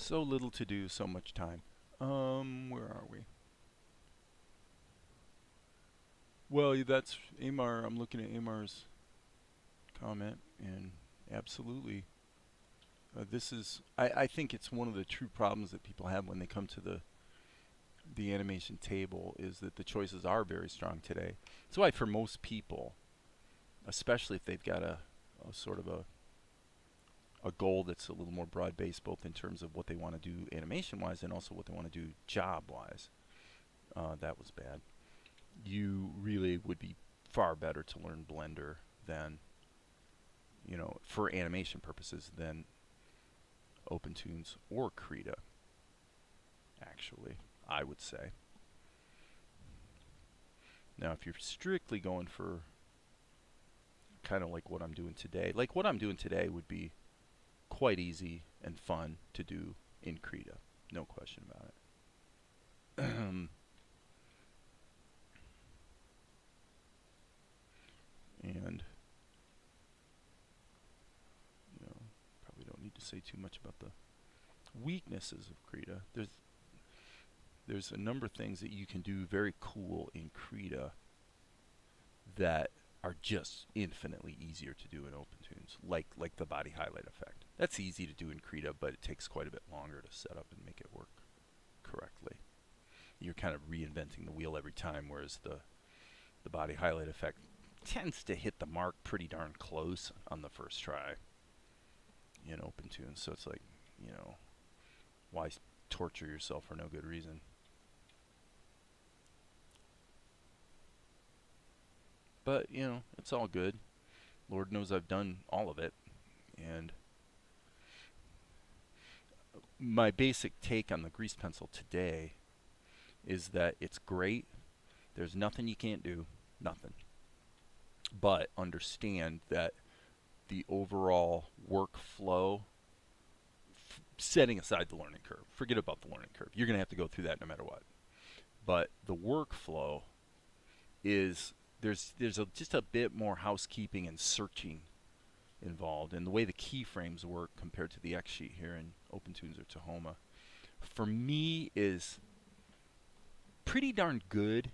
So little to do, so much time. Where are we? Well, that's Amar. I'm looking at Amar's comment, and absolutely, this is. I think it's one of the true problems that people have when they come to the animation table is that the choices are very strong today. That's why for most people, especially if they've got a sort of a goal that's a little more broad based, both in terms of what they want to do animation wise and also what they want to do job wise. That was bad. You really would be far better to learn Blender than, for animation purposes than Opentoonz or Krita, actually, I would say. Now, if you're strictly going for kind of like what I'm doing today, would be quite easy and fun to do in Krita. No question about it. And probably don't need to say too much about the weaknesses of Krita. There's a number of things that you can do very cool in Krita that are just infinitely easier to do in Opentoonz, like the body highlight effect. That's easy to do in Krita, but it takes quite a bit longer to set up and make it work correctly. You're kind of reinventing the wheel every time, whereas the body highlight effect tends to hit the mark pretty darn close on the first try in Opentoonz. So it's like, why torture yourself for no good reason? But, it's all good. Lord knows I've done all of it. And my basic take on the grease pencil today is that it's great. There's nothing you can't do. Nothing. But understand that the overall workflow, setting aside the learning curve, forget about the learning curve. You're going to have to go through that no matter what. But the workflow is, there's just a bit more housekeeping and searching involved, and the way the keyframes work compared to the X sheet here in Opentoonz or Tahoma, for me, is pretty darn good.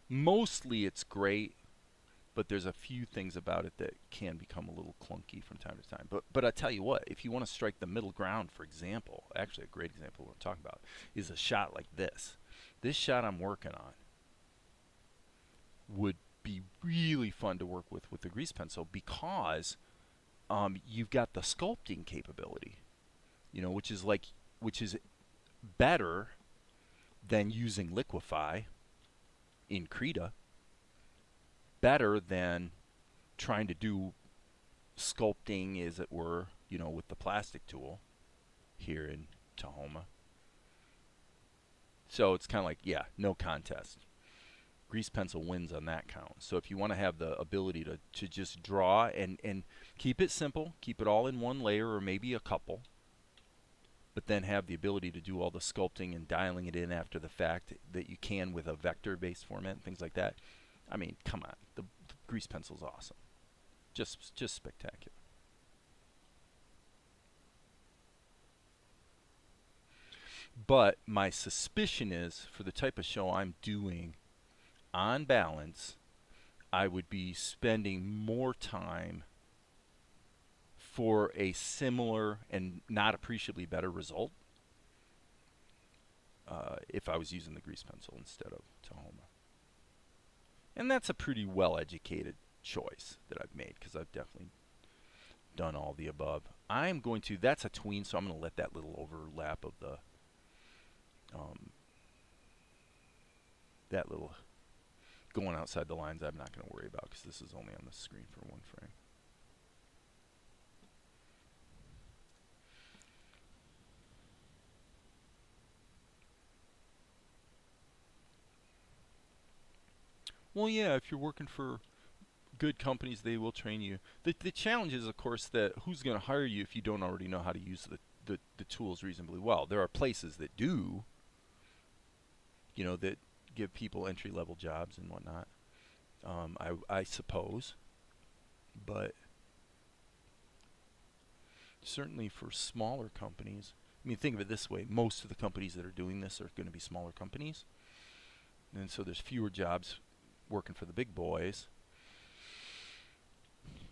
Mostly it's great, but there's a few things about it that can become a little clunky from time to time. But I tell you what, if you want to strike the middle ground, for example, actually a great example of what I'm talking about is a shot like this. This shot I'm working on would be really fun to work with the grease pencil because you've got the sculpting capability, which is better than using liquify in Krita, better than trying to do sculpting, as it were, with the plastic tool here in Tahoma. So it's kind of like, yeah, no contest. Grease pencil wins on that count. So if you want to have the ability to just draw and keep it simple, keep it all in one layer or maybe a couple, but then have the ability to do all the sculpting and dialing it in after the fact that you can with a vector-based format and things like that. I mean, come on. The grease pencil's awesome. Just spectacular. But my suspicion is, for the type of show I'm doing, on balance, I would be spending more time for a similar and not appreciably better result if I was using the grease pencil instead of Tahoma. And that's a pretty well-educated choice that I've made, because I've definitely done all the above. I'm going to, that's a tween, so I'm going to let that little overlap of the, that little going outside the lines, I'm not going to worry about, because this is only on the screen for one frame. Well, yeah, if you're working for good companies, they will train you. The challenge is, of course, that who's going to hire you if you don't already know how to use the tools reasonably well. There are places that do, that give people entry-level jobs and whatnot, I suppose. But certainly for smaller companies. I mean, think of it this way. Most of the companies that are doing this are going to be smaller companies. And so there's fewer jobs working for the big boys.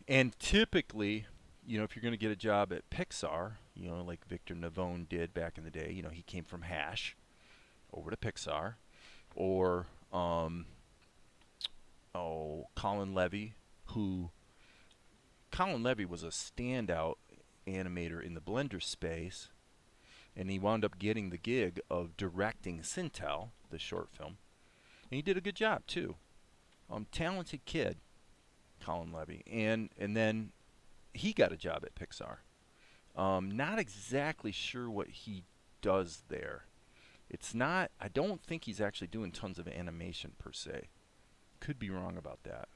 And typically, if you're going to get a job at Pixar, like Victor Navone did back in the day, he came from Hash over to Pixar. Or, Colin Levy, Colin Levy was a standout animator in the Blender space, and he wound up getting the gig of directing Sintel, the short film. And he did a good job, too. Talented kid, Colin Levy. And then he got a job at Pixar. Not exactly sure what he does there. I don't think he's actually doing tons of animation per se. Could be wrong about that.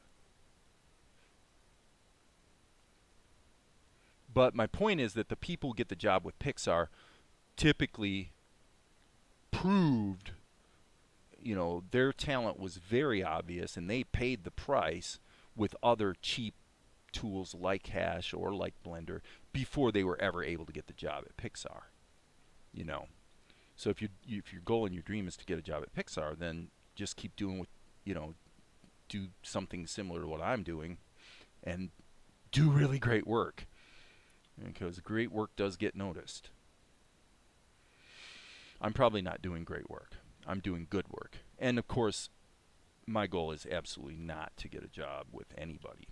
But my point is that the people who get the job with Pixar typically proved, their talent was very obvious, and they paid the price with other cheap tools like Hash or like Blender before they were ever able to get the job at Pixar. So if your goal and your dream is to get a job at Pixar, then just keep doing do something similar to what I'm doing, and do really great work, because great work does get noticed. I'm probably not doing great work. I'm doing good work. And of course, my goal is absolutely not to get a job with anybody.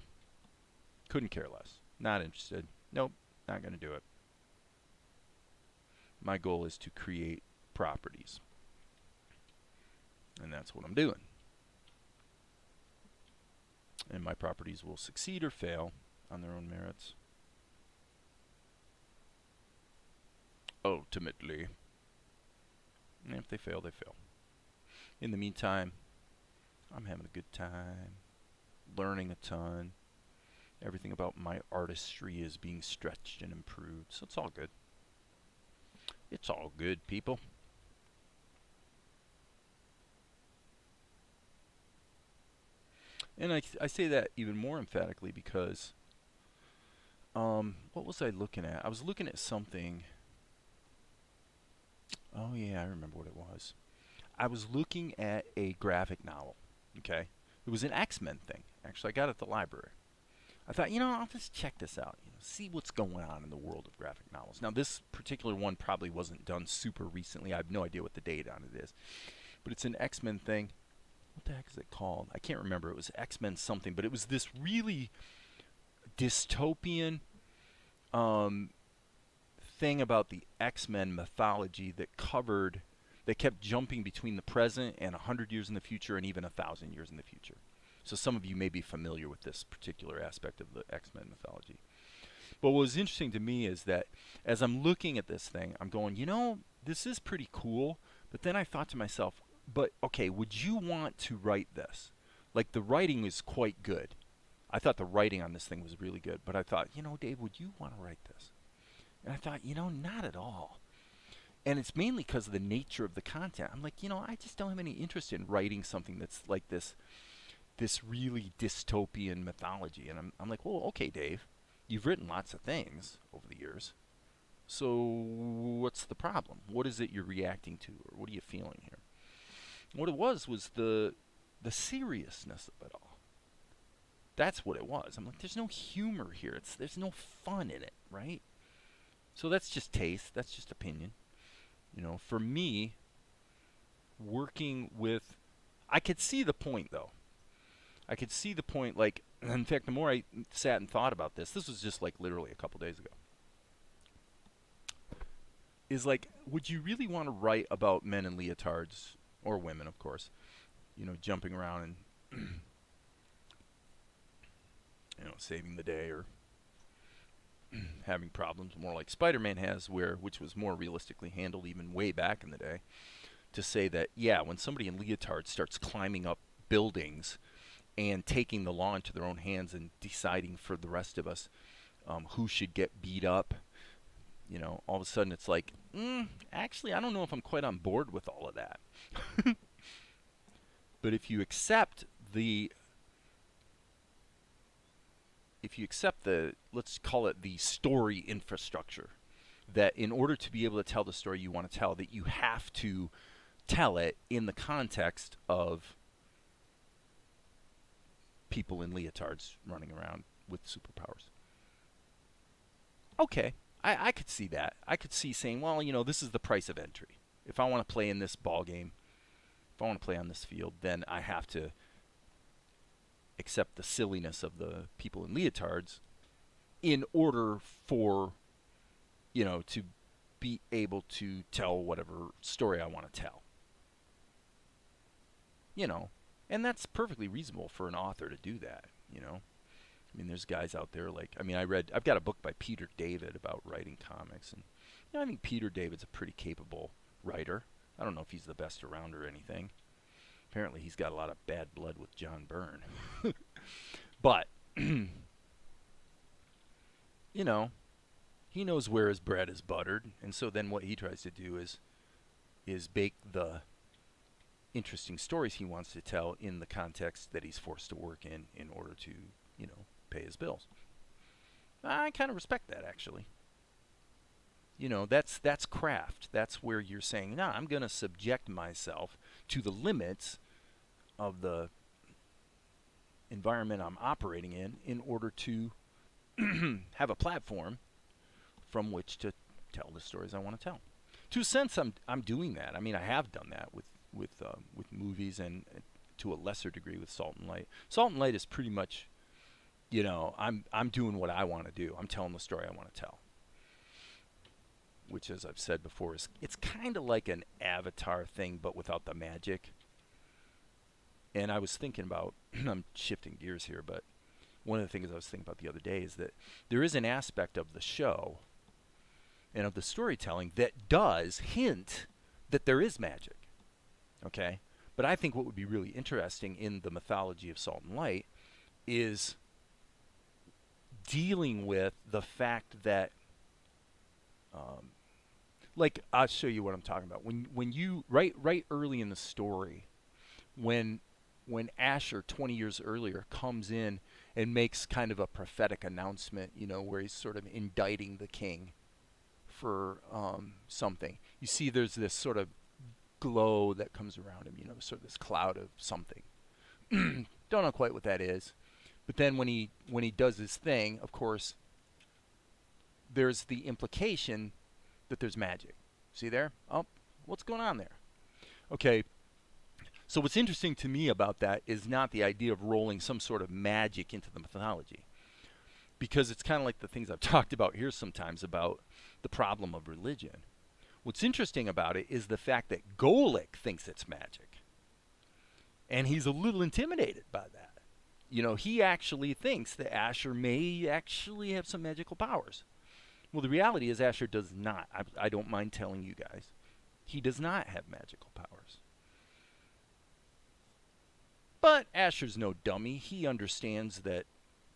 Couldn't care less. Not interested. Nope, not going to do it. My goal is to create properties. And that's what I'm doing. And my properties will succeed or fail on their own merits. Ultimately. And if they fail, they fail. In the meantime, I'm having a good time, learning a ton. Everything about my artistry is being stretched and improved, so it's all good. It's all good, people. And I say that even more emphatically because, what was I looking at? I was looking at something. Oh yeah, I remember what it was. I was looking at a graphic novel, okay? It was an X-Men thing. Actually, I got it at the library. I thought, I'll just check this out, see what's going on in the world of graphic novels. Now, this particular one probably wasn't done super recently. I have no idea what the date on it is. But it's an X-Men thing. What the heck is it called? I can't remember. It was X-Men something, but it was this really dystopian thing about the X-Men mythology that kept jumping between the present and 100 years in the future and even 1,000 years in the future. So some of you may be familiar with this particular aspect of the X-Men mythology. But what was interesting to me is that as I'm looking at this thing, I'm going, this is pretty cool. But then I thought to myself, but okay, would you want to write this? Like, the writing is quite good. I thought the writing on this thing was really good. But I thought, Dave, would you want to write this? And I thought, not at all. And it's mainly because of the nature of the content. I'm like, I just don't have any interest in writing something that's like this really dystopian mythology. And I'm like, well, okay, Dave, you've written lots of things over the years. So what's the problem? What is it you're reacting to, or what are you feeling here? What it was the seriousness of it all. That's what it was. I'm like, there's no humor here. There's no fun in it, right? So that's just taste. That's just opinion. For me, working with... I could see the point, though. I could see the point, like... In fact, the more I sat and thought about this was just, like, literally a couple days ago. Is, like, would you really want to write about men in leotards, or women, of course, jumping around and, saving the day, or having problems more like Spider-Man has, which was more realistically handled even way back in the day, to say that, yeah, when somebody in leotard starts climbing up buildings and taking the law into their own hands and deciding for the rest of us who should get beat up, all of a sudden it's like, actually, I don't know if I'm quite on board with all of that. But if you accept the if you accept the, let's call it the story infrastructure, that in order to be able to tell the story you want to tell, that you have to tell it in the context of people in leotards running around with superpowers. Okay, I could see that. I could see saying, well, this is the price of entry. If I want to play in this ball game, if I want to play on this field, then I have to accept the silliness of the people in leotards in order for, to be able to tell whatever story I want to tell. And that's perfectly reasonable for an author to do that, I mean, there's guys out there I've got a book by Peter David about writing comics, and I think Peter David's a pretty capable writer. I don't know if he's the best around or anything. Apparently he's got a lot of bad blood with John Byrne. But, he knows where his bread is buttered, and so then what he tries to do is bake the interesting stories he wants to tell in the context that he's forced to work in order to, pay his bills. I kind of respect that, actually. That's craft. That's where you're saying, no, I'm going to subject myself to the limits of the environment I'm operating in order to have a platform from which to tell the stories I want to tell. To a sense, I'm doing that. I mean, I have done that with movies, and to a lesser degree with Salt and Light. Salt and Light is pretty much, I'm doing what I want to do. I'm telling the story I want to tell. Which, as I've said before, it's kind of like an Avatar thing, but without the magic. And I was thinking about, I'm shifting gears here, but one of the things I was thinking about the other day is that there is an aspect of the show and of the storytelling that does hint that there is magic. Okay? But I think what would be really interesting in the mythology of Salt and Light is dealing with the fact that, I'll show you what I'm talking about. When you right early in the story, when Asher 20 years earlier comes in and makes kind of a prophetic announcement, where he's sort of indicting the king for something. You see, there's this sort of glow that comes around him, sort of this cloud of something. Don't know quite what that is. But then when he does his thing, of course, there's the implication that there's magic. See there? Oh, what's going on there? Okay. So what's interesting to me about that is not the idea of rolling some sort of magic into the mythology. Because it's kind of like the things I've talked about here sometimes about the problem of religion. What's interesting about it is the fact that Golik thinks it's magic. And he's a little intimidated by that. He actually thinks that Asher may actually have some magical powers. Well, the reality is Asher does not. I don't mind telling you guys. He does not have magical powers. But Asher's no dummy. He understands that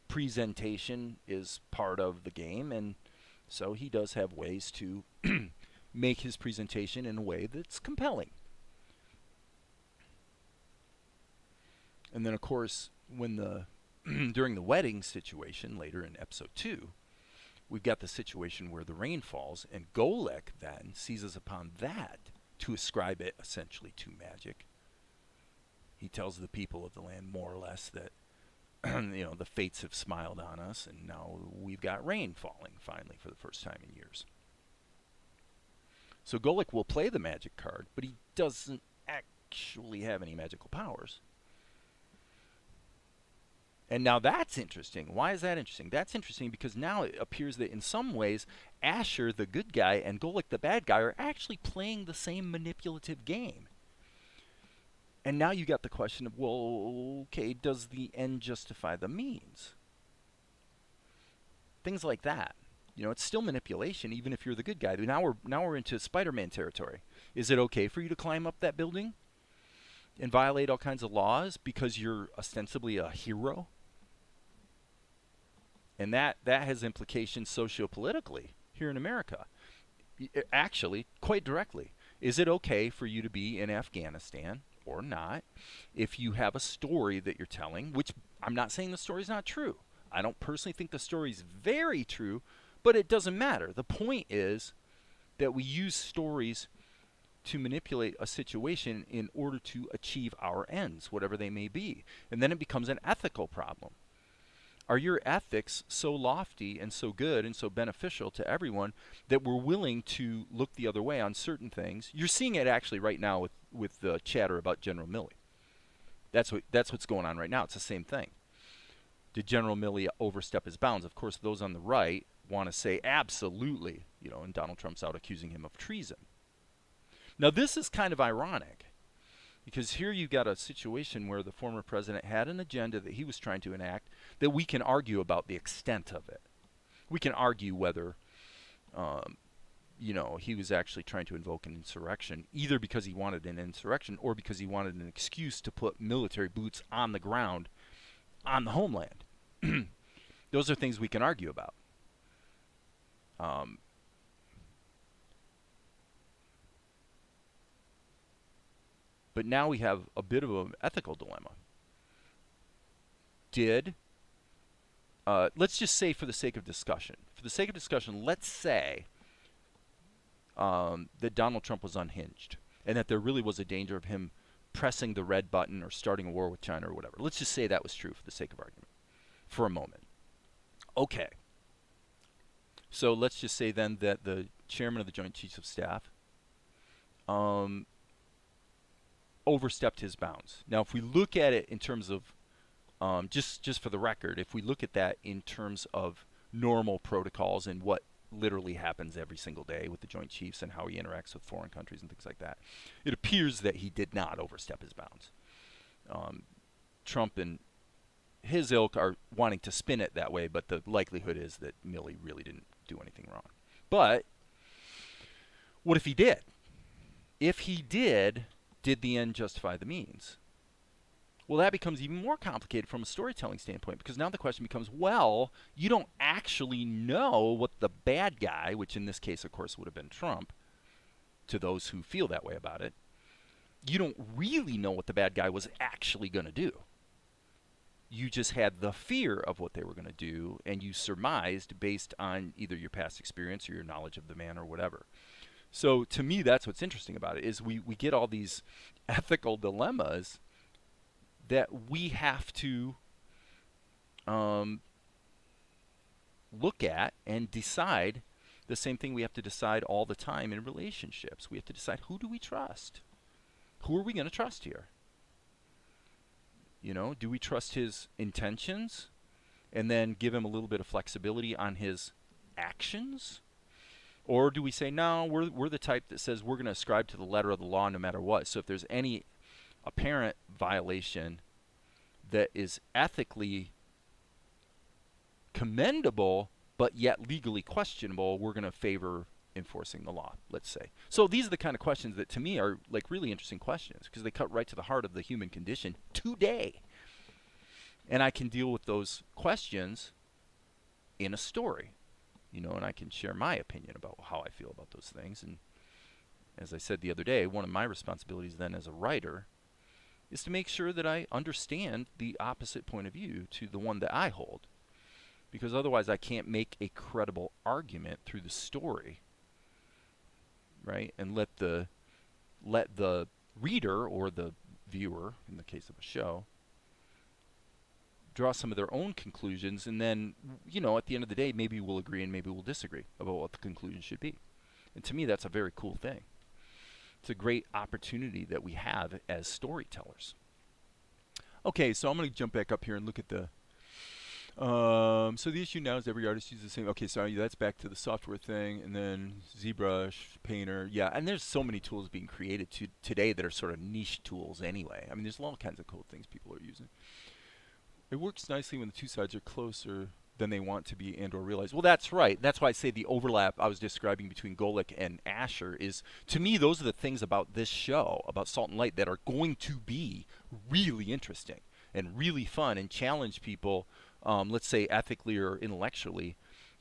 presentation is part of the game, and so he does have ways to make his presentation in a way that's compelling. And then, of course, when during the wedding situation later in episode 2, we've got the situation where the rain falls, and Golek then seizes upon that to ascribe it essentially to magic. He tells the people of the land more or less that the fates have smiled on us, and now we've got rain falling finally for the first time in years. So Golek will play the magic card, but he doesn't actually have any magical powers. And now that's interesting. Why is that interesting? That's interesting because now it appears that in some ways, Asher, the good guy, and Golek, the bad guy, are actually playing the same manipulative game. And now you got the question of, well, okay, does the end justify the means? Things like that. It's still manipulation, even if you're the good guy. Now we're into Spider-Man territory. Is it okay for you to climb up that building and violate all kinds of laws because you're ostensibly a hero? And that has implications sociopolitically here in America. Actually, quite directly. Is it okay for you to be in Afghanistan or not if you have a story that you're telling, which I'm not saying the story's not true. I don't personally think the story's very true, but it doesn't matter. The point is that we use stories to manipulate a situation in order to achieve our ends, whatever they may be. And then it becomes an ethical problem. Are your ethics so lofty and so good and so beneficial to everyone that we're willing to look the other way on certain things? You're seeing it actually right now with the chatter about General Milley. That's what's going on right now. It's the same thing. Did General Milley overstep his bounds? Of course, those on the right want to say absolutely, and Donald Trump's out accusing him of treason. Now, this is kind of ironic, because here you've got a situation where the former president had an agenda that he was trying to enact that we can argue about the extent of it. We can argue whether, he was actually trying to invoke an insurrection, either because he wanted an insurrection or because he wanted an excuse to put military boots on the ground on the homeland. Those are things we can argue about. But now we have a bit of an ethical dilemma. Let's just say for the sake of discussion, let's say that Donald Trump was unhinged and that there really was a danger of him pressing the red button or starting a war with China or whatever. Let's just say that was true for the sake of argument for a moment. Okay. So let's just say then that the chairman of the Joint Chiefs of Staff overstepped his bounds. Now, if we look at it in terms of, just for the record, if we look at that in terms of normal protocols and what literally happens every single day with the Joint Chiefs and how he interacts with foreign countries and things like that, it appears that he did not overstep his bounds. Trump and his ilk are wanting to spin it that way, but the likelihood is that Milley really didn't do anything wrong. But what if he did? If he did the end justify the means? Well, that becomes even more complicated from a storytelling standpoint, because now the question becomes, well, you don't actually know what the bad guy, which in this case, of course, would have been Trump, to those who feel that way about it, you don't really know what the bad guy was actually going to do. You just had the fear of what they were going to do, and you surmised based on either your past experience or your knowledge of the man or whatever. So to me, that's what's interesting about it, is we get all these ethical dilemmas that we have to look at and decide. The same thing we have to decide all the time in relationships. We have to decide, who do we trust? Who are we going to trust here? Do we trust his intentions and then give him a little bit of flexibility on his actions? Or do we say, no, we're the type that says we're going to ascribe to the letter of the law no matter what. So if there's any apparent violation that is ethically commendable but yet legally questionable, we're going to favor enforcing the law, let's say. So these are the kind of questions that to me are like really interesting questions, because they cut right to the heart of the human condition today. And I can deal with those questions in a story, and I can share my opinion about how I feel about those things. And as I said the other day, one of my responsibilities then as a writer is to make sure that I understand the opposite point of view to the one that I hold, because otherwise I can't make a credible argument through the story, right? And let the reader or the viewer, in the case of a show, draw some of their own conclusions, and then, at the end of the day, maybe we'll agree and maybe we'll disagree about what the conclusion should be. And to me, that's a very cool thing. It's a great opportunity that we have as storytellers. Okay, so I'm going to jump back up here and look at the... so the issue now is every artist uses the same... Okay, so that's back to the software thing, and then ZBrush, Painter. Yeah, and there's so many tools being created today that are sort of niche tools anyway. I mean, there's all kinds of cool things people are using. It works nicely when the two sides are closer than they want to be and or realize. Well, that's right. That's why I say the overlap I was describing between Golic and Asher is, to me, those are the things about this show, about Salt and Light, that are going to be really interesting and really fun and challenge people, let's say ethically or intellectually,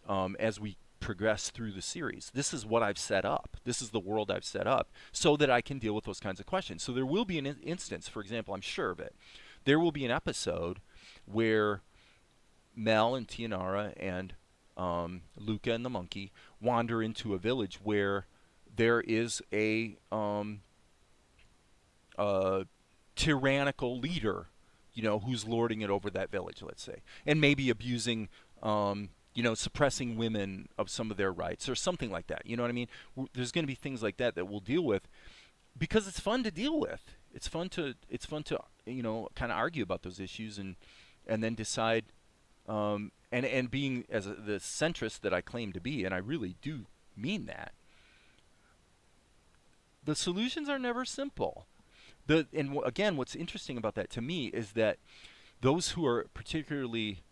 as we progress through the series. This is what I've set up. This is the world I've set up so that I can deal with those kinds of questions. So there will be an instance, for example, I'm sure of it, there will be an episode where Mel and Tianara and Luca and the monkey wander into a village where there is a tyrannical leader, who's lording it over that village, let's say, and maybe abusing, suppressing women of some of their rights or something like that. You know what I mean? There's going to be things like that we'll deal with because it's fun to deal with. It's fun to kind of argue about those issues and then decide. And being the centrist that I claim to be, and I really do mean that, the solutions are never simple. Again, what's interesting about that to me is that those who are particularly,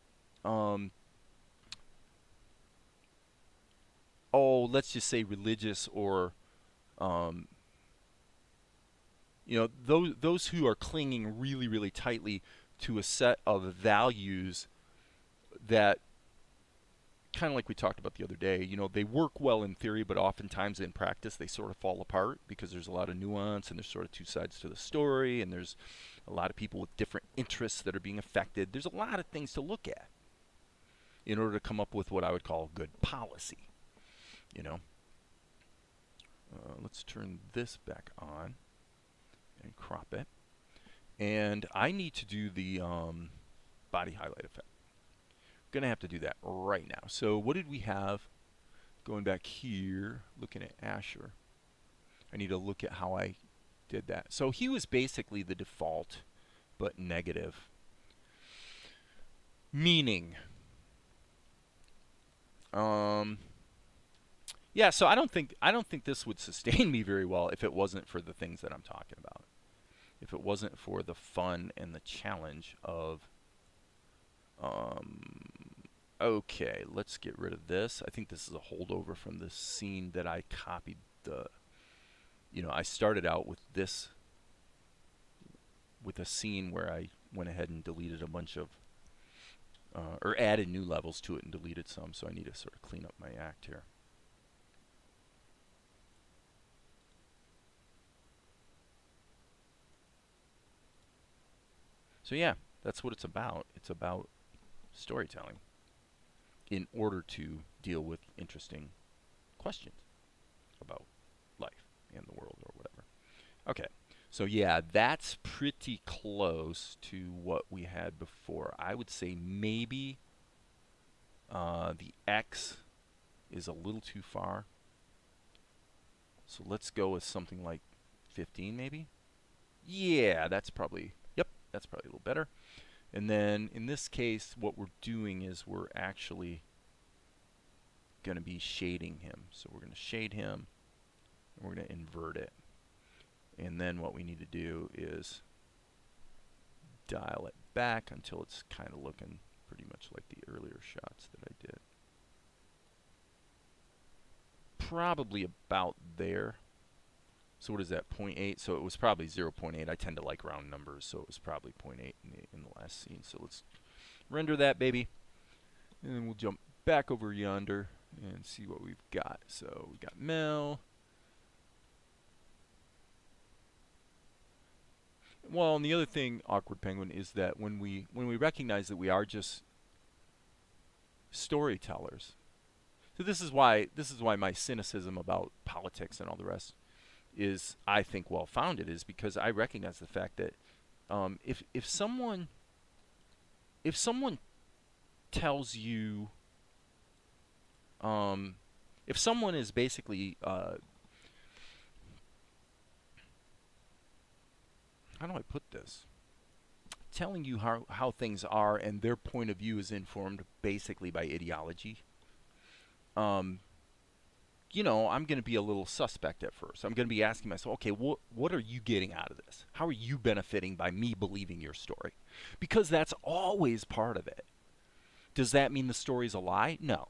let's just say religious or, those who are clinging really, really tightly to a set of values that, kind of like we talked about the other day, they work well in theory, but oftentimes in practice they sort of fall apart because there's a lot of nuance and there's sort of two sides to the story and there's a lot of people with different interests that are being affected. There's a lot of things to look at in order to come up with what I would call good policy. Let's turn this back on and crop it. And I need to do the body highlight effect. Going to have to do that right now. So what did we have going back here, looking at Asher? I need to look at how I did that. So he was basically the default, but negative. Meaning, yeah, so I don't think this would sustain me very well if it wasn't for the things that I'm talking about. If it wasn't for the fun and the challenge of okay, let's get rid of this. I think this is a holdover from the scene that I copied. I started out with this, with a scene where I went ahead and deleted a bunch of, or added new levels to it and deleted some, so I need to sort of clean up my act here. So yeah, that's what it's about. It's about storytelling in order to deal with interesting questions about life and the world or whatever. Okay, so yeah, that's pretty close to what we had before. I would say maybe the X is a little too far. So let's go with something like 15 maybe. Yeah, that's probably a little better. And then in this case, what we're doing is we're actually going to be shading him. So we're going to shade him, and we're going to invert it. And then what we need to do is dial it back until it's kind of looking pretty much like the earlier shots that I did. Probably about there. So what is that, 0.8? So it was probably 0.8. I tend to like round numbers, so it was probably 0.8 in the last scene. So let's render that, baby. And then we'll jump back over yonder and see what we've got. So we got Mel. Well, and the other thing, Awkward Penguin, is that when we recognize that we are just storytellers. So this is why my cynicism about politics and all the rest is, I think, well founded, is because I recognize the fact that if someone tells you, if someone is basically how do I put this? Telling you how things are, and their point of view is informed basically by ideology. I'm going to be a little suspect at first. I'm going to be asking myself, okay, what are you getting out of this? How are you benefiting by me believing your story? Because that's always part of it. Does that mean the story's a lie? No.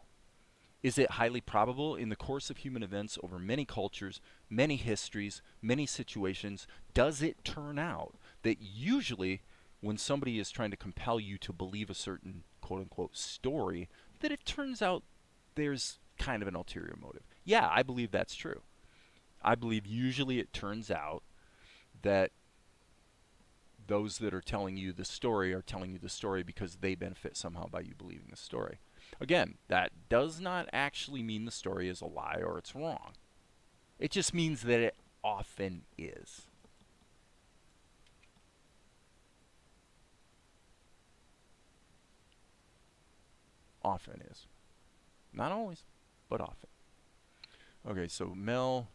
Is it highly probable in the course of human events over many cultures, many histories, many situations, does it turn out that usually when somebody is trying to compel you to believe a certain quote-unquote story, that it turns out there's kind of an ulterior motive? Yeah, I believe that's true. I believe usually it turns out that those that are telling you the story are telling you the story because they benefit somehow by you believing the story. Again, that does not actually mean the story is a lie or it's wrong. It just means that it often is. Often is. Not always, but often. Okay, so Mel.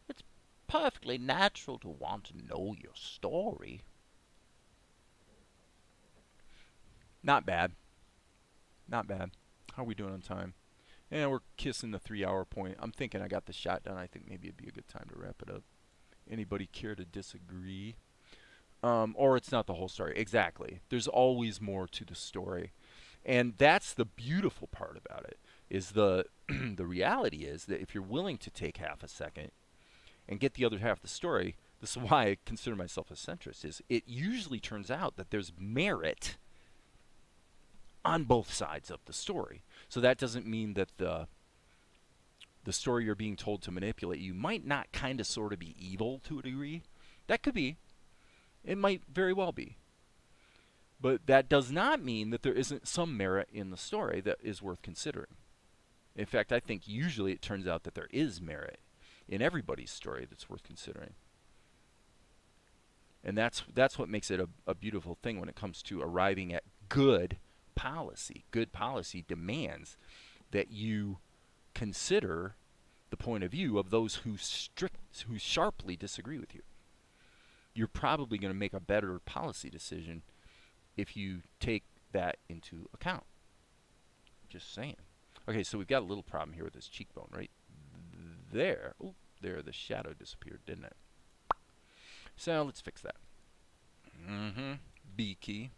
It's perfectly natural to want to know your story. Not bad. Not bad. How are we doing on time? And we're kissing the 3-hour point. I'm thinking I got the shot done. I think maybe it'd be a good time to wrap it up. Anybody care to disagree? Or it's not the whole story. Exactly. There's always more to the story. And that's the beautiful part about it, is the the reality is that if you're willing to take half a second and get the other half of the story, this is why I consider myself a centrist, is it usually turns out that there's merit on both sides of the story. So that doesn't mean that the story you're being told to manipulate you might not kind of sort of be evil to a degree. That could be. It might very well be. But that does not mean that there isn't some merit in the story that is worth considering. In fact, I think usually it turns out that there is merit in everybody's story that's worth considering. And that's what makes it a beautiful thing when it comes to arriving at good policy. Good policy demands that you consider the point of view of those who sharply disagree with you. You're probably going to make a better policy decision if you take that into account. Just saying. Okay, so we've got a little problem here with this cheekbone right there. Oh, there, the shadow disappeared, didn't it? So let's fix that. B key.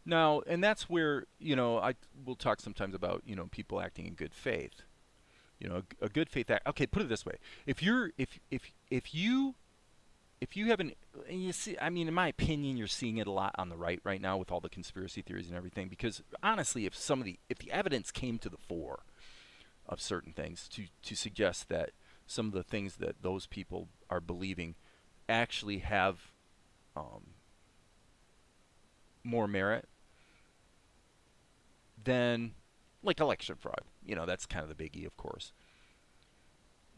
Now, and that's where, we'll talk sometimes about, people acting in good faith. A good faith act. Okay, put it this way: if you have and you see, I mean, in my opinion, you're seeing it a lot on the right now with all the conspiracy theories and everything. Because honestly, if the evidence came to the fore of certain things to suggest that some of the things that those people are believing actually have more merit, then, like election fraud, that's kind of the biggie, of course.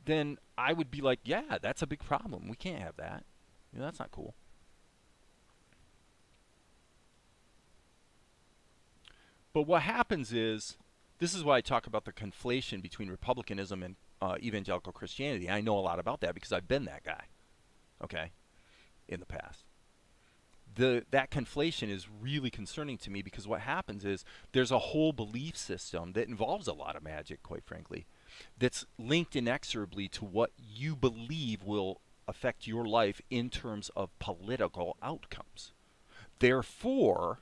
Then I would be like, yeah, that's a big problem. We can't have that. That's not cool. But what happens is, this is why I talk about the conflation between republicanism and evangelical Christianity. I know a lot about that because I've been that guy, okay, in the past. That conflation is really concerning to me because what happens is there's a whole belief system that involves a lot of magic, quite frankly, that's linked inexorably to what you believe will affect your life in terms of political outcomes. Therefore,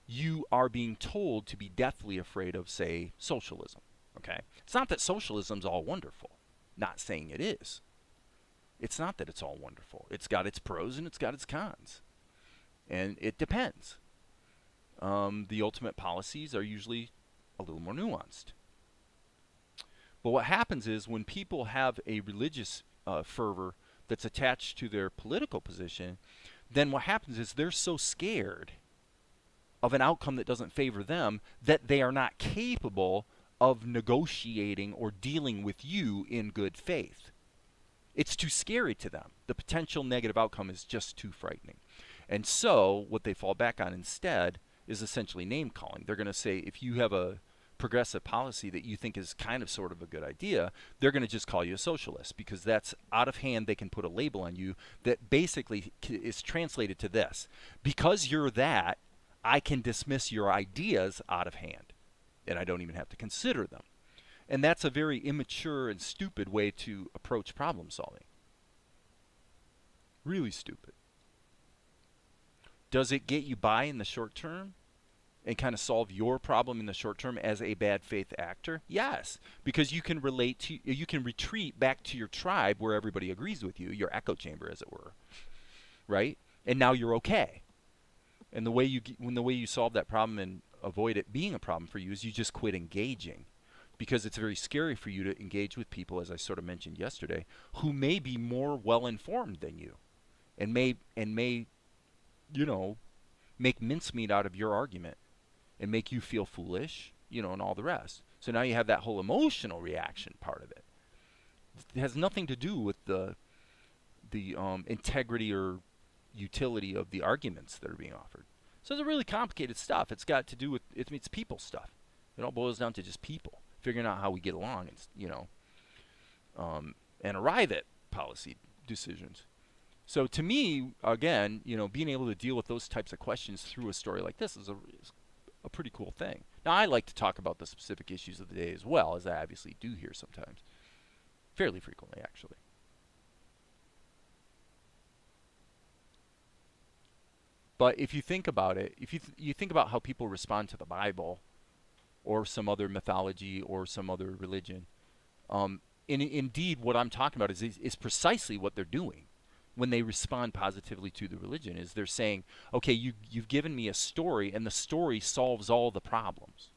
you are being told to be deathly afraid of, say, socialism. Okay? It's not that socialism's all wonderful. Not saying it is. It's not that it's all wonderful. It's got its pros and it's got its cons. And it depends. The ultimate policies are usually a little more nuanced. But what happens is when people have a religious fervor that's attached to their political position, then what happens is they're so scared of an outcome that doesn't favor them that they are not capable of negotiating or dealing with you in good faith. It's too scary to them. The potential negative outcome is just too frightening. And so what they fall back on instead is essentially name calling. They're going to say, if you have a progressive policy that you think is kind of sort of a good idea, they're going to just call you a socialist because that's out of hand. They can put a label on you that basically is translated to this: because you're that, I can dismiss your ideas out of hand and I don't even have to consider them. And that's a very immature and stupid way to approach problem solving. Really stupid. Does it get you by in the short term and kind of solve your problem in the short term as a bad faith actor? Yes, because you can retreat back to your tribe where everybody agrees with you, your echo chamber, as it were, right? And now you're okay. And the way you solve that problem in avoid it being a problem for you is you just quit engaging. Because it's very scary for you to engage with people, as I sort of mentioned yesterday, who may be more well-informed than you, and may, you know, make mincemeat out of your argument and make you feel foolish, you know, and all the rest. So now you have that whole emotional reaction part of it. It has nothing to do with the integrity or utility of the arguments that are being offered. So it's really complicated stuff. It's got to do with it's people stuff. It all boils down to just people figuring out how we get along, and you know, and arrive at policy decisions. So to me, again, you know, being able to deal with those types of questions through a story like this is a pretty cool thing. Now, I like to talk about the specific issues of the day as well, as I obviously do here sometimes, fairly frequently, actually. But if you think about it, if you think about how people respond to the Bible or some other mythology or some other religion, indeed what I'm talking about is precisely what they're doing when they respond positively to the religion. Is they're saying, okay, you've given me a story, and the story solves all the problems.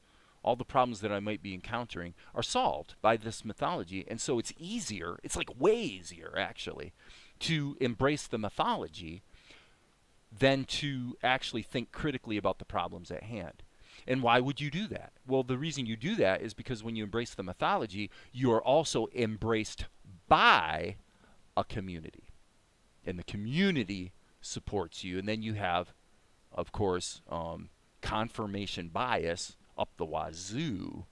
All the problems that I might be encountering are solved by this mythology, and so it's easier, it's like way easier actually, to embrace the mythology than to actually think critically about the problems at hand. And why would you do that? Well, the reason you do that is because when you embrace the mythology, you are also embraced by a community. And the community supports you. And then you have, of course, confirmation bias up the wazoo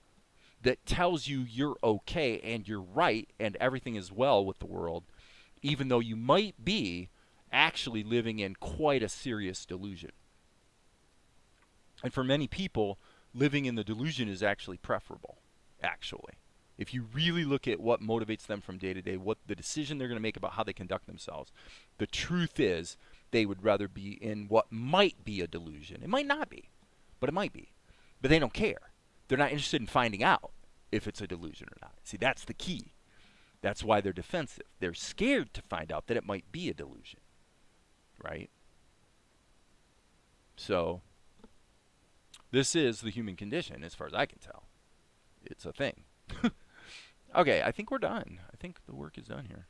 that tells you you're okay and you're right and everything is well with the world, even though you might be actually living in quite a serious delusion. And for many people, living in the delusion is actually preferable, actually. If you really look at what motivates them from day to day, what the decision they're going to make about how they conduct themselves, the truth is they would rather be in what might be a delusion. It might not be, but it might be. But they don't care. They're not interested in finding out if it's a delusion or not. See, that's the key. That's why they're defensive. They're scared to find out that it might be a delusion, right? So this is the human condition, as far as I can tell. It's a thing. Okay, I think we're done. I think the work is done here.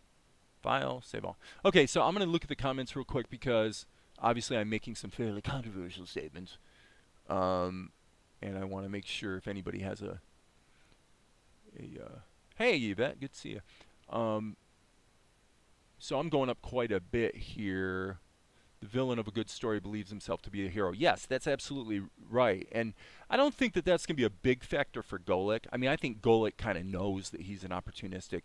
File, save all. Okay, so I'm going to look at the comments real quick because obviously I'm making some fairly controversial statements. And I want to make sure if anybody has hey, Yvette, good to see you. So I'm going up quite a bit here. The villain of a good story believes himself to be a hero. Yes, that's absolutely right. And I don't think that that's going to be a big factor for Golik. I mean, I think Golik kind of knows that he's an opportunistic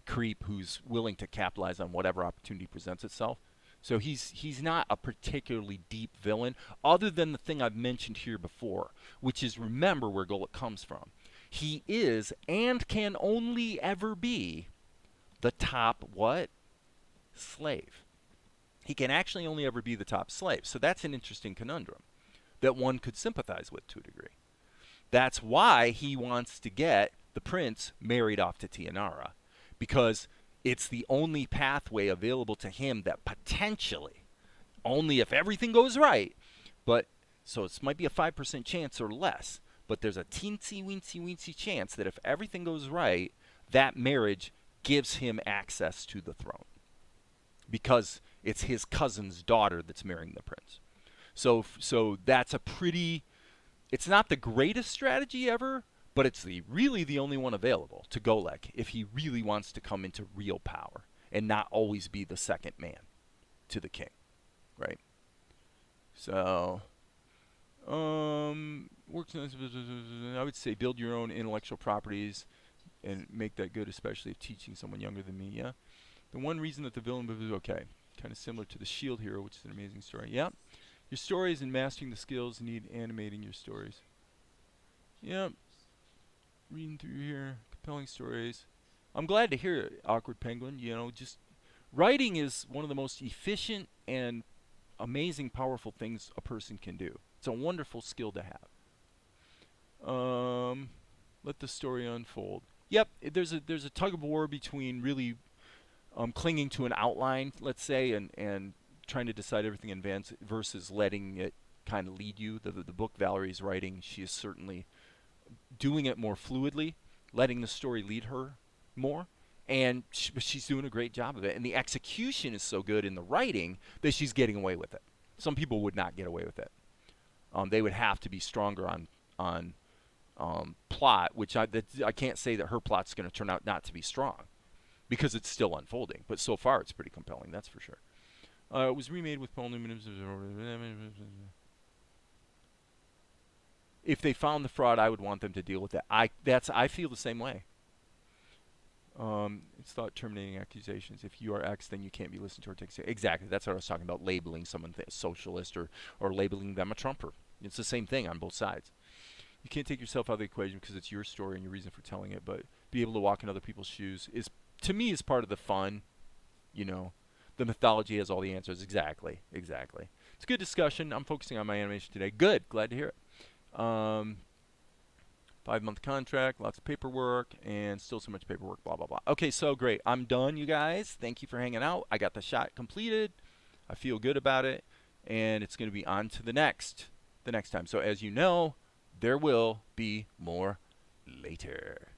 creep who's willing to capitalize on whatever opportunity presents itself. So he's not a particularly deep villain, other than the thing I've mentioned here before, which is remember where Golik comes from. He is and can only ever be the top what? Slave. He can actually only ever be the top slave. So that's an interesting conundrum that one could sympathize with to a degree. That's why he wants to get the prince married off to Tianara, because it's the only pathway available to him that potentially, only if everything goes right, but so it might be a 5% chance or less, but there's a teensy-weensy chance that if everything goes right, that marriage gives him access to the throne, because it's his cousin's daughter that's marrying the prince. So that's a pretty, it's not the greatest strategy ever, but it's really the only one available to Golek if he really wants to come into real power and not always be the second man to the king, right? So, works. I would say build your own intellectual properties and make that good, especially if teaching someone younger than me. Yeah. The one reason that the villain is okay, kind of similar to the Shield hero, which is an amazing story. Yeah. Your stories and mastering the skills need animating your stories. Yep. Reading through here, compelling stories. I'm glad to hear it, Awkward Penguin. You know, just writing is one of the most efficient and amazing, powerful things a person can do. It's a wonderful skill to have. Let the story unfold. Yep, there's a tug of war between really clinging to an outline, let's say, and trying to decide everything in advance versus letting it kind of lead you. The book Valerie's writing, she is certainly doing it more fluidly, letting the story lead her more. And she's doing a great job of it. And the execution is so good in the writing that she's getting away with it. Some people would not get away with it. They would have to be stronger on plot, which I can't say that her plot's going to turn out not to be strong because it's still unfolding. But so far, it's pretty compelling, that's for sure. It was remade with Paul Newman's. If they found the fraud, I would want them to deal with that. I feel the same way. It's thought terminating accusations. If you are X, then you can't be listened to or taken. Exactly. That's what I was talking about, labeling someone a socialist or labeling them a Trumper. It's the same thing on both sides. You can't take yourself out of the equation because it's your story and your reason for telling it, but be able to walk in other people's shoes is, to me, is part of the fun. You know, the mythology has all the answers. Exactly. It's a good discussion. I'm focusing on my animation today. Good. Glad to hear it. 5-month contract, lots of paperwork, and still so much paperwork, blah, blah, blah. Okay, so great. I'm done, you guys. Thank you for hanging out. I got the shot completed. I feel good about it, and it's going to be on to the next time. So as you know, there will be more later.